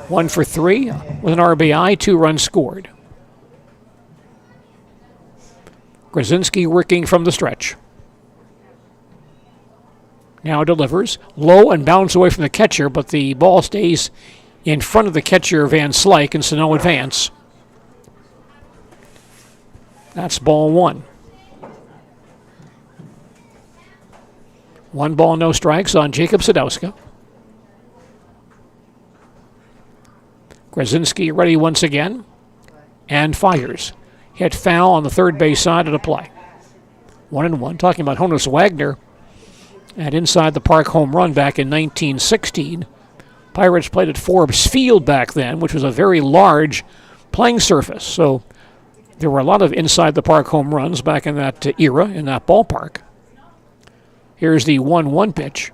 1 for 3 with an RBI, 2 runs scored. Krasinski working from the stretch. Now delivers, low and bounce away from the catcher, but the ball stays in front of the catcher, Van Slyke, and so no advance. That's ball 1. 1 ball, no strikes on Jacob Sadowski. Krasinski ready once again, and fires. Hit foul on the third base side of the play. 1-1. Talking about Honus Wagner, and inside the park home run back in 1916. Pirates played at Forbes Field back then, which was a very large playing surface. So there were a lot of inside the park home runs back in that era, in that ballpark. Here's the 1-1 pitch.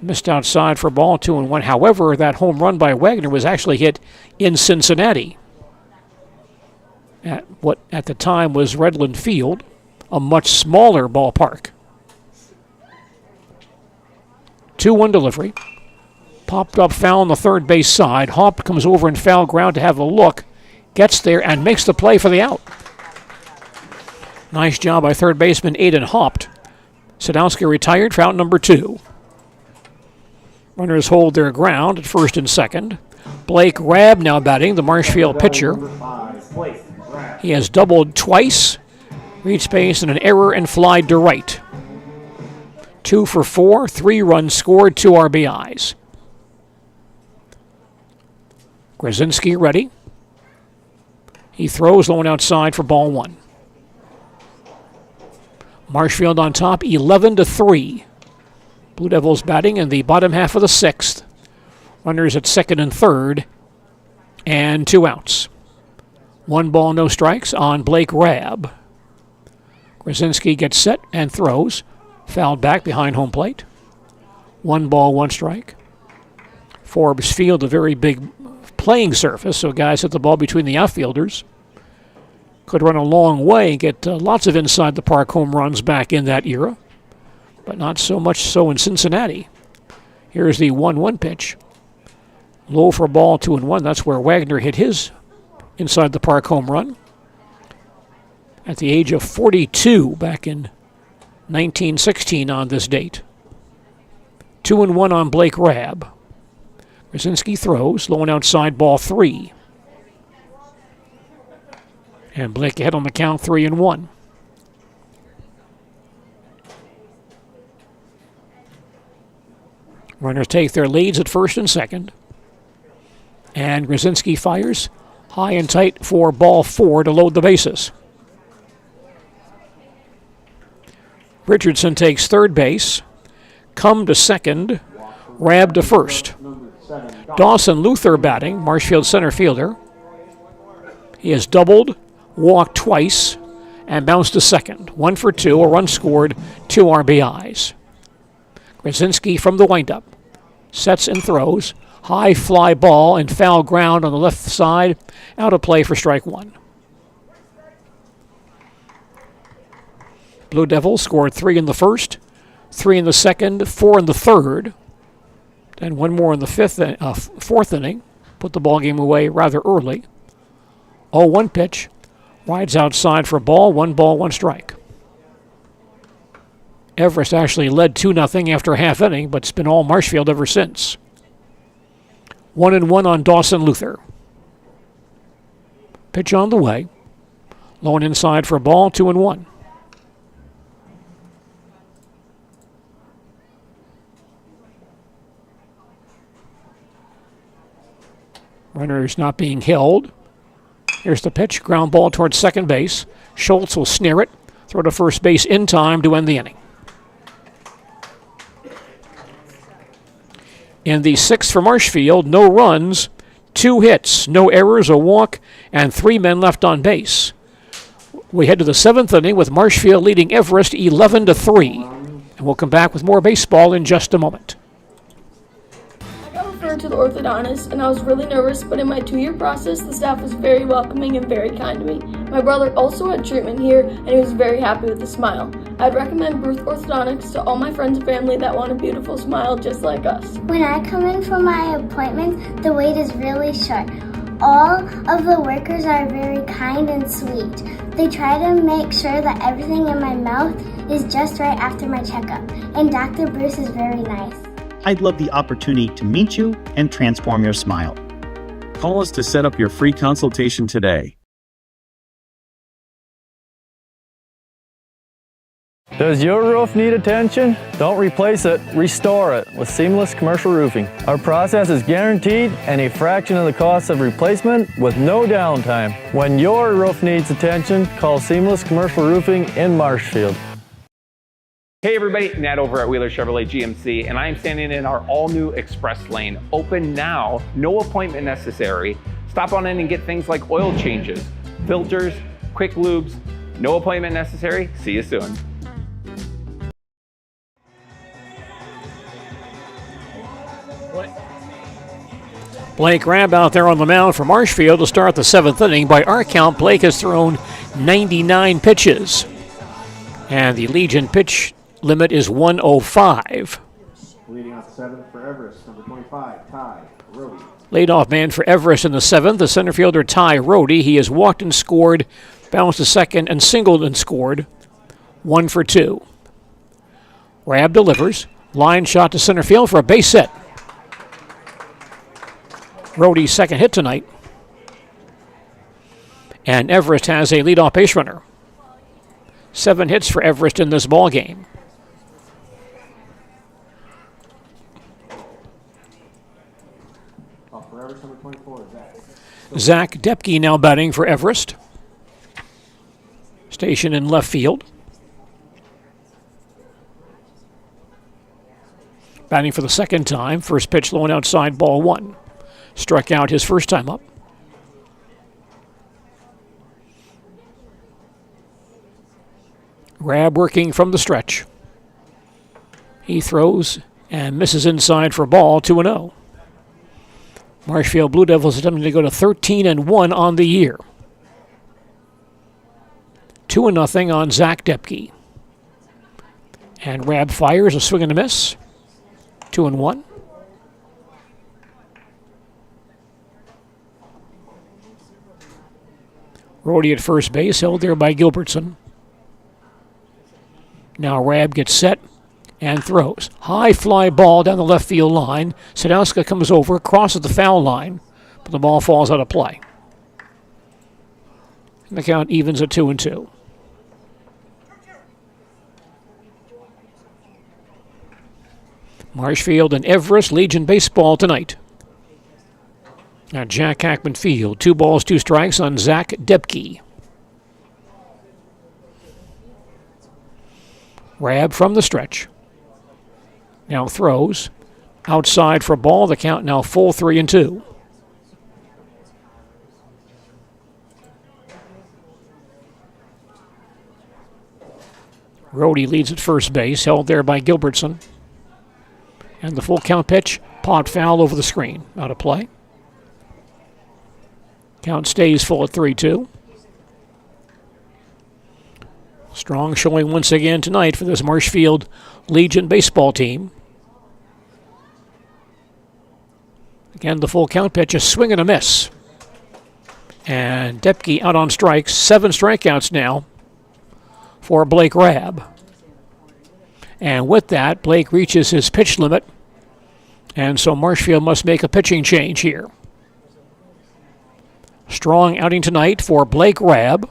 Missed outside for ball 2-1. However, that home run by Wagner was actually hit in Cincinnati at what at the time was Redland Field, a much smaller ballpark. 2-1 delivery. Popped up foul on the third base side. Hopp comes over in foul ground to have a look. Gets there and makes the play for the out. Nice job by third baseman Aiden Hopt. Sadowski retired for out number 2. Runners hold their ground at first and second. Blake Rabb now batting, the Marshfield pitcher. He has doubled twice, reached base in an error and flied to right. 2 for 4, 3 runs scored, 2 RBIs. Krasinski ready. He throws low and outside for ball 1. Marshfield on top, 11-3. Blue Devils batting in the bottom half of the 6th. Runners at second and third, and 2 outs. 1 ball, no strikes on Blake Rabb. Krasinski gets set and throws. Fouled back behind home plate. 1 ball, 1 strike. Forbes Field, a very big playing surface, so guys hit the ball between the outfielders. Could run a long way and get lots of inside the park home runs back in that era, but not so much so in Cincinnati. Here's the 1-1 pitch. Low for ball, 2-1. That's where Wagner hit his inside the park home run at the age of 42 back in 1916 on this date. 2-1 on Blake Rabb. Krasinski throws, low and outside, ball 3. And Blake ahead on the count, 3-1. Runners take their leads at first and second. And Krasinski fires high and tight for ball 4 to load the bases. Richardson takes third base. Come to second. Rabb to first. Dawson Luther batting, Marshfield center fielder. He has doubled, walked twice, and bounced to second. 1 for 2, a run scored, 2 RBIs. Krasinski from the windup. Sets and throws. High fly ball and foul ground on the left side. Out of play for strike 1. Blue Devils scored 3 in the first, 3 in the second, 4 in the third, and 1 more in the fourth inning. Put the ball game away rather early. 0-1 pitch. Rides outside for a ball, 1 strike. Everest actually led 2-0 after a half inning, but it's been all Marshfield ever since. 1-1 on Dawson Luther. Pitch on the way. Low and inside for a ball, 2-1. Runners not being held. Here's the pitch. Ground ball towards second base. Schultz will snare it. Throw to first base in time to end the inning. In the sixth for Marshfield, no runs, 2 hits, no errors, a walk, and 3 men left on base. We head to the 7th inning with Marshfield leading Everest 11-3. And we'll come back with more baseball in just a moment. I got referred to the orthodontist, and I was really nervous, but in my 2-year process, the staff was very welcoming and very kind to me. My brother also had treatment here, and he was very happy with a smile. I'd recommend Bruce Orthodontics to all my friends and family that want a beautiful smile just like us. When I come in for my appointment, the wait is really short. All of the workers are very kind and sweet. They try to make sure that everything in my mouth is just right after my checkup, and Dr. Bruce is very nice. I'd love the opportunity to meet you and transform your smile. Call us to set up your free consultation today. Does your roof need attention? Don't replace it, restore it with Seamless Commercial Roofing. Our process is guaranteed and a fraction of the cost of replacement with no downtime. When your roof needs attention, call Seamless Commercial Roofing in Marshfield. Hey everybody, Nat over at Wheeler Chevrolet GMC, and I am standing in our all-new Express Lane. Open now, no appointment necessary. Stop on in and get things like oil changes, filters, quick lubes. No appointment necessary. See you soon. Blake Rabb out there on the mound for Marshfield to start the 7th inning. By our count, Blake has thrown 99 pitches. And the Legion pitch limit is 105. Leading off the 7th for Everest, number 25, Ty Rody. Leadoff man for Everest in the 7th, the center fielder Ty Rody. He has walked and scored, bounced to second, and singled and scored. 1 for 2. Rabb delivers. Line shot to center field for a base hit. Rody's second hit tonight. And Everest has a leadoff base runner. 7 hits for Everest in this ball game. For Everest, number 24, Zach Depke now batting for Everest. Station in left field. Batting for the second time. First pitch low and outside, ball 1. Struck out his first time up. Rabb working from the stretch. He throws and misses inside for a ball, 2-0. Marshfield Blue Devils attempting to go to 13-1 on the year. 2-0 on Zach Depke. And Rabb fires a swing and a miss. 2-1. Rody at first base, held there by Gilbertson. Now Rabb gets set and throws. High fly ball down the left field line. Sadowska comes over, crosses the foul line, but the ball falls out of play. And the count evens at 2-2. Marshfield and Everest, Legion baseball tonight. At Jack Hackman Field, 2 balls, 2 strikes on Zach Depke. Rabb from the stretch. Now throws. Outside for a ball. The count now full 3-2. Rhodey leads at first base, held there by Gilbertson. And the full count pitch, popped foul over the screen. Out of play. Count stays full at 3-2. Strong showing once again tonight for this Marshfield Legion baseball team. Again, the full count pitch, a swing and a miss. And Depke out on strikes. 7 strikeouts now for Blake Rabb. And with that, Blake reaches his pitch limit. And so Marshfield must make a pitching change here. Strong outing tonight for Blake Rabb.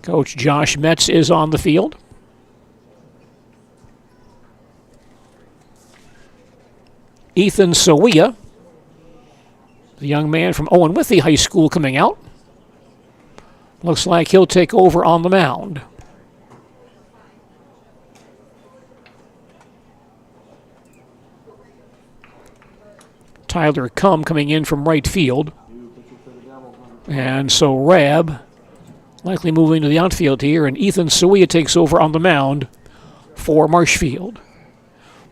Coach Josh Metz is on the field. Ethan Sawia, the young man from Owen Withy High School, coming out. Looks like he'll take over on the mound. Tyler Cum coming in from right field. And so Rabb likely moving to the outfield here, and Ethan Sawia takes over on the mound for Marshfield.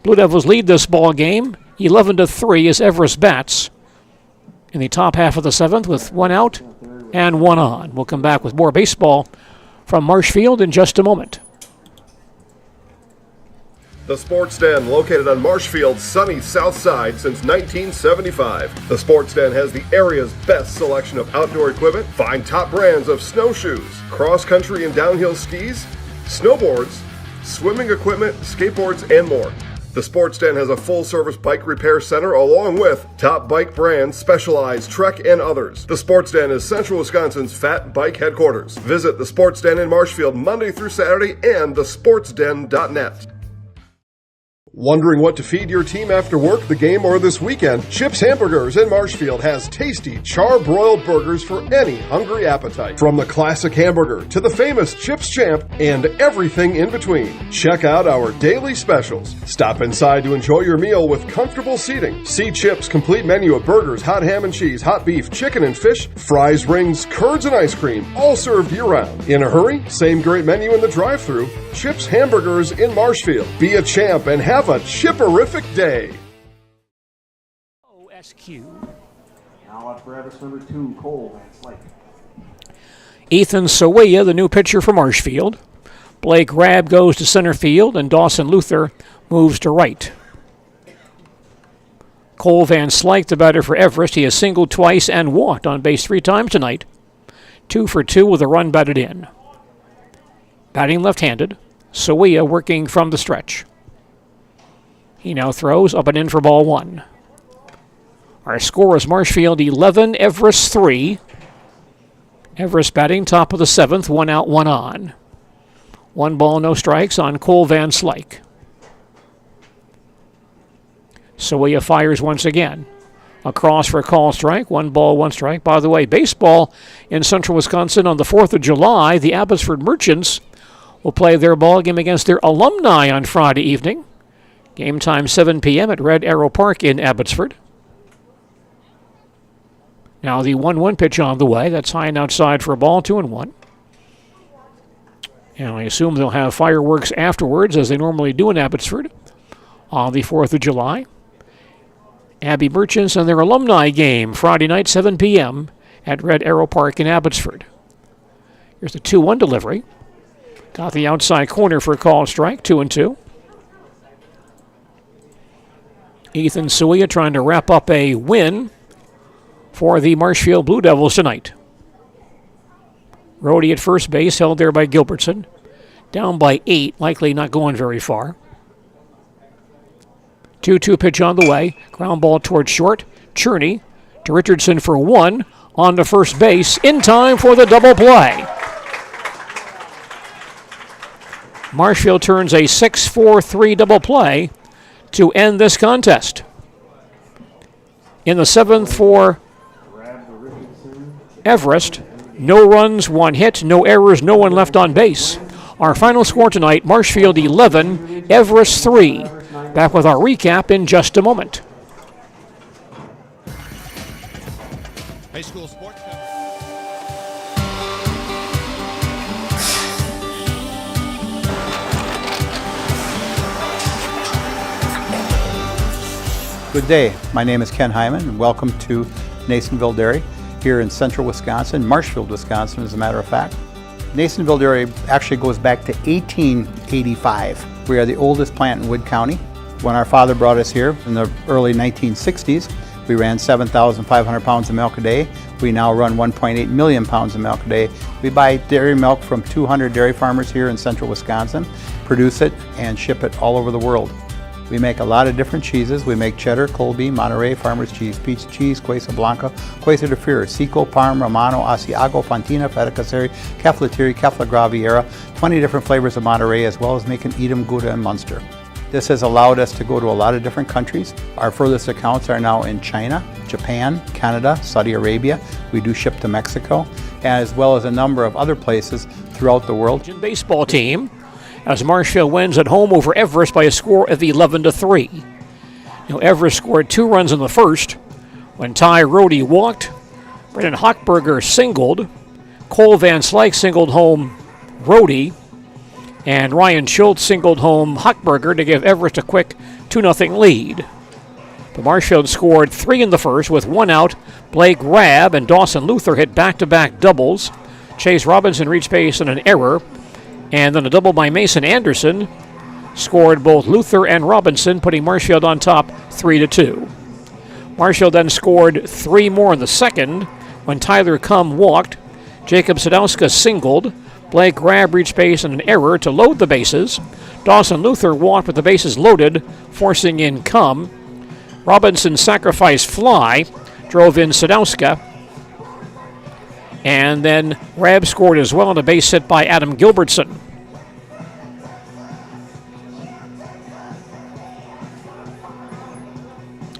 Blue Devils lead this ball game 11-3 as Everest bats in the top half of the 7th with 1 out and 1 on. We'll come back with more baseball from Marshfield in just a moment. The Sports Den, located on Marshfield's sunny south side since 1975. The Sports Den has the area's best selection of outdoor equipment. Find top brands of snowshoes, cross-country and downhill skis, snowboards, swimming equipment, skateboards, and more. The Sports Den has a full-service bike repair center along with top bike brands, Specialized, Trek, and others. The Sports Den is Central Wisconsin's fat bike headquarters. Visit the Sports Den in Marshfield Monday through Saturday and thesportsden.net. Wondering what to feed your team after work, the game, or this weekend? Chips Hamburgers in Marshfield has tasty char-broiled burgers for any hungry appetite. From the classic hamburger to the famous Chips Champ and everything in between. Check out our daily specials. Stop inside to enjoy your meal with comfortable seating. See Chips' complete menu of burgers, hot ham and cheese, hot beef, chicken and fish, fries, rings, curds, and ice cream, all served year-round. In a hurry? Same great menu in the drive-thru. Chips Hamburgers in Marshfield. Be a champ and have a chipperific day. OSQ. Now up for Everest number 2, Cole Van Slyke. Ethan Sawia, the new pitcher for Marshfield. Blake Rabb goes to center field, and Dawson Luther moves to right. Cole Van Slyke, the batter for Everest. He has singled twice and walked on base 3 times tonight. 2 for 2 with a run batted in. Batting left-handed, Sawia working from the stretch. He now throws up and in for ball 1. Our score is Marshfield 11, Everest 3. Everest batting top of the 7th, 1 out, 1 on. 1 ball, no strikes on Cole Van Slyke. Sawia fires once again. Across for a call strike, 1 ball, 1 strike. By the way, baseball in central Wisconsin on the 4th of July. The Abbotsford Merchants will play their ball game against their alumni on Friday evening. Game time 7 p.m. at Red Arrow Park in Abbotsford. Now the 1-1 pitch on the way. That's high and outside for a ball, 2-1. And I assume they'll have fireworks afterwards, as they normally do in Abbotsford on the 4th of July. Abbey Merchants and their alumni game Friday night, 7 p.m. at Red Arrow Park in Abbotsford. Here's the 2-1 delivery. Got the outside corner for a call strike, 2-2. Ethan Sawia trying to wrap up a win for the Marshfield Blue Devils tonight. Rhodey at first base, held there by Gilbertson. Down by 8, likely not going very far. 2-2 pitch on the way. Ground ball towards short. Cherney to Richardson for 1 on to first base in time for the double play. Marshfield turns a 6-4-3 double play to end this contest. In the 7th for Everest, no runs, 1 hit, no errors, no one left on base. Our final score tonight, Marshfield 11, Everest 3. Back with our recap in just a moment. High school sports. Good day. My name is Ken Hyman, and welcome to Nasonville Dairy here in central Wisconsin, Marshfield, Wisconsin, as a matter of fact. Nasonville Dairy actually goes back to 1885. We are the oldest plant in Wood County. When our father brought us here in the early 1960s, we ran 7,500 pounds of milk a day. We now run 1.8 million pounds of milk a day. We buy dairy milk from 200 dairy farmers here in central Wisconsin, produce it, and ship it all over the world. We make a lot of different cheeses. We make cheddar, Colby, Monterey, Farmer's Cheese, Pizza Cheese, Quesa Blanca, Quesa de Fury, Seco, Parm, Romano, Asiago, Fontina, Feta Caseri, Keflatiri, Kefla Graviera, 20 different flavors of Monterey, as well as making Edam, Gouda, and Munster. This has allowed us to go to a lot of different countries. Our furthest accounts are now in China, Japan, Canada, Saudi Arabia. We do ship to Mexico, as well as a number of other places throughout the world. Baseball team, as Marshfield wins at home over Everest by a score of 11-3. Now, Everest scored 2 runs in the first when Ty Rohde walked, Brendan Hochberger singled, Cole Van Slyke singled home Rohde, and Ryan Schultz singled home Hochberger to give Everest a quick 2-0 lead. But Marshfield scored 3 in the first with 1 out. Blake Rabb and Dawson Luther hit back-to-back doubles. Chase Robinson reached base on an error. And then a double by Mason Anderson scored both Luther and Robinson, putting Marshfield on top 3-2. Marshfield then scored 3 more in the second when Tyler Cum walked. Jacob Sadowska singled. Blake Rabb reached base on an error to load the bases. Dawson Luther walked with the bases loaded, forcing in Cum. Robinson's sacrifice fly drove in Sadowska. And then Rabb scored as well on a base hit by Adam Gilbertson.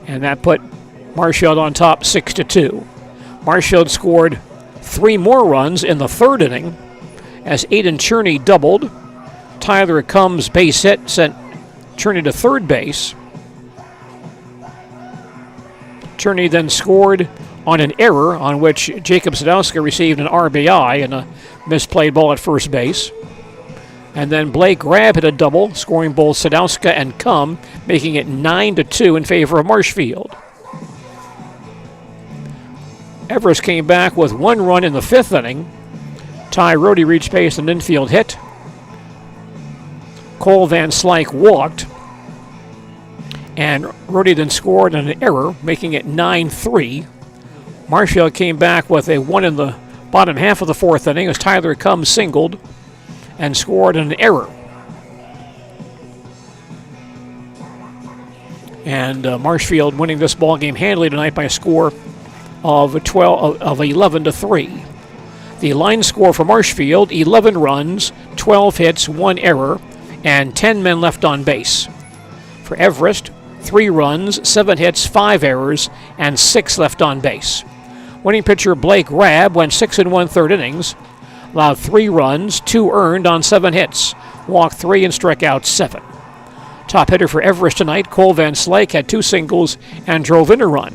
And that put Marshfield on top 6-2. Marshfield scored 3 more runs in the third inning as Aiden Cherney doubled. Tyler Cum's base hit sent Cherney to third base. Cherney then scored on an error on which Jacob Sadowska received an RBI and a misplayed ball at first base. And then Blake Rabb hit a double, scoring both Sadowska and Cum, making it 9-2 in favor of Marshfield. Everest came back with 1 run in the 5th inning. Ty Rohde reached base an infield hit. Cole Van Slyke walked. And Rohde then scored on an error, making it 9-3. Marshfield came back with a 1 in the bottom half of the 4th inning as Tyler Cum singled and scored an error. And Marshfield winning this ball game handily tonight by a score of 11-3. The line score for Marshfield: 11 runs, 12 hits, 1 error, and 10 men left on base. For Everest, 3 runs, 7 hits, 5 errors, and 6 left on base. Winning pitcher Blake Rabb went 6 1/3 innings, allowed 3 runs, 2 earned on 7 hits, walked 3 and struck out 7. Top hitter for Everest tonight, Cole Van Slyke, had 2 singles and drove in a run.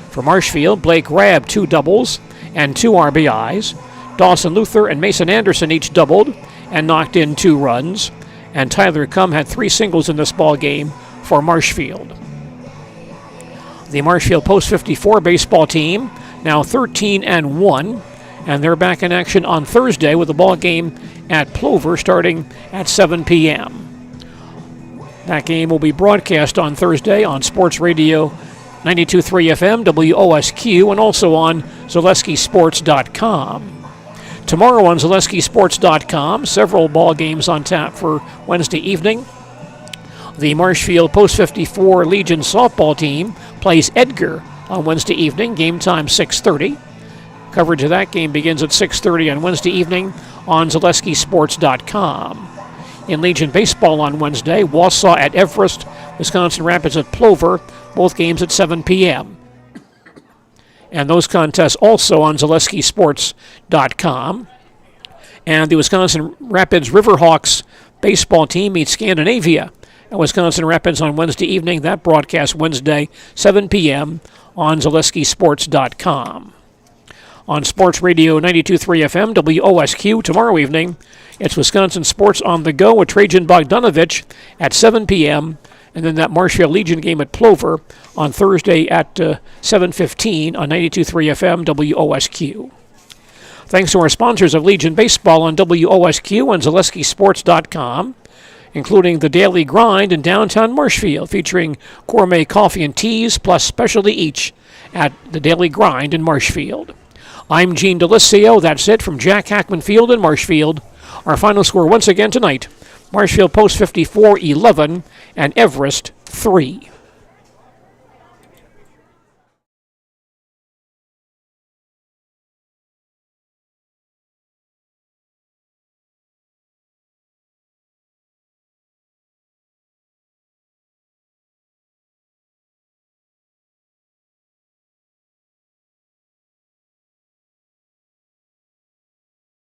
For Marshfield, Blake Rabb 2 doubles and 2 RBIs. Dawson Luther and Mason Anderson each doubled and knocked in 2 runs. And Tyler Cum had 3 singles in this ball game for Marshfield. The Marshfield Post 54 baseball team now 13-1, and they're back in action on Thursday with a ball game at Plover starting at 7 p.m. That game will be broadcast on Thursday on Sports Radio 92.3 FM, WOSQ, and also on ZaleskiSports.com. Tomorrow on ZaleskiSports.com, several ball games on tap for Wednesday evening. The Marshfield Post 54 Legion softball team plays Edgar on Wednesday evening, game time 6:30. Coverage of that game begins at 6:30 on Wednesday evening on ZaleskiSports.com. In Legion baseball on Wednesday, Wausau at Everest, Wisconsin Rapids at Plover, both games at 7 p.m. And those contests also on ZaleskiSports.com. And the Wisconsin Rapids Riverhawks baseball team meets Scandinavia at Wisconsin Rapids on Wednesday evening. That broadcast Wednesday, 7 p.m. on ZaleskiSports.com. On Sports Radio 92.3 FM, WOSQ, tomorrow evening, it's Wisconsin Sports on the Go with Trajan Bogdanovich at 7 p.m. And then that Marshfield Legion game at Plover on Thursday at 7:15 on 92.3 FM WOSQ. Thanks to our sponsors of Legion Baseball on WOSQ and ZaleskiSports.com, including the Daily Grind in downtown Marshfield, featuring gourmet coffee and teas plus specialty each at the Daily Grind in Marshfield. I'm Gene Delisio. That's it from Jack Hackman Field in Marshfield. Our final score once again tonight, Marshfield Post 54-11 and Everest 3.